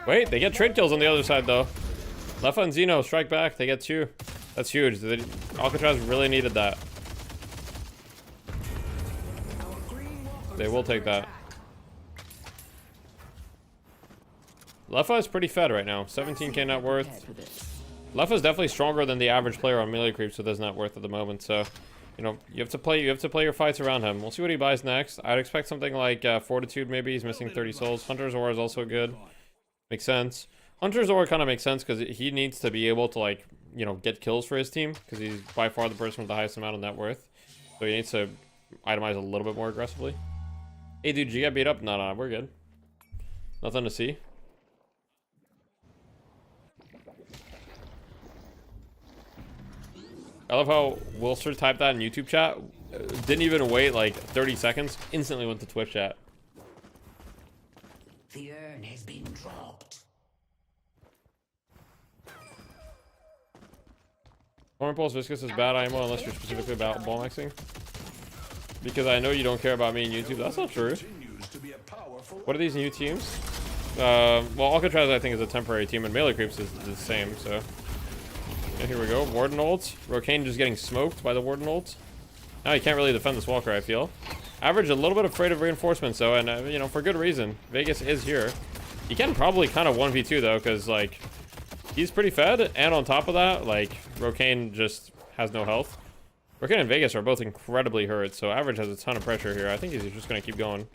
Wait, they get trade kills on the other side, though. Lefa and Xeno strike back. They get 2. That's huge. Alcatraz really needed that. They will take that. Lefa is pretty fed right now. 17k net worth. Lefa is definitely stronger than the average player on melee creeps with his net worth at the moment. So, you know, you have to play your fights around him. We'll see what he buys next. I'd expect something like Fortitude maybe. He's missing 30 souls. Hunter's Aura is also good. Makes sense. Hunter's Aura kind of makes sense because he needs to be able to, like, you know, get kills for his team because he's by far the person with the highest amount of net worth. So he needs to itemize a little bit more aggressively. Hey, dude, you got beat up? No, we're good. Nothing to see. I love how Wilster typed that in YouTube chat. Didn't even wait like 30 seconds. Instantly went to Twitch chat. The urn has been dropped. Horn Pulse Viscous is bad IMO unless you're specifically about ball maxing. Because I know you don't care about me and YouTube. That's not true. What are these new teams? Well, Alcatraz I think is a temporary team, and Melee Creeps is the same, so. And here we go. Warden ult. Rocane just getting smoked by the Warden ult. Now he can't really defend this Walker, I feel. Average a little bit afraid of reinforcements, though, and, you know, for good reason. Vegas is here. He can probably kind of 1v2, though, because, like, He's pretty fed, and on top of that, like, Rokane just has no health. Rokane and Vegas are both incredibly hurt, so Average has a ton of pressure here. I think he's just going to keep going.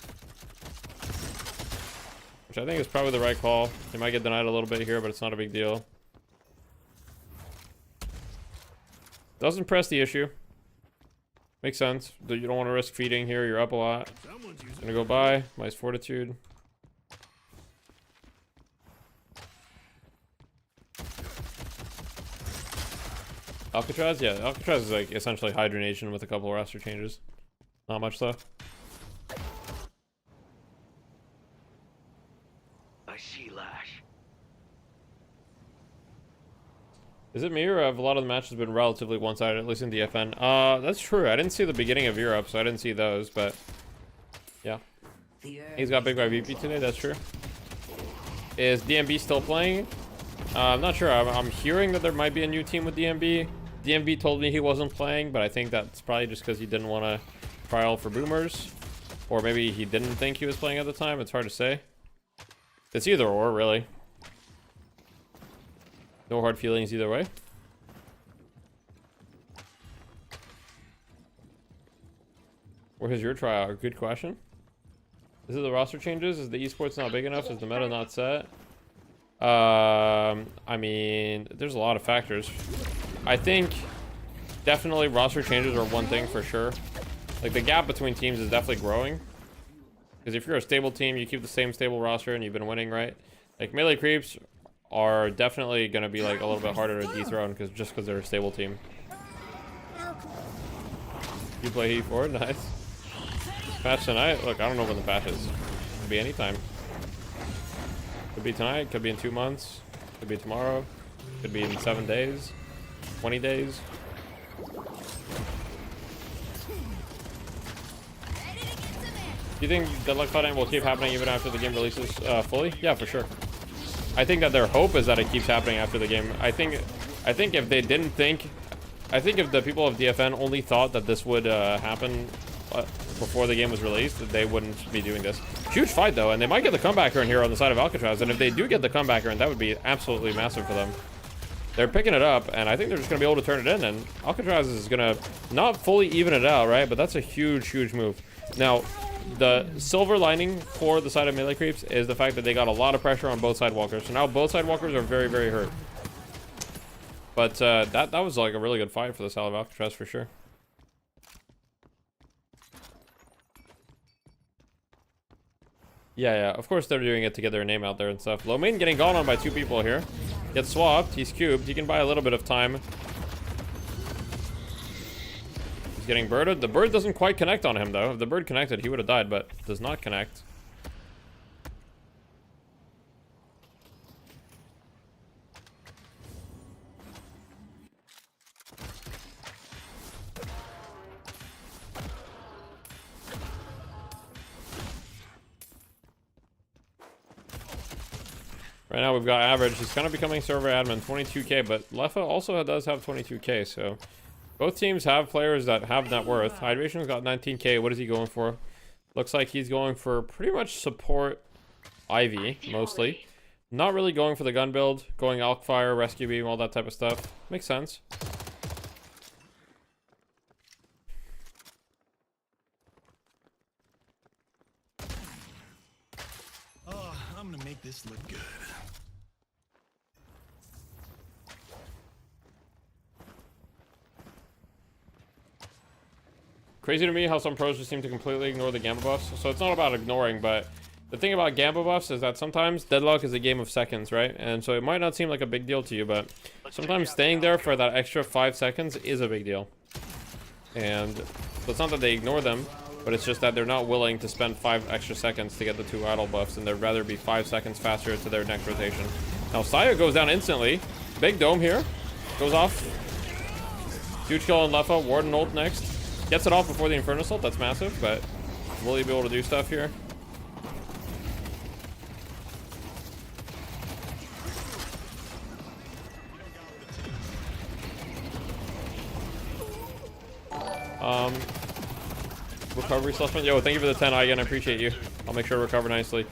Which I think is probably the right call. He might get denied a little bit here, but it's not a big deal. Doesn't press the issue. Makes sense. You don't want to risk feeding here. You're up a lot. Gonna go by. Nice fortitude. Alcatraz? Yeah, Alcatraz is like essentially hydronation with a couple of roster changes. Not much though. I see Lash. Is it me or have a lot of the matches been relatively one-sided, at least in DFN? That's true. I didn't see the beginning of Europe, so I didn't see those, but yeah. He's got big by VP today, that's true. Is DMB still playing? I'm not sure. I'm hearing that there might be a new team with DMB. DMB told me he wasn't playing, but I think that's probably just because he didn't want to trial for boomers. Or maybe he didn't think he was playing at the time. It's hard to say. It's either or, really. No hard feelings either way. Where's your tryout? Good question. Is it the roster changes? Is the esports not big enough? Is the meta not set? I mean, there's a lot of factors. I think definitely roster changes are one thing for sure. Like, the gap between teams is definitely growing. Because if you're a stable team, you keep the same stable roster and you've been winning, right? Like, melee creeps are definitely going to be like a little bit harder to dethrone just because they're a stable team. You play Heat 4? Nice. Patch tonight? Look, I don't know when the patch is. Could be anytime. Could be tonight, could be in 2 months, could be tomorrow, could be in 7 days, 20 days. Do you think deadlock fighting will keep happening even after the game releases fully? Yeah, for sure. I think that their hope is that it keeps happening after the game. I think if they didn't think, I think if the people of DFN only thought that this would happen before the game was released, they wouldn't be doing this. Huge fight though, and they might get the comebacker in here on the side of Alcatraz, and if they do get the comebacker in, that would be absolutely massive for them. They're picking it up, and I think they're just going to be able to turn it in, and Alcatraz is going to not fully even it out, right? But that's a huge, huge move. Now, the silver lining for the side of melee creeps is the fact that they got a lot of pressure on both side walkers. So now both side walkers are very, very hurt. But that was like a really good fight for the side of Alcatraz for sure. Yeah, of course they're doing it to get their name out there and stuff. Low main getting gone on by 2 people here. Gets swapped, he's cubed, he can buy a little bit of time. He's getting birded. The bird doesn't quite connect on him though. If the bird connected, he would have died, but does not connect. Right now we've got Average. He's kind of becoming server admin, 22k, but Leffa also does have 22k, so both teams have players that have net worth. Hydration's got 19k. What is he going for? Looks like he's going for pretty much support Ivy, mostly. Not really going for the gun build, going Alk Fire, Rescue Beam, all that type of stuff. Makes sense. Oh, I'm gonna make this look good. Crazy to me how some pros just seem to completely ignore the Gamba buffs. So it's not about ignoring, but the thing about Gamba buffs is that sometimes deadlock is a game of seconds, right? And so it might not seem like a big deal to you, but sometimes staying there for that extra 5 seconds is a big deal. And so it's not that they ignore them, but it's just that they're not willing to spend 5 extra seconds to get the 2 idle buffs, and they'd rather be 5 seconds faster to their next rotation. Now Saya goes down instantly. Big dome here. Goes off. Huge kill on Leffa. Warden ult next. Gets it off before the Inferno Assault. That's massive, but will he be able to do stuff here? Recovery Slushman. Yo, thank you for the 10 again. I appreciate you. I'll make sure to recover nicely.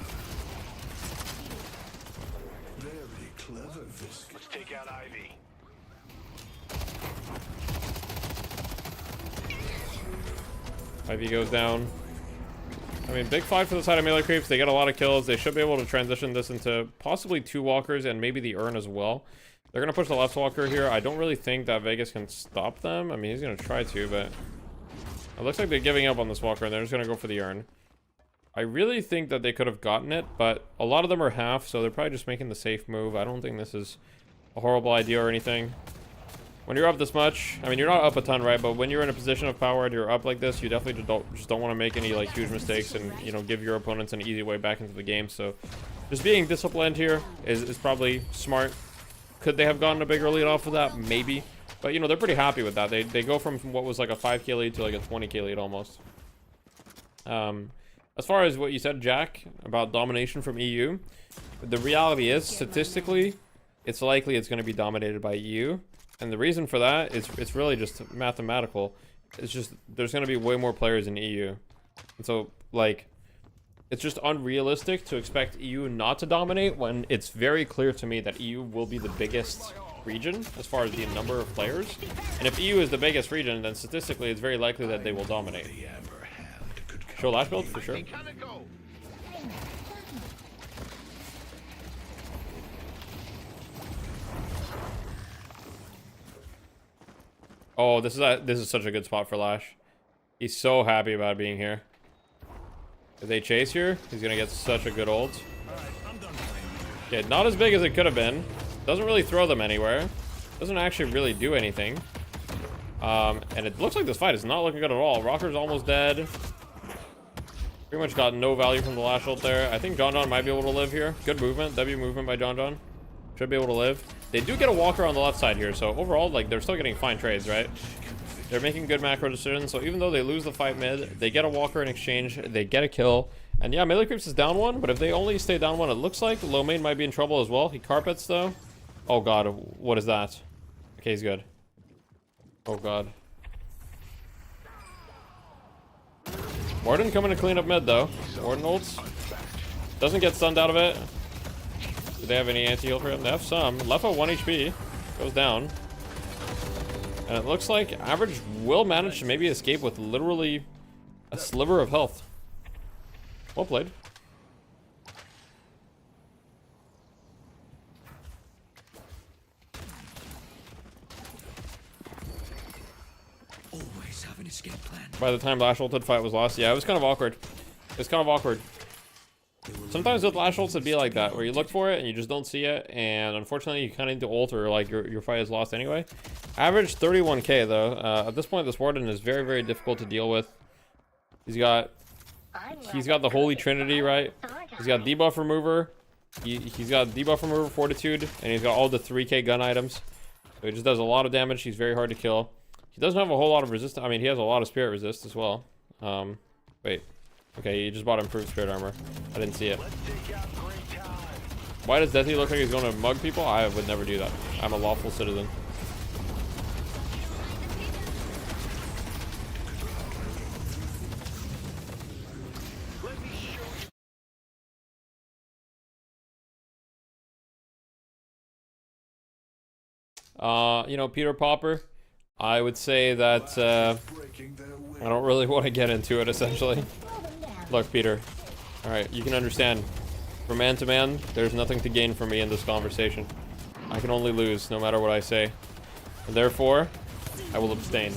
Very clever, Fisk. Let's take IV goes down. I mean, big fight for the side of melee creeps. They get a lot of kills. They should be able to transition this into possibly 2 walkers and maybe the urn as well. They're going to push the left walker here. I don't really think that Vegas can stop them. I mean, he's going to try to, but it looks like they're giving up on this walker and they're just going to go for the urn. I really think that they could have gotten it, but a lot of them are half, so they're probably just making the safe move. I don't think this is a horrible idea or anything. When you're up this much, I mean, you're not up a ton, right? But when you're in a position of power and you're up like this, you definitely just don't want to make any like huge mistakes and, you know, give your opponents an easy way back into the game. So just being disciplined here is probably smart. Could they have gotten a bigger lead off of that? Maybe. But, you know, they're pretty happy with that. They go from what was like a 5k lead to like a 20k lead almost. As far as what you said, Jack, about domination from EU, the reality is, statistically, it's likely it's going to be dominated by EU. And the reason for that is it's really just mathematical. It's just there's going to be way more players in EU. And so, like, it's just unrealistic to expect EU not to dominate when it's very clear to me that EU will be the biggest region as far as the number of players. And if EU is the biggest region, then statistically it's very likely that they will dominate. Show lash build for sure. Oh, this is such a good spot for Lash. He's so happy about being here. If they chase here, he's gonna get such a good ult. Okay, not as big as it could have been. Doesn't really throw them anywhere. Doesn't actually really do anything. And it looks like this fight is not looking good at all. Rocker's almost dead. Pretty much got no value from the Lash ult there. I think John might be able to live here. Good movement. W movement by John. Should be able to live. They do get a walker on the left side here, so overall, like, they're still getting fine trades, right? They're making good macro decisions, so even though they lose the fight mid, they get a walker in exchange, they get a kill. And yeah, melee creeps is down 1, but if they only stay down 1, it looks like low main might be in trouble as well. He carpets, though. Oh god, what is that? Okay, he's good. Oh god. Warden coming to clean up mid, though. Warden ults. Doesn't get stunned out of it. Do they have any anti-heal for him? They have some. Lefa 1 HP. Goes down. And it looks like Average will manage to maybe escape with literally a sliver of health. Well played. Always have an escape plan. By the time Lash ulted, fight was lost. Yeah, it was kind of awkward. It's kind of awkward. Sometimes with Lash ults it'd be like that, where you look for it and you just don't see it, and unfortunately you kind of need to ult or like your fight is lost anyway. Average 31k though. At this point, this Warden is very, very difficult to deal with. He's got the Holy Trinity, right? He's got debuff remover. He's got debuff remover, fortitude, and he's got all the 3k gun items. So he just does a lot of damage. He's very hard to kill. He doesn't have a whole lot of resist. I mean, he has a lot of spirit resist as well. Wait. Okay, he just bought improved spirit armor. I didn't see it. Why does Deathy look like he's going to mug people? I would never do that. I'm a lawful citizen. You know, Peter Popper, I would say that I don't really want to get into it, essentially. Look, Peter. Alright, you can understand. From man to man, there's nothing to gain for me in this conversation. I can only lose, no matter what I say. And therefore, I will abstain.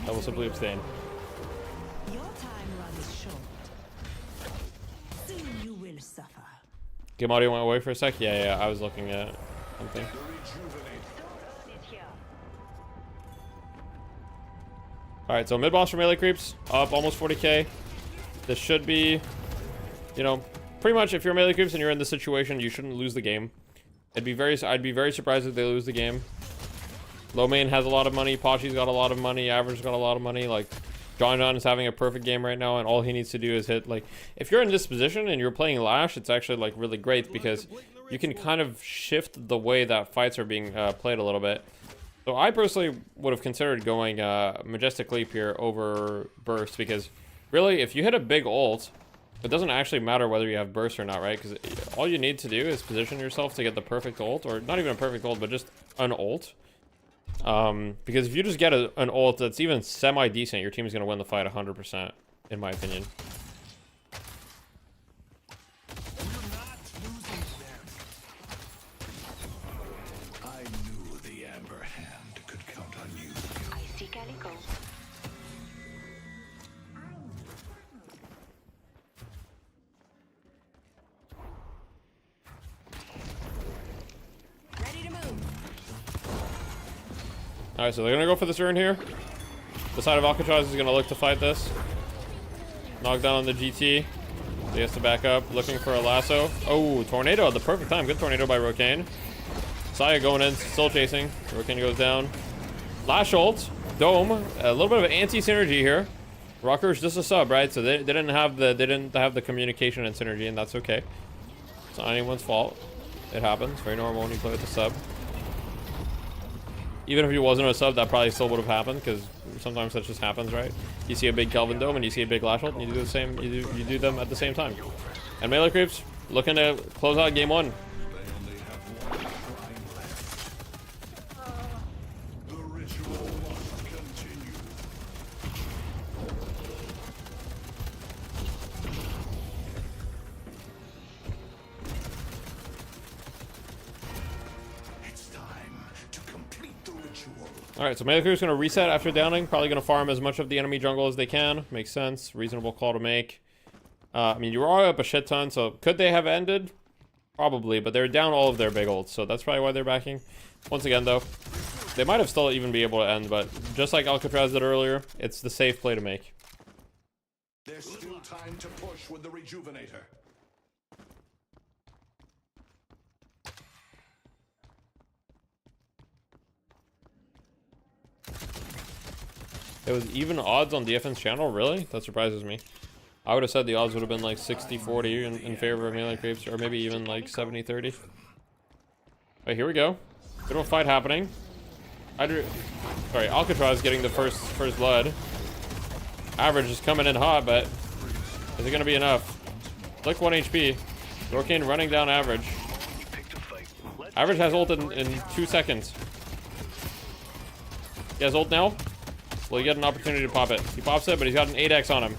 I will simply abstain. Your time runs short. Soon you will suffer. Game audio went away for a sec? Yeah, I was looking at something. Alright, so mid-boss for melee creeps, up almost 40k. This should be, you know, pretty much if you're melee creeps and you're in this situation, you shouldn't lose the game. I'd be very surprised if they lose the game. Low main has a lot of money, Pachi's got a lot of money, Average got a lot of money, like, John is having a perfect game right now, and all he needs to do is hit, like, if you're in this position and you're playing Lash, it's actually, like, really great because you can kind of shift the way that fights are being played a little bit. So I personally would have considered going Majestic Leap here over Burst because really, if you hit a big ult, it doesn't actually matter whether you have Burst or not, right? Because all you need to do is position yourself to get the perfect ult, or not even a perfect ult, but just an ult. Because if you just get an ult that's even semi-decent, your team is going to win the fight 100%, in my opinion. I knew the Amber Hand could count on you. I see Calico. Ready to move. Alright, so they're going to go for this urn here. The side of Alcatraz is going to look to fight this. Knock down on the GT. He has to back up, looking for a lasso. Oh, tornado at the perfect time. Good tornado by Rokane. Saya going in, still chasing. Rokane goes down. Lash ult, Dome. A little bit of anti-synergy here. Rocker's just a sub, right? So they didn't have the communication and synergy, and that's okay. It's not anyone's fault. It happens. Very normal when you play with a sub. Even if he wasn't a sub, that probably still would have happened, because sometimes that just happens, right? You see a big Kelvin Dome and you see a big Lash ult, and you do the same. You do them at the same time. And melee creeps looking to close out game one. The ritual must continue. It's time to complete the ritual. Alright, so melee creeps going to reset after downing. Probably going to farm as much of the enemy jungle as they can. Makes sense. Reasonable call to make. I mean, you are up a shit ton, so could they have ended? Probably, but they're down all of their big ults, so that's probably why they're backing. Once again, though, they might have still even be able to end, but just like Alcatraz did earlier, it's the safe play to make. There's still time to push with the Rejuvenator. It was even odds on DFN's channel? Really? That surprises me. I would have said the odds would have been like 60-40 in favor of melee creeps, or maybe even like 70-30. Alright, here we go. Bit of a fight happening. Sorry, Alcatraz getting the first blood. Average is coming in hot, but is it going to be enough? Like 1 HP. Rokane running down Average. Average has ult in 2 seconds. He has ult now. Will he get an opportunity to pop it? He pops it, but he's got an 8x on him.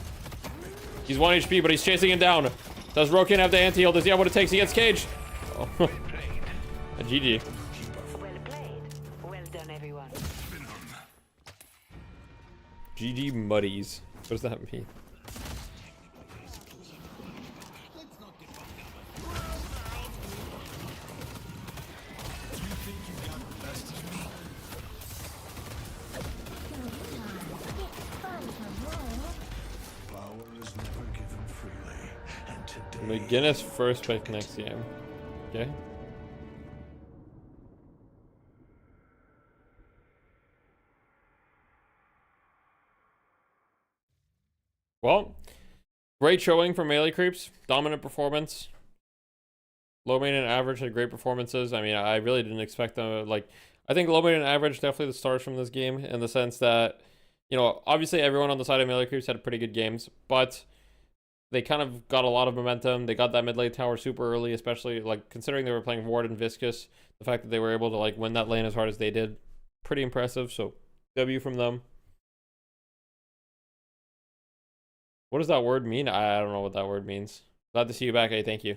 He's 1 HP, but he's chasing him down. Does Rokane have the anti-heal? Does he have what it takes? He gets caged. Oh. A GG. Well played. Well done, everyone. GG Muddies. What does that mean? McGinnis first pick next game. Okay. Well, great showing for melee creeps. Dominant performance. Low main and average had great performances. I mean, I really didn't expect them. Like, I think low main and average definitely the stars from this game, in the sense that, you know, obviously everyone on the side of melee creeps had pretty good games, but they kind of got a lot of momentum. They got that mid lane tower super early, especially like considering they were playing Ward and Viscous. The fact that they were able to like win that lane as hard as they did, pretty impressive. So W from them. What does that word mean? I don't know what that word means. Glad to see you back. Hey, thank you.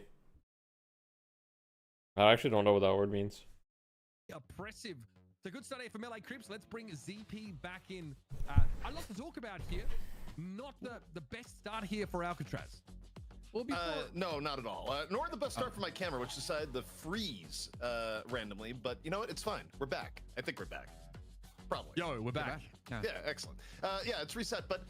I actually don't know what that word means. Oppressive. It's a good start here for melee creeps. Let's bring ZP back in. A lot to talk about here. Not the best start here for Alcatraz. Well, no, not at all. Nor the best start for my camera, which decided to freeze randomly. But you know what? It's fine. We're back. I think we're back. Probably. Yo, we're back. Yeah, excellent. Yeah, it's reset. But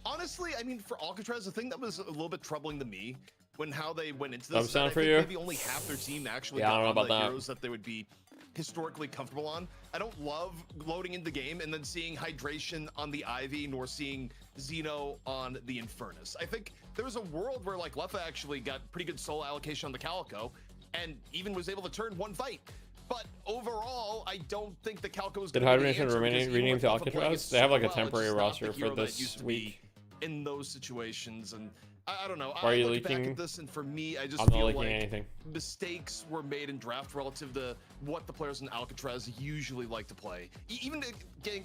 honestly, I mean, for Alcatraz, the thing that was a little bit troubling to me when how they went into this, sound I for think you? maybe only half their team actually Yeah, I got don't know on about the that. heroes that they would be historically comfortable on. I don't love loading into the game and then seeing Hydration on the Ivy, nor seeing Xeno on the Infernus. I think there was a world where like Leffa actually got pretty good soul allocation on the Calico and even was able to turn one fight. But overall, I don't think the Calico is Did going to be the Hydration answer, because even rename with to Leffa playing Alcatraz? it They have so like a well, it's temporary just not roster the for hero that it this used to week. be in those situations. And I don't know. Why are I you look back leaking? at this, and for me, I just I'm not feel leaking like anything. mistakes were made in draft relative to what the players in Alcatraz usually like to play. Even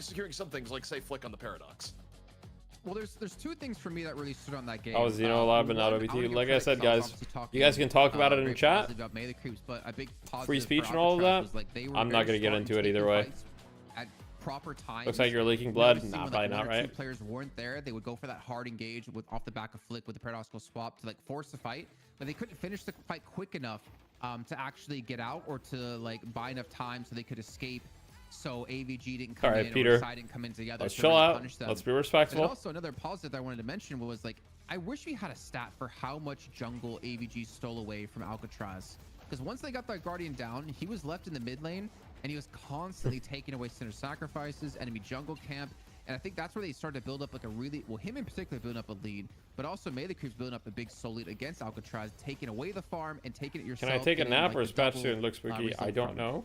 securing some things like, say, Flick on the Paradox. Well, there's two things for me that really stood on that game. I was Xeno live, but not one, OBT. I wanna give Like I credit said, 'cause I was guys, obviously talking, you guys can talk about it in very chat. positive about melee creeps, but a big positive Free for speech and all of Alcatraz that. was, like, they were I'm not very gonna get strong into it taking either way. fights at proper times. Looks like you're leaking blood. Noticing Nah, when, probably like, not, one or two right? players weren't there, they would go for that hard engage with off the back of Flick with the paradoxical swap to like force the fight, but they couldn't finish the fight quick enough to actually get out or to like buy enough time so they could escape. So AVG didn't come Alright, in Peter. or Side didn't come in together. Let's to chill really out. punish them. Let's be And respectful. also another positive that I wanted to mention was like I wish we had a stat for how much jungle AVG stole away from Alcatraz, because once they got that Guardian down, he was left in the mid lane and he was constantly taking away center sacrifices, enemy jungle camp. And I think that's where they started to build up like a really, well, him in particular building up a lead, but also Melee Creeps building up a big soul lead against Alcatraz, taking away the farm and taking it yourself. Can I take a getting, nap like, or the is patch double, soon? Looks spooky. result I don't from it. know.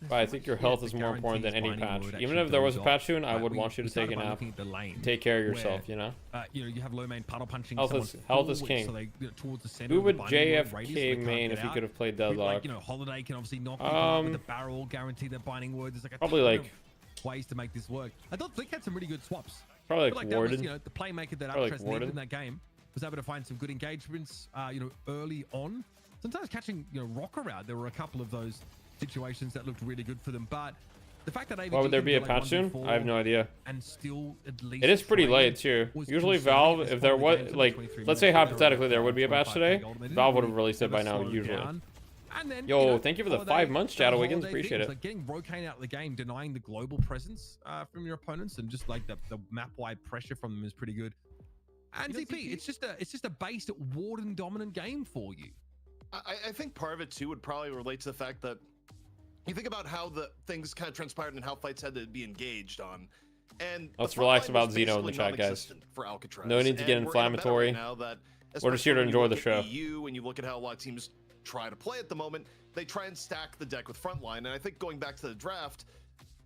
But I think your health is more important than any patch. Even if there was a patch soon, I would want you to take a nap. Take care of yourself, you know? You have low main puddle punching. Health is king. So they, towards the center Who of the would binding word radius, so they JFK can't main get if he out. could have played Like, Deadlock? Holiday can obviously knock people out with the barrel, guarantee that binding word. There's like a Probably ton like of ways to make this work. I thought Flick had some really good swaps. Probably I feel like that was, Warden. the playmaker that Probably like Alcatraz needed Warden. in that game was able to find some good engagements, early on. Sometimes catching, Rocker out. There were a couple of those situations that looked really good for them, but the fact that AVG Why would there can be do, a like, patch soon? 1v4 I have no idea. and still at least It is pretty trade late too. was Usually concerning Valve, at this if there point in was the game. like, 23 let's say minutes, hypothetically there would be a patch 25K today, gold. They didn't Valve would really have released it by ever now slow it usually. down. And then, Yo, thank you for the Holiday, 5 months, that Shadow Wiggins. Holiday Appreciate thing it. was, like getting Rocane out of the game, denying the global presence from your opponents, and just like the map-wide pressure from them is pretty good. And ZP, it's just a based Warden dominant game for you. I think part of it too would probably relate to the fact that you think about how the things kind of transpired and how fights had to be engaged on. And Let's the relax front line about was Xeno in the basically chat, guys. non-existent for Alcatraz. No need to get And we're in a meta inflammatory. right now that, We're just here to especially when enjoy you the look show. at EU, and you look at how a lot of teams try to play at the moment, they try and stack the deck with frontline. And I think going back to the draft,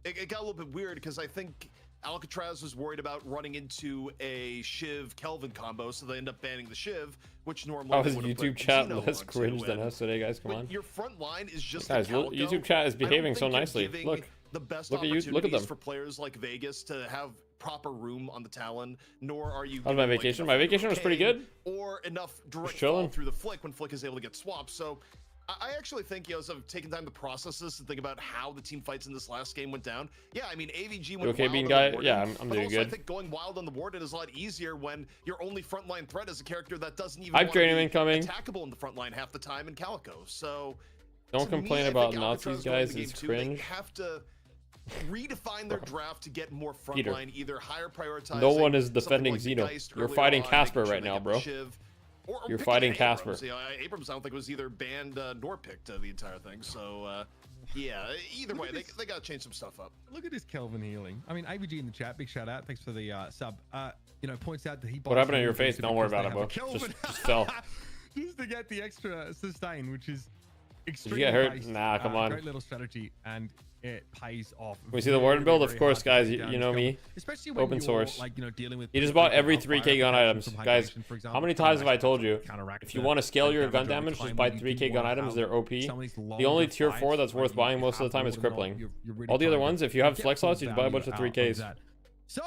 it got a little bit weird because I think Alcatraz was worried about running into a Shiv Kelvin combo, so they end up banning the Shiv, which normally Oh, they his would've YouTube put chat Xeno less onto, cringe than and us today, guys. Come when on. your front line is just Guys, a Calico, YouTube chat is I don't behaving so think you're nicely. giving Look. the best Look at you. Look at them. opportunities for players like Vegas to have proper room on the Talon, nor are you How's my giving, like, vacation? enough My vacation was pretty Rocane good. or enough direct fall chilling. through the Flick when Flick is able to get swapped. So I actually think, as I've taken time to process this and think about how the team fights in this last game went down. Yeah, I mean, AVG went okay, wild Bean on guy? the Warden, Yeah, I'm but doing also I good. think going wild on the Warden is a lot easier when your only frontline threat is a character that doesn't even Hype want train to be incoming. attackable in the front line half the time in Calico. So Don't to complain me, I about think Nazis, Alcatraz going guys. into It's game two, cringe. They have to redefine their draft to get more Peter. frontline, either higher prioritizing. No one is something defending like the Xeno. Geist You're earlier fighting on, Casper making sure right they now, get the bro. Shiv, or You're picking fighting Abrams. Casper. You know, Abrams, I don't think was either banned nor picked the entire thing. So yeah, either way, they got to change some stuff up. Look at this Kelvin healing. I mean, AVG in the chat, big shout out. Thanks for the sub. Points out that he. What happened to your buys face? Don't worry because about it, they bro. have a Kelvin. Just fell. Just to get the extra sustain, which is Did extremely you get hurt? based. Nah, come on. Great little strategy, and it pays off. We see the Warden build? Of very course, hard to guys. take down You this know Kelvin. me. Especially when Open you're, source. like, dealing with He just bought every fire 3k gun items. from Guys, hydration, for how example. many times have I told you? Counteract If you the want to scale your gun damage damage, over just time buy when you do 3k gun wanna items. have They're OP. some of these The only longer tier 4 fights that's where worth you buying most of have the time is more than crippling. you're really All the other trying to ones, if you have get flex full slots, you just buy a value bunch of out 3ks. that. So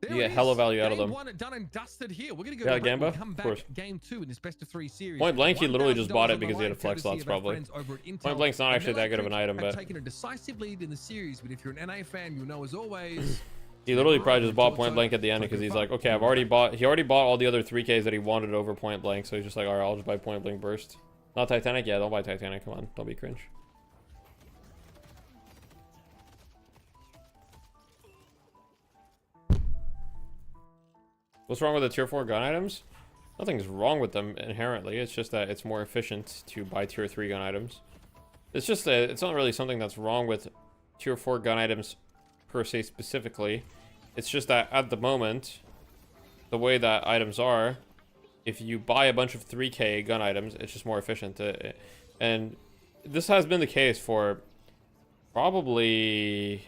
there You it get hella is. value out of Game them. one done and dusted here. We're gonna go Yeah, to break. We'll Gamba? come Of back course. game 2 in this best of 3 series. Point blank, he literally just bought it $1,000 because he had a on flex the line, slots, courtesy of our probably. friends over at Intel. Point blank's not actually And that good of an Melee item, Creeps but have taken a decisive lead in the series, but if you're an NA fan, you'll know as always. he literally probably just bought point blank at the end because he's like, okay, he already bought all the other 3ks that he wanted over point blank, so he's just like, all right, I'll just buy point blank burst. Not Titanic? Yeah, don't buy Titanic. Come on, don't be cringe. What's wrong with the tier 4 gun items? Nothing's wrong with them inherently. It's just that it's more efficient to buy tier 3 gun items. It's just that it's not really something that's wrong with tier 4 gun items per se specifically. It's just that at the moment, the way that items are, if you buy a bunch of 3k gun items, it's just more efficient. And this has been the case for probably...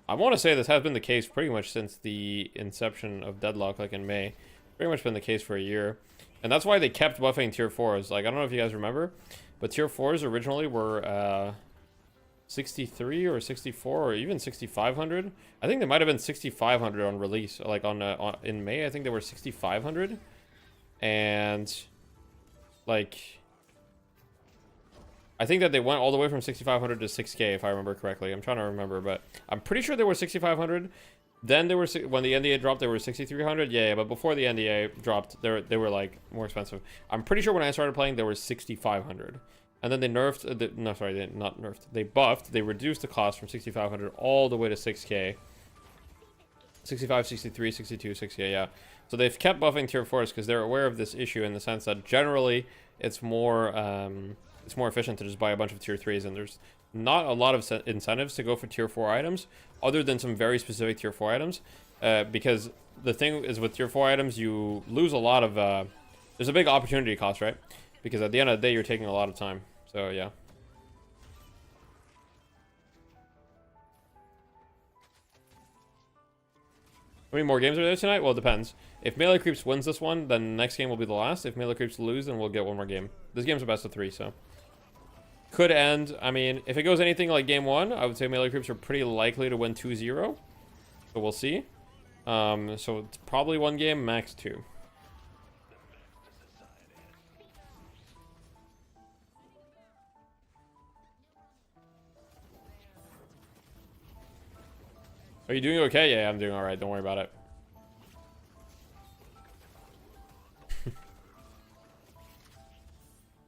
I want to say this has been the case pretty much since the inception of Deadlock, like in May. Pretty much been the case for a year. And that's why they kept buffing tier 4s. Like, I don't know if you guys remember, but tier 4s originally were 63 or 64 or even 6500. I think they might have been 6500 on release. Like on in May, I think they were 6500. And like I think that they went all the way from 6500 to 6k if I remember correctly. I'm trying to remember, but I'm pretty sure they were 6500. Then they were, when the NDA dropped, they were 6300. Yeah, but before the NDA dropped, they were like more expensive. I'm pretty sure when I started playing, they were 6500. And then they nerfed, no, sorry, they not nerfed. They buffed, they reduced the cost from 6500 all the way to 6k. 65, 63, 62, 6k, yeah. So they've kept buffing tier 4s because they're aware of this issue in the sense that generally it's more efficient to just buy a bunch of tier 3s, and there's not a lot of incentives to go for tier 4 items other than some very specific tier 4 items, because the thing is with tier 4 items you lose a lot of there's a big opportunity cost, right? Because at the end of the day you're taking a lot of time. So yeah. How many more games are there tonight? Well, it depends. If Melee Creeps wins this one, then the next game will be the last. If Melee Creeps lose, then we'll get one more game. This game's a best of 3, so could end. I mean, if it goes anything like game 1, I would say Melee Creeps are pretty likely to win 2-0. So we'll see. So it's probably one game, max 2. Are you doing okay? Yeah, I'm doing all right. Don't worry about it.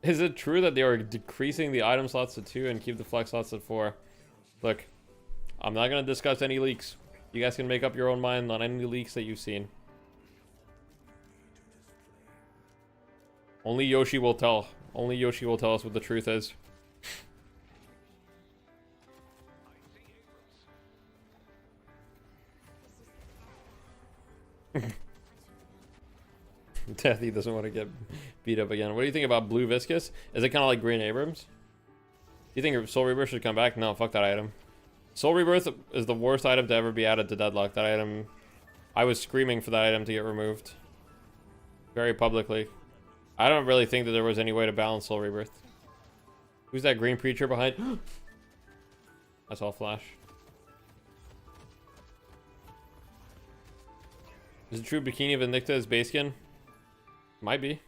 Is it true that they are decreasing the item slots to 2 and keep the flex slots at 4? Look, I'm not going to discuss any leaks. You guys can make up your own mind on any leaks that you've seen. Only Yoshi will tell. Only Yoshi will tell us what the truth is. Deathy doesn't want to get beat up again. What do you think about Blue Viscous? Is it kind of like Green Abrams? Do you think Soul Rebirth should come back? No, fuck that item. Soul Rebirth is the worst item to ever be added to Deadlock. That item, I was screaming for that item to get removed. Very publicly. I don't really think that there was any way to balance Soul Rebirth. Who's that green preacher behind? That's all Flash. Is it true Bikini Vindicta is base skin? Might be.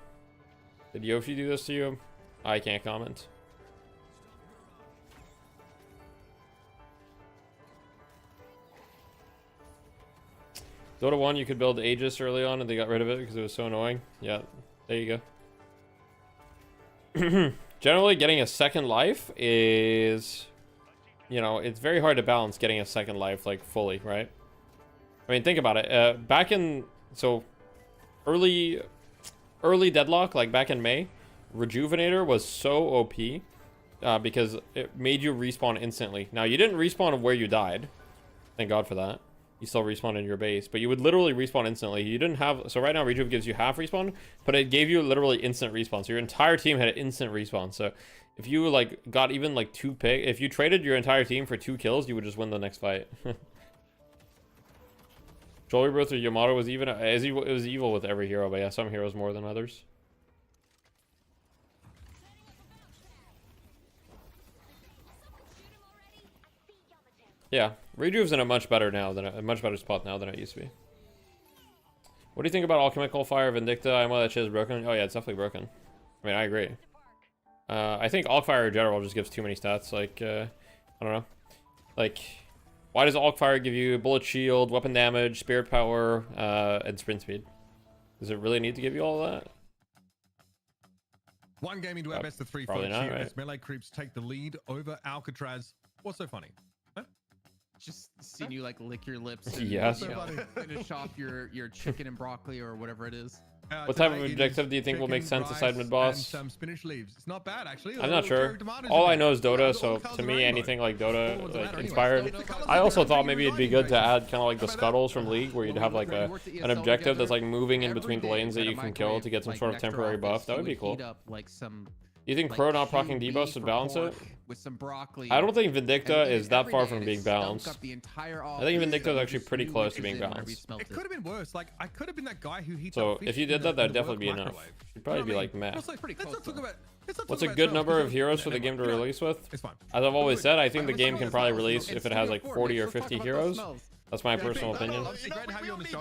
Did Yoshi do this to you? I can't comment. Dota 1, you could build Aegis early on and they got rid of it because it was so annoying. Yeah, there you go. Generally, getting a second life is, you know, it's very hard to balance getting a second life, like, fully, right? I mean, think about it. Back in, so, early Deadlock, like back in May, Rejuvenator was so OP because it made you respawn instantly. Now, you didn't respawn where you died. Thank God for that. You still respawn in your base, but you would literally respawn instantly. You didn't have, so right now Rejuve gives you half respawn, but it gave you literally instant respawn. So your entire team had an instant respawn. So if you like got even like 2 pick, if you traded your entire team for 2 kills, you would just win the next fight. Soul Rebirth or Yamato was even, it was evil with every hero, but yeah, some heroes more than others. Yeah, Rejuve's in a much better spot now than it used to be. What do you think about Alchemical Fire Vindicta? I know that shit is broken. Oh yeah, it's definitely broken. I mean, I agree. I think Alchfire in general just gives too many stats. Like, I don't know. Like, why does Alchfire give you bullet shield, weapon damage, spirit power, and sprint speed? Does it really need to give you all that? One game into our best of 3 probably fights not, here right? as Melee Creeps take the lead over Alcatraz. What's so funny? Just seeing you like lick your lips and Yes. you know, finish off your chicken and broccoli or whatever it is. What type of Today it objective is do you think will make chicken, sense aside rice, mid-boss? and some spinach leaves. It's not bad, actually. I'm not sure. Tomatoes All in I there. know is Dota, All so colours to of me, rainbow. anything like All Dota ones that matter anyway. inspired. It's the colours I of also rainbow thought maybe it'd be good to add kind of like the How about scuttles from League, where you'd have like an objective that's like moving in between lanes that you can kill to get some sort of temporary buff. That would be cool. Up like some You think Pro not proccing debuffs would balance it? With some broccoli. I don't think Vindicta and is that every far day, from and being it stunk balanced. up the entire I think office. Vindicta is actually Just pretty knew close what to being was in whenever he balanced. smelt It could have been worse. Like I could have been that guy who heats So up fish if you in did the- that, that'd in the definitely be work enough. microwave. You'd probably You be know what I like mean? meh. Also, let's not talk about. What's a good number of heroes for the game to release with? It's fine. As I've always said, I think the Let's game talk can about probably smells. release if it has like 40 or 50 heroes. That's my personal opinion. Obviously, great to have you on the show.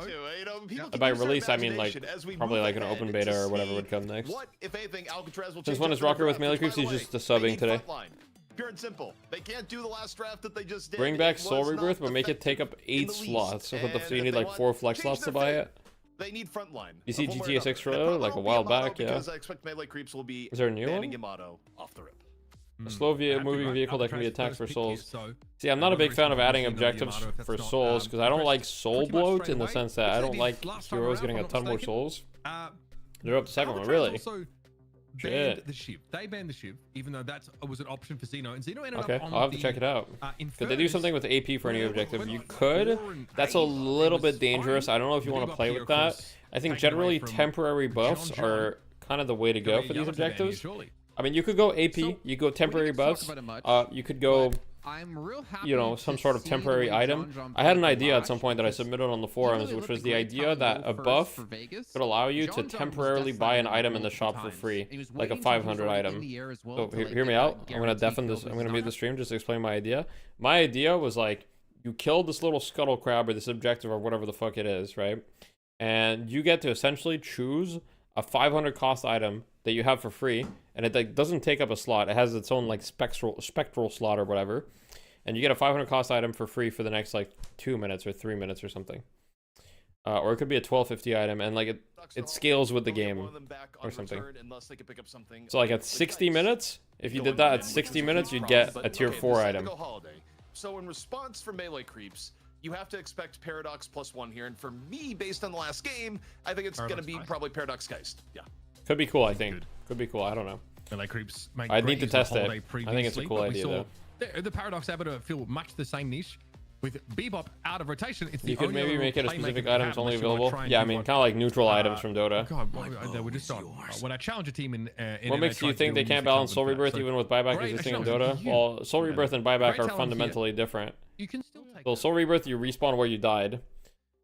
And by release, I mean like probably like an open beta or whatever would come next. What, if anything, Alcatraz will Since change when up is for the Rocker with draft, melee which, by creeps? the He's way, just they subbing need today. frontline. Pure and simple. They can't do the last draft that they just did. Bring back It Soul was Rebirth, not but make it take up effective in 8 the least. slots. So what the And so you if need they like want 4 flex change slots their to buy fate, it? They need frontline. You see of one way or GTS another. Extra And it probably like a won't be while Yamato back, yeah. Because I expect melee creeps will be Is there a new banning one? Yamato off the rip. A slow moving vehicle that can be attacked for souls. See, I'm not a big fan of adding objectives for souls because I don't like soul bloat in the sense that I don't like heroes getting a ton more souls. They're up to 7 one, really. Banned Shit. the Shiv. They banned the Shiv, even though that was an option for Xeno. And Xeno ended Okay, up on I'll have to the, check it out. Could they do Infernus, something with AP for any where objective? when You like could. 4 and That's a 8, little it was bit dangerous. fine. I don't know if you The want to debuff play here, with of that. course, I think taken away generally from temporary buffs John are kind of the way to go for these Yamato ban here, objectives. surely. I mean, you could go AP, So, you go temporary we didn't talk buffs. about it much, You could go, I'm real happy you know, to some sort of see temporary the way item. John I had an played idea at Flash some point that I because submitted on the he forums, really which let was the the great idea talent that go a first buff for Vegas. could allow you John to was temporarily death buy an signing item in the multiple shop for times. free, He was like a waiting till he was 500 already item. in the air as well So to, like, hear me get out. that I'm gonna deafen guaranteed this. kill I'm with gonna mute Xeno. the stream just to explain my idea. My idea was like, you kill this little scuttle crab or this objective or whatever the fuck it is, right? And you get to essentially choose a 500 cost item that you have for free, and it like doesn't take up a slot. It has its own like spectral slot or whatever, and you get a 500 cost item for free for the next like 2 minutes or 3 minutes or something. Or it could be a 1250 item, and like it scales with the game or something. So like at 60 minutes, if you did that at 60 minutes, you'd get a tier 4 item. So in response for melee creeps, you have to expect Paradox +1 here, and for me, based on the last game, I think it's going to be probably Paradox Geist. Yeah. Could be cool, I think. Could be cool. I don't know. Melee creeps make I'd great need to use of test it. Holiday I think it's a previously, cool but we idea, saw though. the Paradox able to fill much the same niche with Bebop out of rotation. It's the You could only maybe other make it a playmaker specific we item have that's only unless you wanna available. try and Yeah, I do mean, what, kind of like neutral items from Dota. God, they were just on. When I challenge a team in What makes you think they can't balance Soul Rebirth even with buyback great, existing in actually, Dota? you- Well, Soul Rebirth and buyback Great are talent fundamentally different. You can still take So Soul Rebirth, you respawn where you died.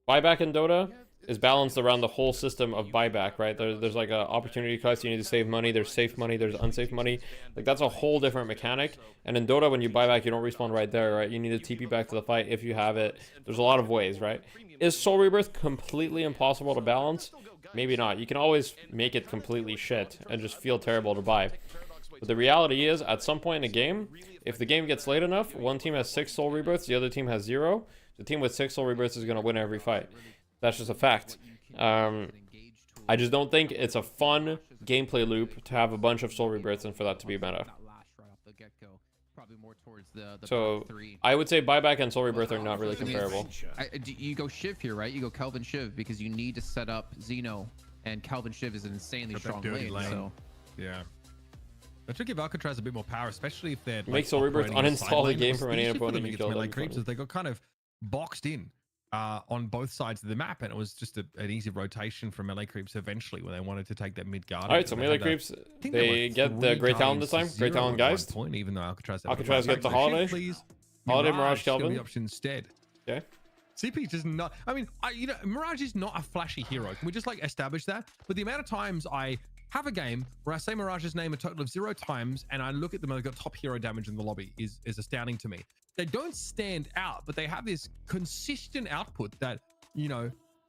Buyback in Dota is balanced around the whole system of buyback, right? There's like a opportunity cost, you need to save money, there's safe money, there's unsafe money. Like that's a whole different mechanic. And in Dota, when you buy back, you don't respawn right there, right? You need to TP back to the fight if you have it. There's a lot of ways, right? Is Soul Rebirth completely impossible to balance? Maybe not. You can always make it completely shit and just feel terrible to buy. But the reality is, at some point in a game, if the game gets late enough, one team has 6 Soul Rebirths, the other team has 0. The team with 6 Soul Rebirths is going to win every fight. That's just a fact. I just don't think it's a fun gameplay loop to have a bunch of Soul Rebirths and for that to be meta. So I would say buyback and Soul Rebirth are not really comparable. You go Shiv here, right? You go Kelvin Shiv because you need to set up Xeno, and Kelvin Shiv is an insanely strong lane. So yeah. That should give Alcatraz a bit more power, especially if they're Make Soul Rebirth uninstall the game from any opponent you kill. Melee creeps, they got kind of boxed in on both sides of the map, and it was just an easy rotation for melee creeps eventually when they wanted to take that mid guard. All right, so melee creeps, they get the Great Talent this time. Great Talent Geist. Even though Alcatraz get the Holiday. Holiday Mirage Kelvin. The option instead. Okay. CP just not. I mean, Mirage is not a flashy hero. Can we just like establish that? But the amount of times I have a game where I say Mirage's name a total of 0 times, and I look at them and they've got top hero damage in the lobby is astounding to me. They don't stand out, but they have this consistent output that,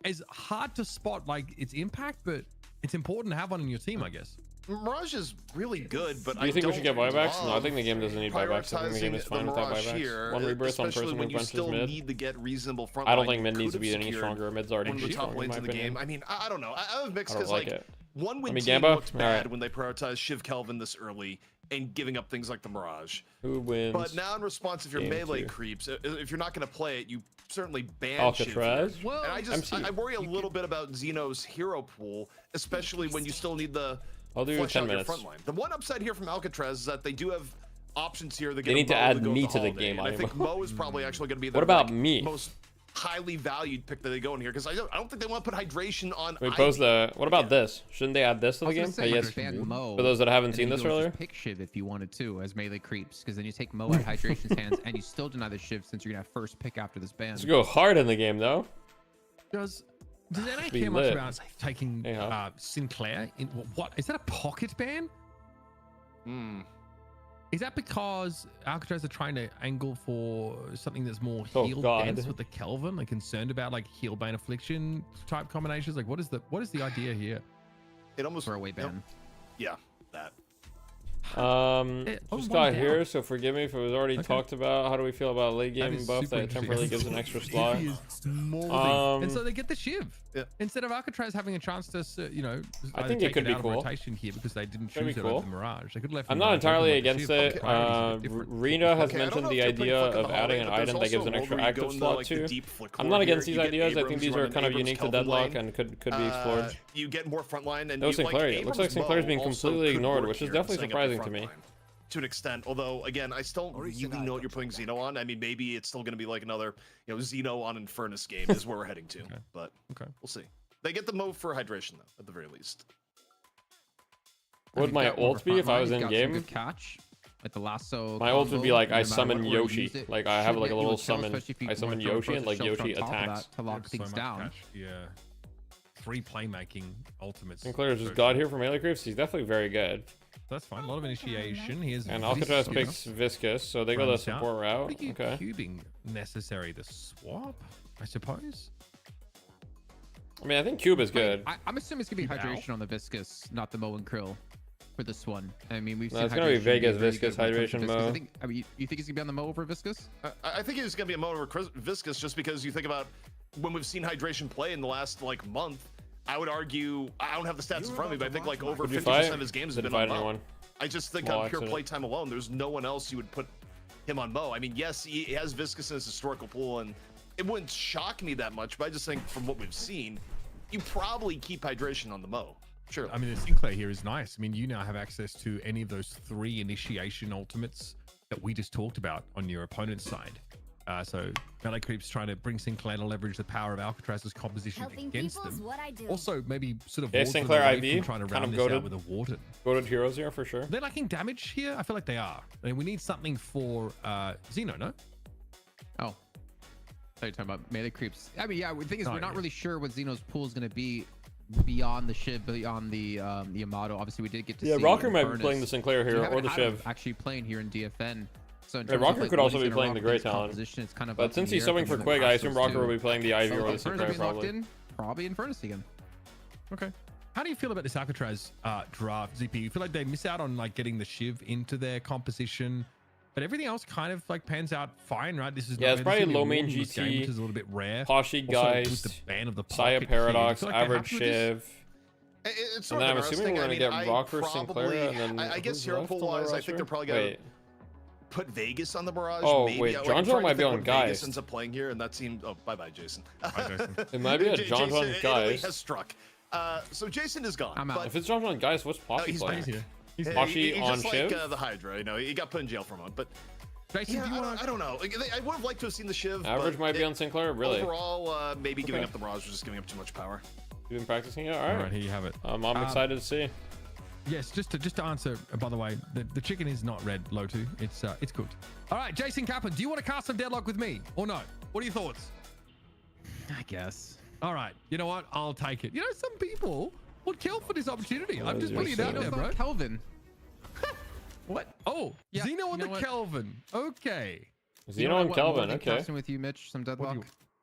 is hard to spot like its impact, but it's important to have one in your team, I guess. Mirage is really good, but do you think we should get buybacks? No, I think the game doesn't need buybacks. I think the game is fine without buybacks. One rebirth, one person who punches mid. Need to get reasonable front I don't think mid needs to be any stronger. Mid's already one of the pretty top strong in lanes my in the opinion. game. I mean, I don't know. I have mixed I don't because like like it. one win I mean, team Gamba? looked bad Alright. when they prioritized Shiv Kelvin this early and giving up things like the Mirage. Who wins? But now in response, if you're Game melee 2. creeps, if you're not going to play it, you certainly ban Alcatraz? Shiv. And I worry a little bit about Xeno's hero pool, especially when you still need the I'll do flesh 10 out your minutes. front line. The one upside here from Alcatraz is that they do have options here. They need to add me to the game, and I think Animo. Mo is probably actually going to be the What about me? most highly valued pick that they go in here because I don't think they want to put hydration on. We pose the. What about this? Shouldn't they add this to the game? Yes. Mo, For those that haven't and seen then this you go earlier. just pick Shiv if you wanted to as melee creeps, because then you take Mo at hydration's hands and you still deny the Shiv since you're gonna have first pick after this ban. Let's go hard in the game though. Does NA Be care much lit. about taking Sinclair? In what is that, a pocket ban? Is that because Alcatraz are trying to angle for something that's more heal dense with the Kelvin? Like concerned about like heal bane affliction type combinations? Like what is the idea here? It almost throwaway ban. Yeah, that. Just got here, so forgive me if it was already talked about. How do we feel about late game buff super that temporarily gives an extra slot? And so they get the Shiv instead of Alcatraz having a chance to, you know, I think it could be out of cool. rotation here because they didn't choose it cool. over the Mirage. They could have left. I'm the not Mirage entirely open with the against Shiv, it. but priorities are different. Rena has Okay, I don't mentioned know the if you're playing idea Flick on of the adding holiday, an but there's item that gives also an a extra mode where you active go into, slot like, the too. deep flick I'm core not against here. these You get ideas. I think Abrams these are running kind of Abrams unique to Kelvin Deadlock lane. and could be explored. You get more frontline and No you Sinclair like yet. Looks like Abrams Sinclair's being Bow also completely could ignored, work which is here, definitely setting up the surprising to front me. line to an extent, although again I still really know what you're putting Xeno on. I mean, maybe it's still going to be like another, you know, Xeno on Infernus game is where we're heading to. But we'll see. They get the move for hydration though, at the very least. Would my ult be if I was in game? Good catch at the lasso. My ult would be like I no matter summon what order you Yoshi. use it, Like I have should like a get you little kill, summon. especially if you I summon want to Yoshi and throw like the shelter Yoshi on top of attacks. that to lock There's so things much down. catch. Yeah. 3 playmaking ultimates. Sinclair's just got here for melee creeps. He's definitely very good. That's fine. A lot of initiation. He has And Alcatraz picks Viscous, so they go the support route. What are you Okay. cubing necessary? The swap, I suppose. I mean, I think Cube is good. I'm assuming it's gonna be Cube hydration on the Viscous, not the Mo and Krill for this one. I mean, we've No, seen it's gonna be hydration Vegas really Viscous, good when it comes to hydration Viscous. Mo. I mean, you think he's gonna be on the Mo over Viscous? I think it's going to be a mode over Viscous just because you think about when we've seen hydration play in the last like month. I would argue, I don't have the stats in front of me, but I think like over 50% of his games have been on Mo. I just think on pure play time alone, there's no one else you would put him on Mo. I mean, yes, he has Viscous in his historical pool, and it wouldn't shock me that much, but I just think from what we've seen, you probably keep hydration on the Mo. Sure. I mean, the Sinclair here is nice. I mean, you now have access to any of those 3 initiation ultimates that we just talked about on your opponent's side. So melee creeps trying to bring Sinclair to leverage the power of Alcatraz's composition against them. Also, maybe sort of Sinclair IV trying to kind round of this out with a Warden. Goated heroes here for sure. They're lacking damage here. I feel like they are. I mean, we need something for Xeno, no? Oh, I thought you were talking about melee creeps. I mean, yeah. The thing is, we're not really sure what Xeno's pool is going to be beyond the Shiv, beyond the Yamato. Obviously, we did get to see. Yeah, Rocker might be Infernus. playing the Sinclair here or the Shiv. Actually playing here in DFN. So in Yeah, terms Rocker of, like, could what also he's be gonna playing rock the with Grey his Talon. composition, it's kind of But up in since the he's air subbing from for the Quig, I past assume those Rocker two. will be playing the Ivy or the Infernus Sinclair being locked probably. in, probably Infernus again. Okay. How do you feel about this Alcatraz draft, ZP? You feel like they miss out on like getting the Shiv into their composition, but everything else kind of like pans out fine, right? This is it's probably low main which GT, is a little bit rare. Poshy Also, guys, with the ban of the Saya pocket here, Paradox, you feel like they're average happy with this? Shiv. It's And sort then of I'm assuming we're interesting. gonna get Rocker, Sinclair, and then I guess who's hero left pool on the wise, I roster? think they're probably gonna Wait. put Vegas on the Mirage. Oh, maybe. wait, I'm John trying to might be think on what Vegas Geist. ends up playing here, and that seemed. Oh, bye, Jason. It might be a John Jason, John Geist. has struck. So Jason is gone. I'm out. But If it's John John Geist, what's Poshy he's playing? back. He's Poshy he's on just Shiv? like the Hydra. You know, he got put in jail for a month, but. Jason, Yeah, do you want I don't know. Like, I would have liked to have seen the Shiv. Average but might be on Sinclair, really. Overall, maybe giving Okay. up the Mirage was just giving up too much power. You've been practicing it? All Alright. right, here you have it. I'm excited to see. Yes, just to answer. By the way, the chicken is not red, Lotu. It's cooked. All right, Jason Kaplan, do you want to cast some Deadlock with me or no? What are your thoughts? I guess. All right, you know what? I'll take it. You know, some people would kill for this opportunity. I'm just you're putting it out so- there, Xeno's bro. on Kelvin. What? Oh, Yeah, Xeno on you know the what? Kelvin. Okay. Xeno and What Kelvin, more than okay. Casting with you, Mitch. Some Deadlock.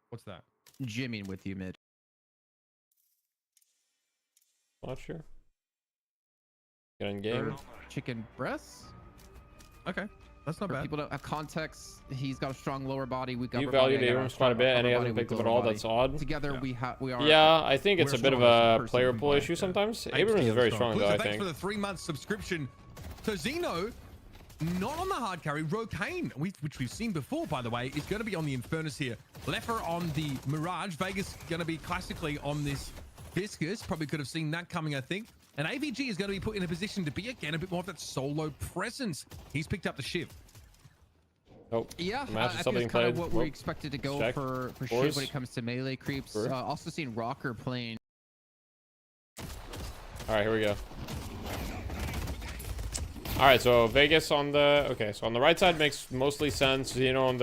What's that? Jimming with you, Mitch. Not sure. Get in game. Chicken breasts. Okay, that's not For bad. people don't have context, he's got a strong lower body. Weak upper You body. valued I got Abrams a quite a strong bit, and upper he body, hasn't weak picked him lower at all. body. That's odd. Together, Yeah. we are. Yeah, I think it's We're a bit of strong as a a person player can pool play, issue yeah. sometimes. Apes Abrams is Deal very strong. strong, though, I Thanks think. for the 3-month subscription. So Xeno, not on the hard carry. Rokane, which we've seen before, by the way, is going to be on the Infernus here. Leffer on the Mirage. Vegas going to be classically on this Viscous. Probably could have seen that coming, I think. And AVG is going to be put in a position to be, again, a bit more of that solo presence. He's picked up the Shiv. Nope. Yeah, The match I is think something it's kind of played. what we Whoop. expected to go Check. for Fours. Shiv when it comes to melee creeps. Four. Also seeing Rocker playing. All right, here we go. All right, so Vegas on the so on the right side makes mostly sense. Xeno on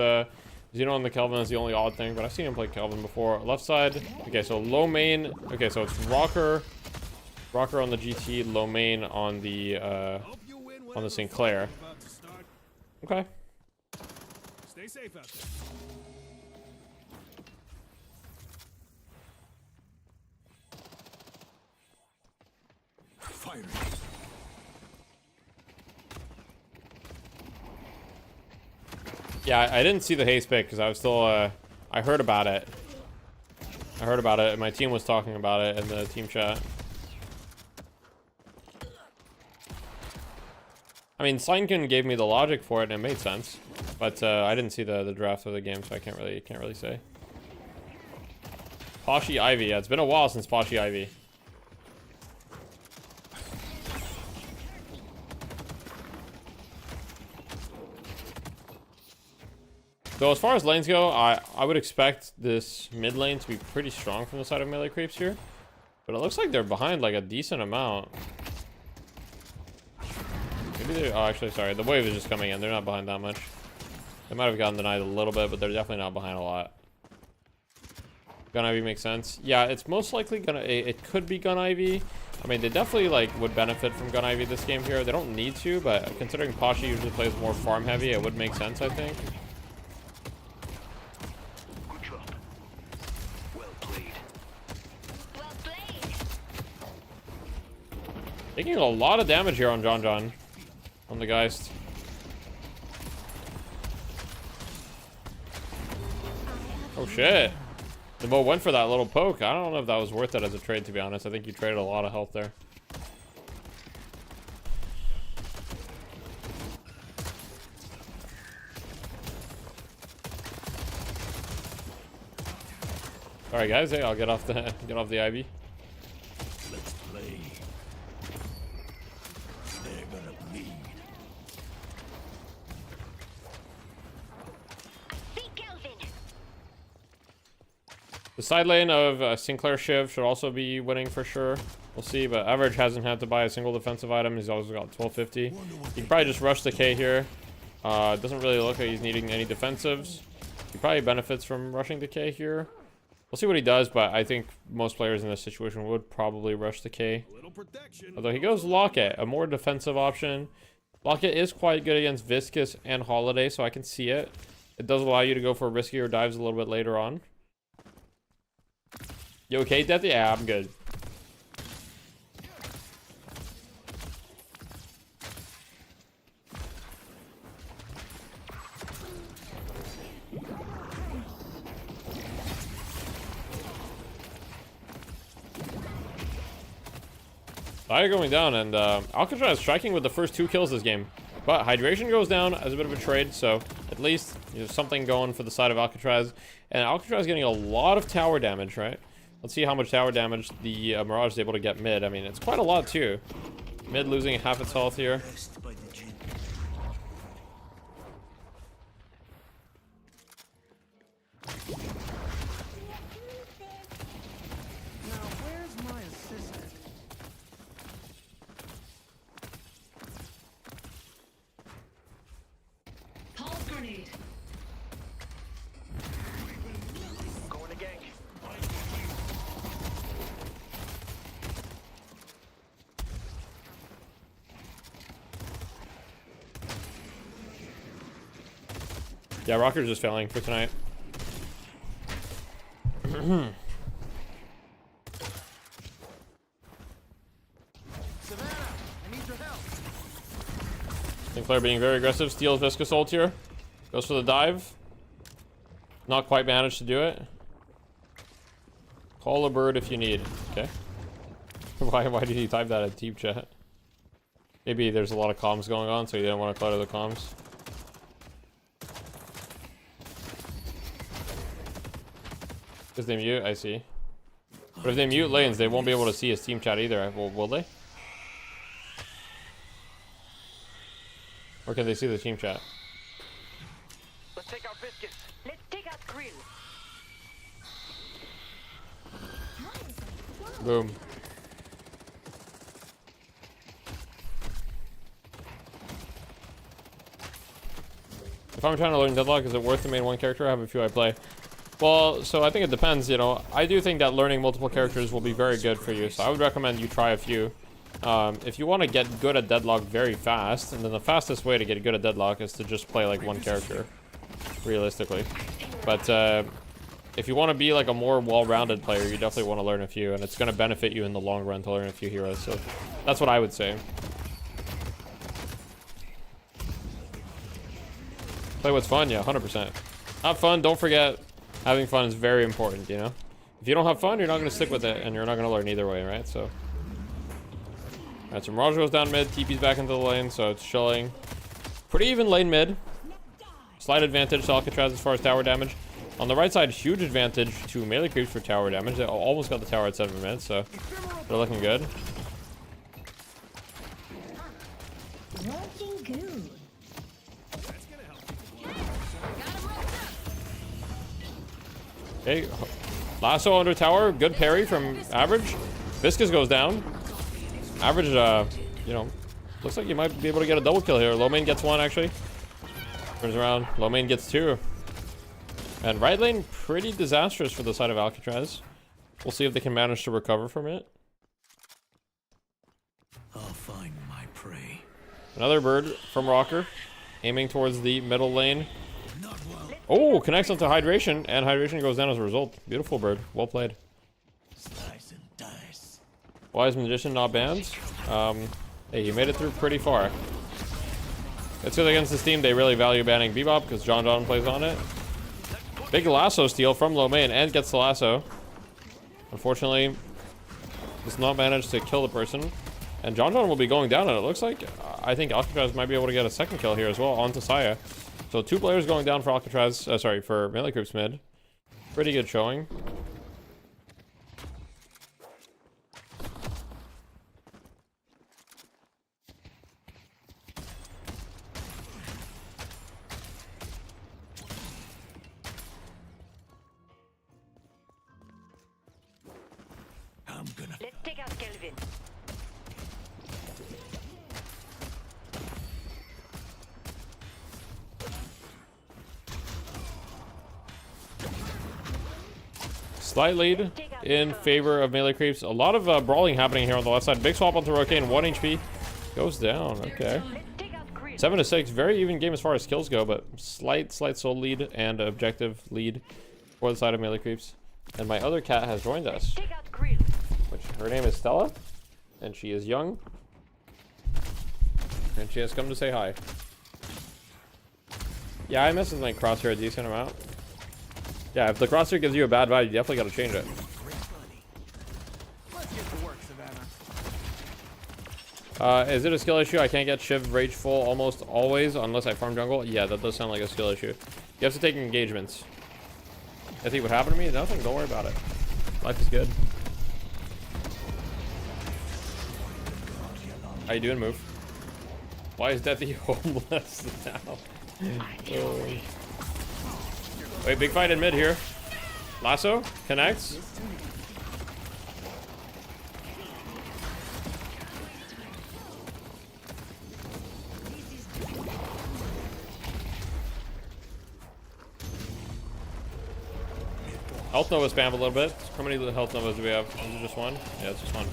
the Kelvin is the only odd thing, but I've seen him play Kelvin before. Left side, okay, so low main. Okay, so it's Rocker on the GT, low main on the Sinclair. Okay. Stay safe out there. Firing. Yeah, I didn't see the haste pick because I was still I heard about it. And my team was talking about it in the team chat. I mean, Seinken gave me the logic for it and it made sense, but I didn't see the draft of the game, so I can't really say. Poshy Ivy, yeah, it's been a while since Poshy Ivy. So as far as lanes go, I would expect this mid lane to be pretty strong from the side of melee creeps here, but it looks like they're behind like a decent amount. Maybe they're, oh, actually, sorry, the wave is just coming in. They're not behind that much. They might have gotten denied a little bit, but they're definitely not behind a lot. Gun Ivy makes sense. Yeah, it's most likely gonna. It could be Gun Ivy. I mean, they definitely like would benefit from Gun Ivy this game here. They don't need to, but considering Pasha usually plays more farm heavy, it would make sense, I think. Good job. Well played. Well played. Taking a lot of damage here on John on the Geist. Oh shit. The Mo went for that little poke. I don't know if that was worth it as a trade, to be honest. I think you traded a lot of health there. Alright guys, hey, I'll get off the Ivy. Let's play. They're gonna bleed. See Kelvin. The side lane of Sinclair Shiv should also be winning for sure. We'll see, but Average hasn't had to buy a single defensive item. He's always got 1250. He can probably just rush the K here. Doesn't really look like he's needing any defensives. He probably benefits from rushing the K here. We'll see what he does, but I think most players in this situation would probably rush the K. Although he goes Locket, a more defensive option. Locket is quite good against Viscous and Holiday, so I can see it. It does allow you to go for riskier dives a little bit later on. You okay, Death? Yeah, I'm good. Fire going down, and Alcatraz striking with the first 2 kills this game. But hydration goes down as a bit of a trade, so at least there's something going for the side of Alcatraz. And Alcatraz getting a lot of tower damage, right? Let's see how much tower damage the Mirage is able to get mid. I mean, it's quite a lot too. Mid losing half its health here. Going to gank. Yeah, Rocker's just failing for tonight. Sinclair being very aggressive, steals Viscous ult here. Goes for the dive. Not quite managed to do it. Call a bird if you need. Okay. Why did he type that in team chat? Maybe there's a lot of comms going on, so he didn't want to clutter the comms. Because they mute, I see. But if they mute lanes, they won't be able to see his team chat either. Well, will they? Or can they see the team chat? Boom. If I'm trying to learn deadlock, is it worth the main one character? I have a few I play. Well, so I think it depends, you know. I do think that learning multiple characters will be very good for you, so I would recommend you try a few. If you want to get good at deadlock very fast, and then the fastest way to get good at deadlock is to just play like one character, realistically. But if you want to be like a more well-rounded player, you definitely want to learn a few, and it's going to benefit you in the long run to learn a few heroes, so that's what I would say. Play what's fun, yeah, 100%. Have fun, don't forget, having fun is very important, you know? If you don't have fun, you're not going to stick with it, and you're not going to learn either way, right? So, alright, so Mirage goes down mid, TP's back into the lane, so it's chilling. Pretty even lane mid. Slight advantage to Alcatraz as far as tower damage. On the right side, huge advantage to melee creeps for tower damage. They almost got the tower at 7 minutes, so they're looking good. Looking good. Okay, lasso under tower, good parry from Average. Viscous goes down. Average, you know, looks like you might be able to get a double kill here. Low main gets one, actually. Turns around, low main gets two. And right lane, pretty disastrous for the side of Alcatraz. We'll see if they can manage to recover from it. I'll find my prey. Another bird from Rocker, aiming towards the middle lane. Oh, connects onto Hydration, and Hydration goes down as a result. Beautiful bird. Well played. Slice and dice. Wise Magician not banned. Hey, you made it through pretty far. It's because against this team, they really value banning Bebop because John plays on it. Big lasso steal from low main and gets the lasso. Unfortunately, does not manage to kill the person. And John will be going down, and it looks like I think Alcatraz might be able to get a second kill here as well onto Saya. So 2 players going down for Alcatraz, sorry, for melee creeps mid. Pretty good showing. I'm gonna. Let's take out Kelvin. Slight lead in favor of melee creeps. A lot of brawling happening here on the left side. Big swap onto Rocane, 1 HP. Goes down, okay. 7 to 6, very even game as far as kills go, but slight soul lead and objective lead for the side of melee creeps. And my other cat has joined us, which her name is Stella, and she is young, and she has come to say hi. Yeah, I miss my crosshair a decent amount. Yeah, if the crosshair gives you a bad vibe, you definitely got to change it. Is it a skill issue? I can't get Shiv Rage full almost always unless I farm jungle. Yeah, that does sound like a skill issue. You have to take engagements. I think what happened to me? Nothing. Don't worry about it. Life is good. How you doing, Move? Why is Deathy homeless now? Wait, big fight in mid here. Lasso connects. Health Nova spam a little bit. How many health Novas do we have? Is it just one? Yeah, it's just one.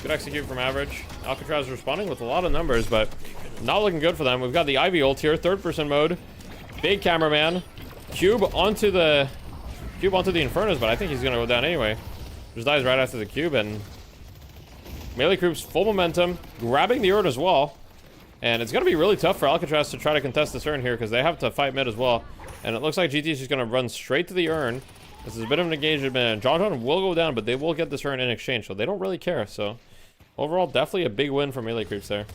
Good execute from Average. Alcatraz responding with a lot of numbers, but not looking good for them. We've got the Ivy ult here, 3rd person mode. Big cameraman. Cube onto the Infernos, but I think he's gonna go down anyway. Just dies right after the cube, and melee creeps full momentum, grabbing the urn as well. And it's gonna be really tough for Alcatraz to try to contest this urn here because they have to fight mid as well. And it looks like GT is just gonna run straight to the urn. This is a bit of an engagement, and John will go down, but they will get this urn in exchange, so they don't really care. So overall, definitely a big win for melee creeps there.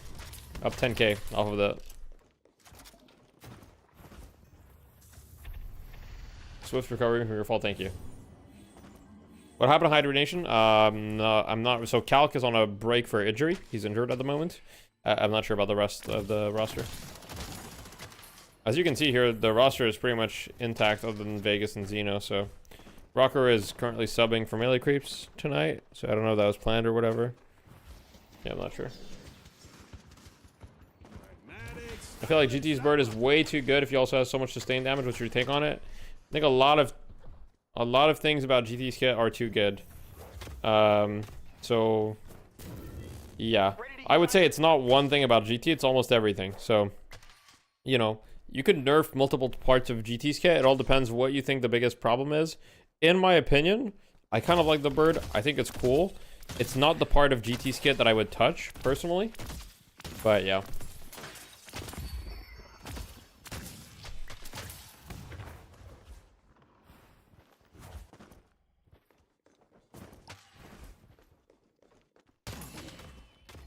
Up 10k off of that. Swift recovery from your fault, thank you. What happened to Hydration? No, I'm not. So Calc is on a break for injury. He's injured at the moment. I'm not sure about the rest of the roster. As you can see here, the roster is pretty much intact other than Vegas and Xeno, so Rocker is currently subbing for melee creeps tonight, so I don't know if that was planned or whatever. Yeah, I'm not sure. I feel like GT's bird is way too good if you also have so much sustained damage. What's your take on it? I think a lot of things about GT's kit are too good. So yeah, I would say it's not one thing about GT, it's almost everything. So, you know, you could nerf multiple parts of GT's kit. It all depends what you think the biggest problem is. In my opinion, I kind of like the bird. I think it's cool. It's not the part of GT's kit that I would touch personally, but yeah.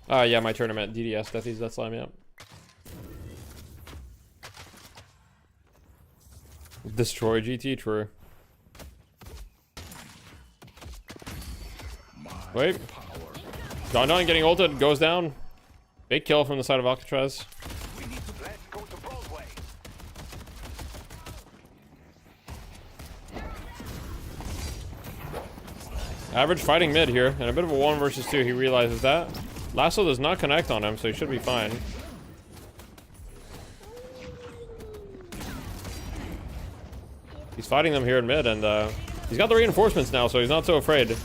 Yeah, my tournament, DDS, Deathies, that's slime, yeah. Destroy GT, true. Wait. Don getting ulted, goes down. Big kill from the side of Alcatraz. Let's go to Broadway. Average fighting mid here, and a bit of a 1 versus 2, he realizes that. Lasso does not connect on him, so he should be fine. He's fighting them here in mid, and he's got the reinforcements now, so he's not so afraid.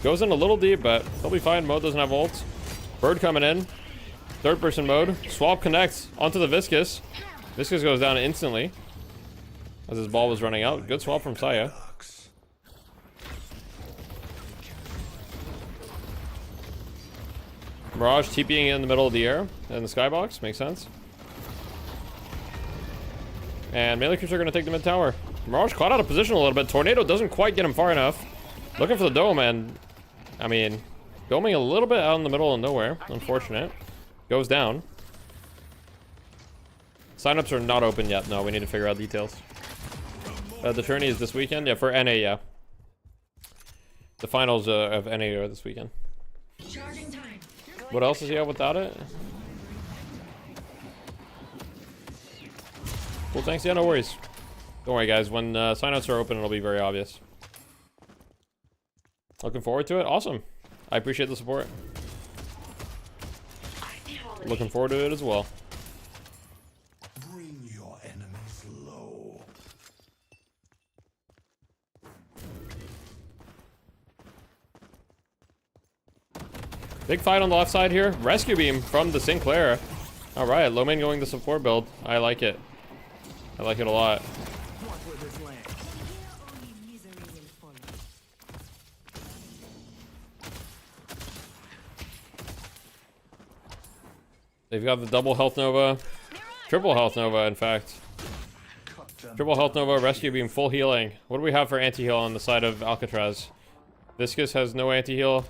Goes in a little deep, but he'll be fine. Mode doesn't have ult. Bird coming in. Third person mode. Swap connects onto the Viscous. Viscous goes down instantly as his ball was running out. Good swap from Saya. Mirage TPing in the middle of the air in the skybox. Makes sense. And melee creeps are going to take the mid tower. Mirage caught out of position a little bit. Tornado doesn't quite get him far enough. Looking for the dome, and I mean, doming a little bit out in the middle of nowhere. Unfortunate. Goes down. Signups are not open yet. No, we need to figure out details. The tourney is this weekend. Yeah, for NA, yeah. The finals of NA are this weekend. What else does he have without it? Cool, thanks. Yeah, no worries. Don't worry, guys. When signups are open, it'll be very obvious. Looking forward to it. Awesome. I appreciate the support. Looking forward to it as well. Bring your enemies low. Big fight on the left side here. Rescue beam from the Sinclair. All right, low main going the support build. I like it. I like it a lot. They've got the double health nova, triple health nova, in fact. Triple health nova, rescue beam, full healing. What do we have for anti-heal on the side of Alcatraz? Viscous has no anti-heal.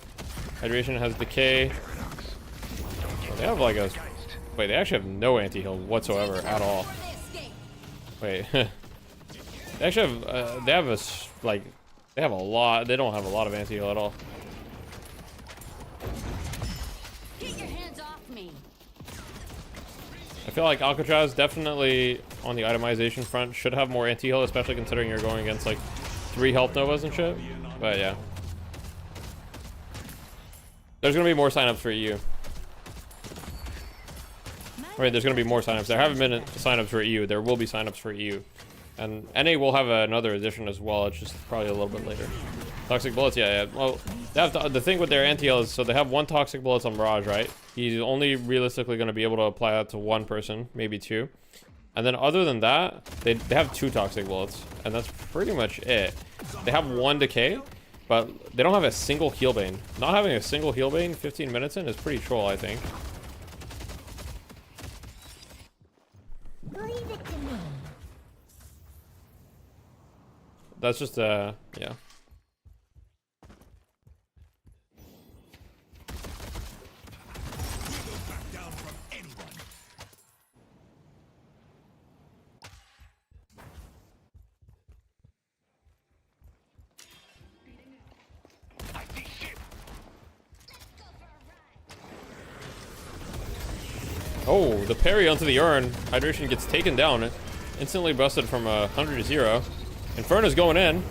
Hydration has decay. Oh, they have like a... Wait, they actually have no anti-heal whatsoever at all. Wait. They actually have... they have a... Like... They have a lot... They don't have a lot of anti-heal at all. Get your hands off me. I feel like Alcatraz definitely on the itemization front should have more anti-heal, especially considering you're going against like 3 health novas and shit. But yeah. There's gonna be more signups for EU. Right, there's gonna be more signups. There haven't been signups for EU. There will be signups for EU. And NA will have another edition as well. It's just probably a little bit later. Toxic bullets, yeah. Well, they have the thing with their anti-heal is, so they have 1 toxic bullets on Mirage, right? He's only realistically going to be able to apply that to 1 person, maybe 2. And then other than that, they have 2 toxic bullets, and that's pretty much it. They have 1 decay, but they don't have a single heal bane. Not having a single heal bane 15 minutes in is pretty troll, I think. Leave it to me. That's just yeah. Oh, the parry onto the urn. Hydration gets taken down. Instantly busted from 100 to 0. Inferno's going in.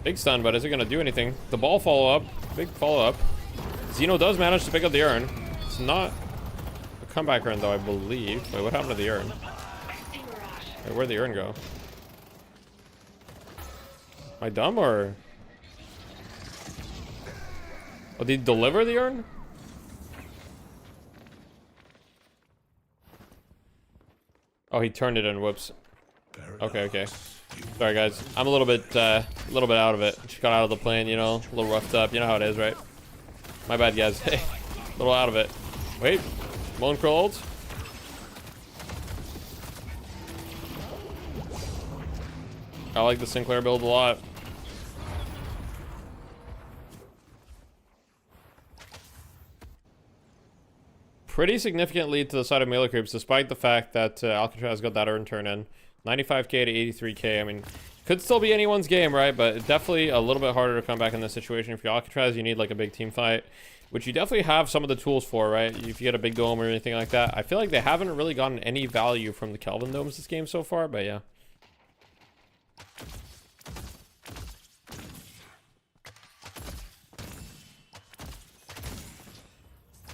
Big stun, but is it gonna do anything? The ball follow up. Big follow up. Xeno does manage to pick up the urn. It's not a comeback urn though, I believe. Wait, what happened to the urn? Wait, where'd the urn go? Am I dumb or? Oh, did he deliver the urn? Oh, he turned it in. Whoops. Okay, okay. Sorry, guys. I'm a little bit out of it. Just got out of the plane, you know, a little roughed up. You know how it is, right? My bad, guys. Hey, a little out of it. Wait, Lone Krill ult. I like the Sinclair build a lot. Pretty significant lead to the side of melee creeps, despite the fact that Alcatraz got that urn turn in. 95k to 83k. I mean, could still be anyone's game, right? But definitely a little bit harder to come back in this situation. If you're Alcatraz, you need like a big team fight, which you definitely have some of the tools for, right? If you get a big dome or anything like that. I feel like they haven't really gotten any value from the Kelvin domes this game so far, but yeah.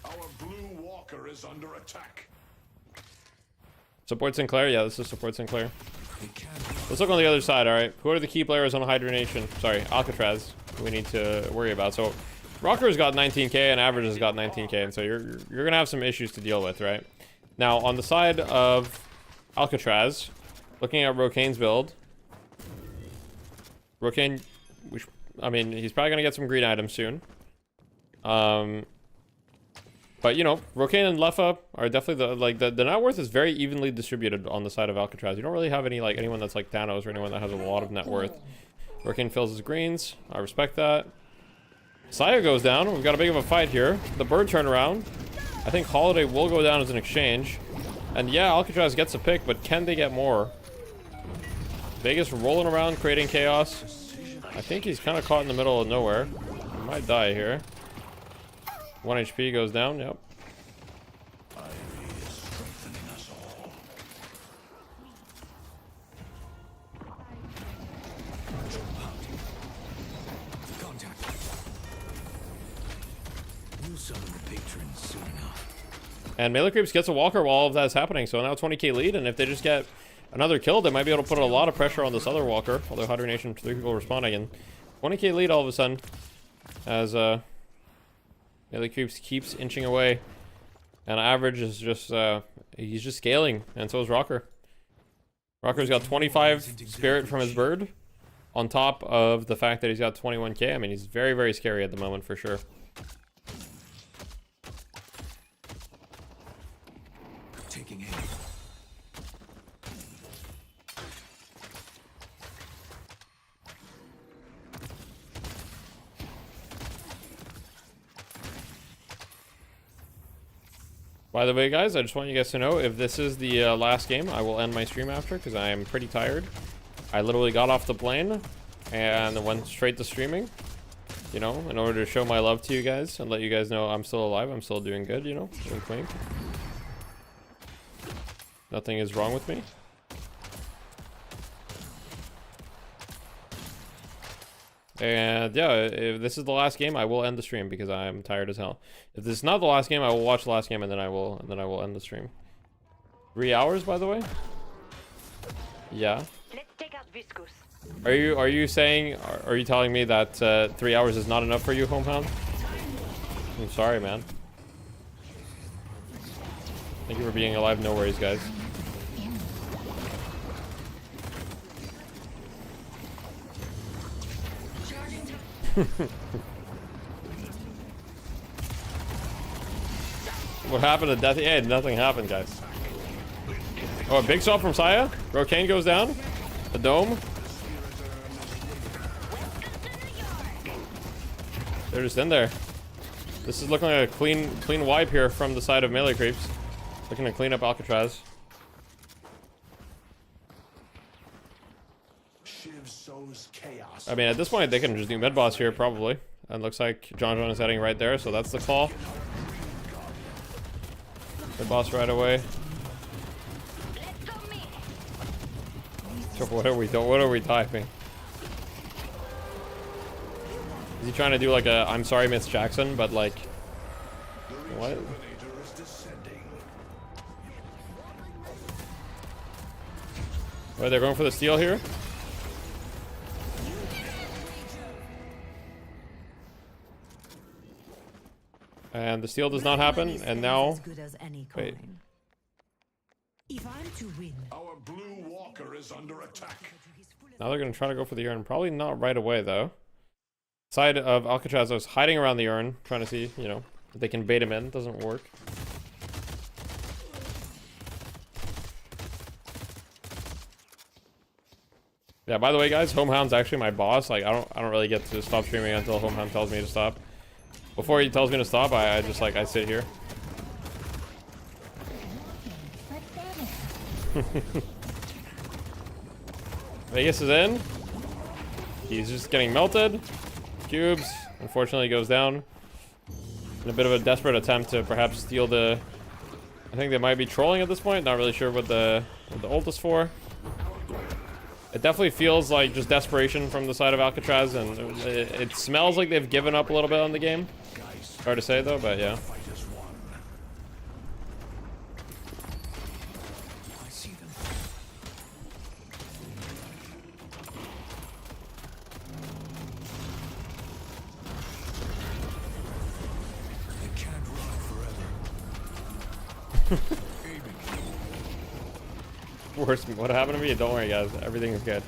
Our blue walker is under attack. Support Sinclair? Yeah, this is support Sinclair. Let's look on the other side, alright? Who are the key players on Hydronation? Sorry, Alcatraz. We need to worry about. So, Rocker's got 19k and Average has got 19k, and so you're gonna have some issues to deal with, right? Now, on the side of Alcatraz, looking at Rokane's build, Rokane, I mean, he's probably gonna get some green items soon. But, you know, Rokane and Leffa are definitely the net worth is very evenly distributed on the side of Alcatraz. You don't really have anyone that's like Thanos or anyone that has a lot of net worth. Rokane fills his greens. I respect that. Saya goes down. We've got a big of a fight here. The bird turnaround. I think Holiday will go down as an exchange. And yeah, Alcatraz gets a pick, but can they get more? Vegas rolling around, creating chaos. I think he's kind of caught in the middle of nowhere. He might die here. 1 HP goes down, yep. And Melee Creeps gets a walker while all of that is happening, so now 20k lead, and if they just get another kill, they might be able to put a lot of pressure on this other walker, although Hydronation, 3 people responding, and 20k lead all of a sudden, as Melee Creeps keeps inching away, and Average is just, he's just scaling, and so is Rocker. Rocker's got 25 spirit from his bird, on top of the fact that he's got 21k. I mean, he's very, very scary at the moment, for sure. Taking aim. By the way, guys, I just want you guys to know, if this is the last game, I will end my stream after, because I am pretty tired. I literally got off the plane and went straight to streaming, you know, in order to show my love to you guys and let you guys know I'm still alive, I'm still doing good, you know, wink wink. Nothing is wrong with me. And yeah, if this is the last game, I will end the stream because I'm tired as hell. If this is not the last game, I will watch the last game and then I will end the stream. 3 hours, by the way? Yeah. Let's take out Viscous. Are you saying, are you telling me that 3 hours is not enough for you, Homehound? I'm sorry, man. Thank you for being alive. No worries, guys. What happened to Death? Yeah, nothing happened, guys. Oh, a big shot from Saya. Rokane goes down. The dome. They're just in there. This is looking like a clean wipe here from the side of Melee Creeps. Looking to clean up Alcatraz. I mean, at this point, they can just do mid boss here, probably. And looks like John is heading right there, so that's the call. Mid boss right away. So what are we typing? Is he trying to do like a I'm sorry, Miss Jackson, but like what? Rejuvenator is descending. Wait, they're going for the steal here. And the steal does not happen. And now, As good as any wait. coin. If I'm to win, Our blue walker is under attack. Now they're going to try to go for the urn. Probably not right away, though. Side of Alcatraz is hiding around the urn, trying to see, you know, if they can bait him in. Doesn't work. Yeah, by the way, guys, Homehound's actually my boss. Like, I don't really get to stop streaming until Homehound tells me to stop. Before he tells me to stop, I just, like, I sit here. Vegas is in. He's just getting melted. Cubes. Unfortunately, goes down. In a bit of a desperate attempt to perhaps steal the... I think they might be trolling at this point. Not really sure what the ult is for. It definitely feels like just desperation from the side of Alcatraz, and it smells like they've given up a little bit on the game. Hard to say, though, but yeah. Worst, what happened to me? Don't worry, guys. Everything is good.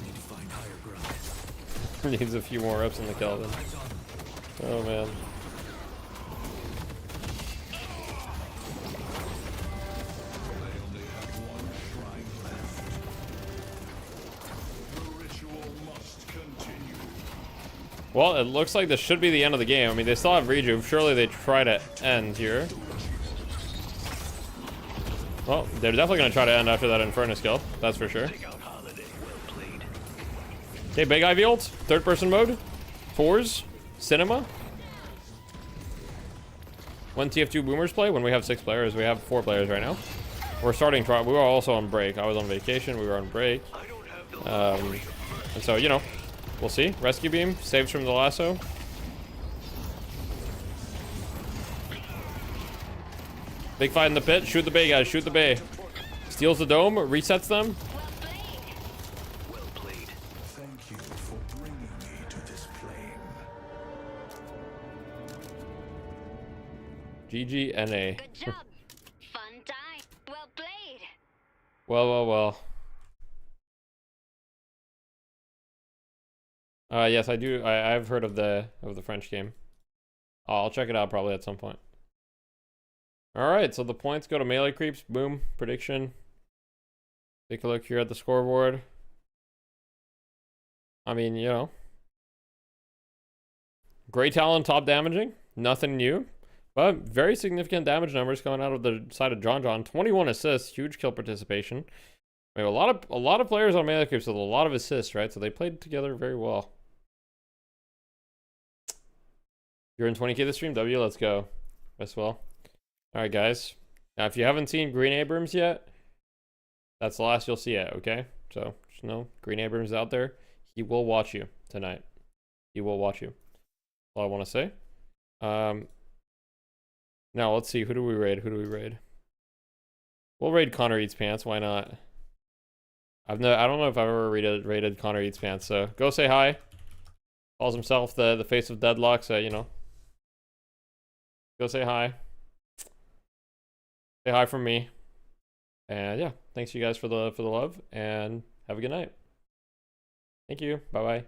Need to find higher ground. Needs a few more ups in the kill then. Oh man. They only have one shrine left. The ritual must continue. Well, it looks like this should be the end of the game. I mean, they still have rejuve. Surely they try to end here. Well, they're definitely going to try to end after that Infernus kill. That's for sure. Okay, big Ivy ult. Third person mode. Fours. Cinema. When TF2 boomers play, when we have 6 players, we have 4 players right now. We're starting trial. We were also on break. I was on vacation. We were on break. And so, you know, we'll see. Rescue beam. Saves from the lasso. Big fight in the pit. Shoot the bay, guys. Shoot the bay. Steals the dome. Resets them. Thank you for bringing me to this plane. GGNA. Good job. Fun time. Well played. Well. Yes, I do. I've heard of the French game. I'll check it out probably at some point. All right, so the points go to melee creeps. Boom. Prediction. Take a look here at the scoreboard. I mean, you know, Grey Talon top damaging. Nothing new, but very significant damage numbers coming out of the side of John. 21 assists. Huge kill participation. I mean, a lot of players on melee creeps with a lot of assists, right? So they played together very well. You're in 20K this stream? W, let's go. As well. All right, guys. Now, if you haven't seen Green Abrams yet, that's the last you'll see it, okay? So, just know, Green Abrams is out there. He will watch you tonight. He will watch you. That's all I want to say. Now, let's see. Who do we raid? We'll raid Connor Eats Pants. Why not? I don't know if I've ever raided Connor Eats Pants, so go say hi. Calls himself the face of Deadlock, so, you know. Go say hi. Say hi from me. And yeah, thanks you guys for the love, and have a good night. Thank you. Bye-bye.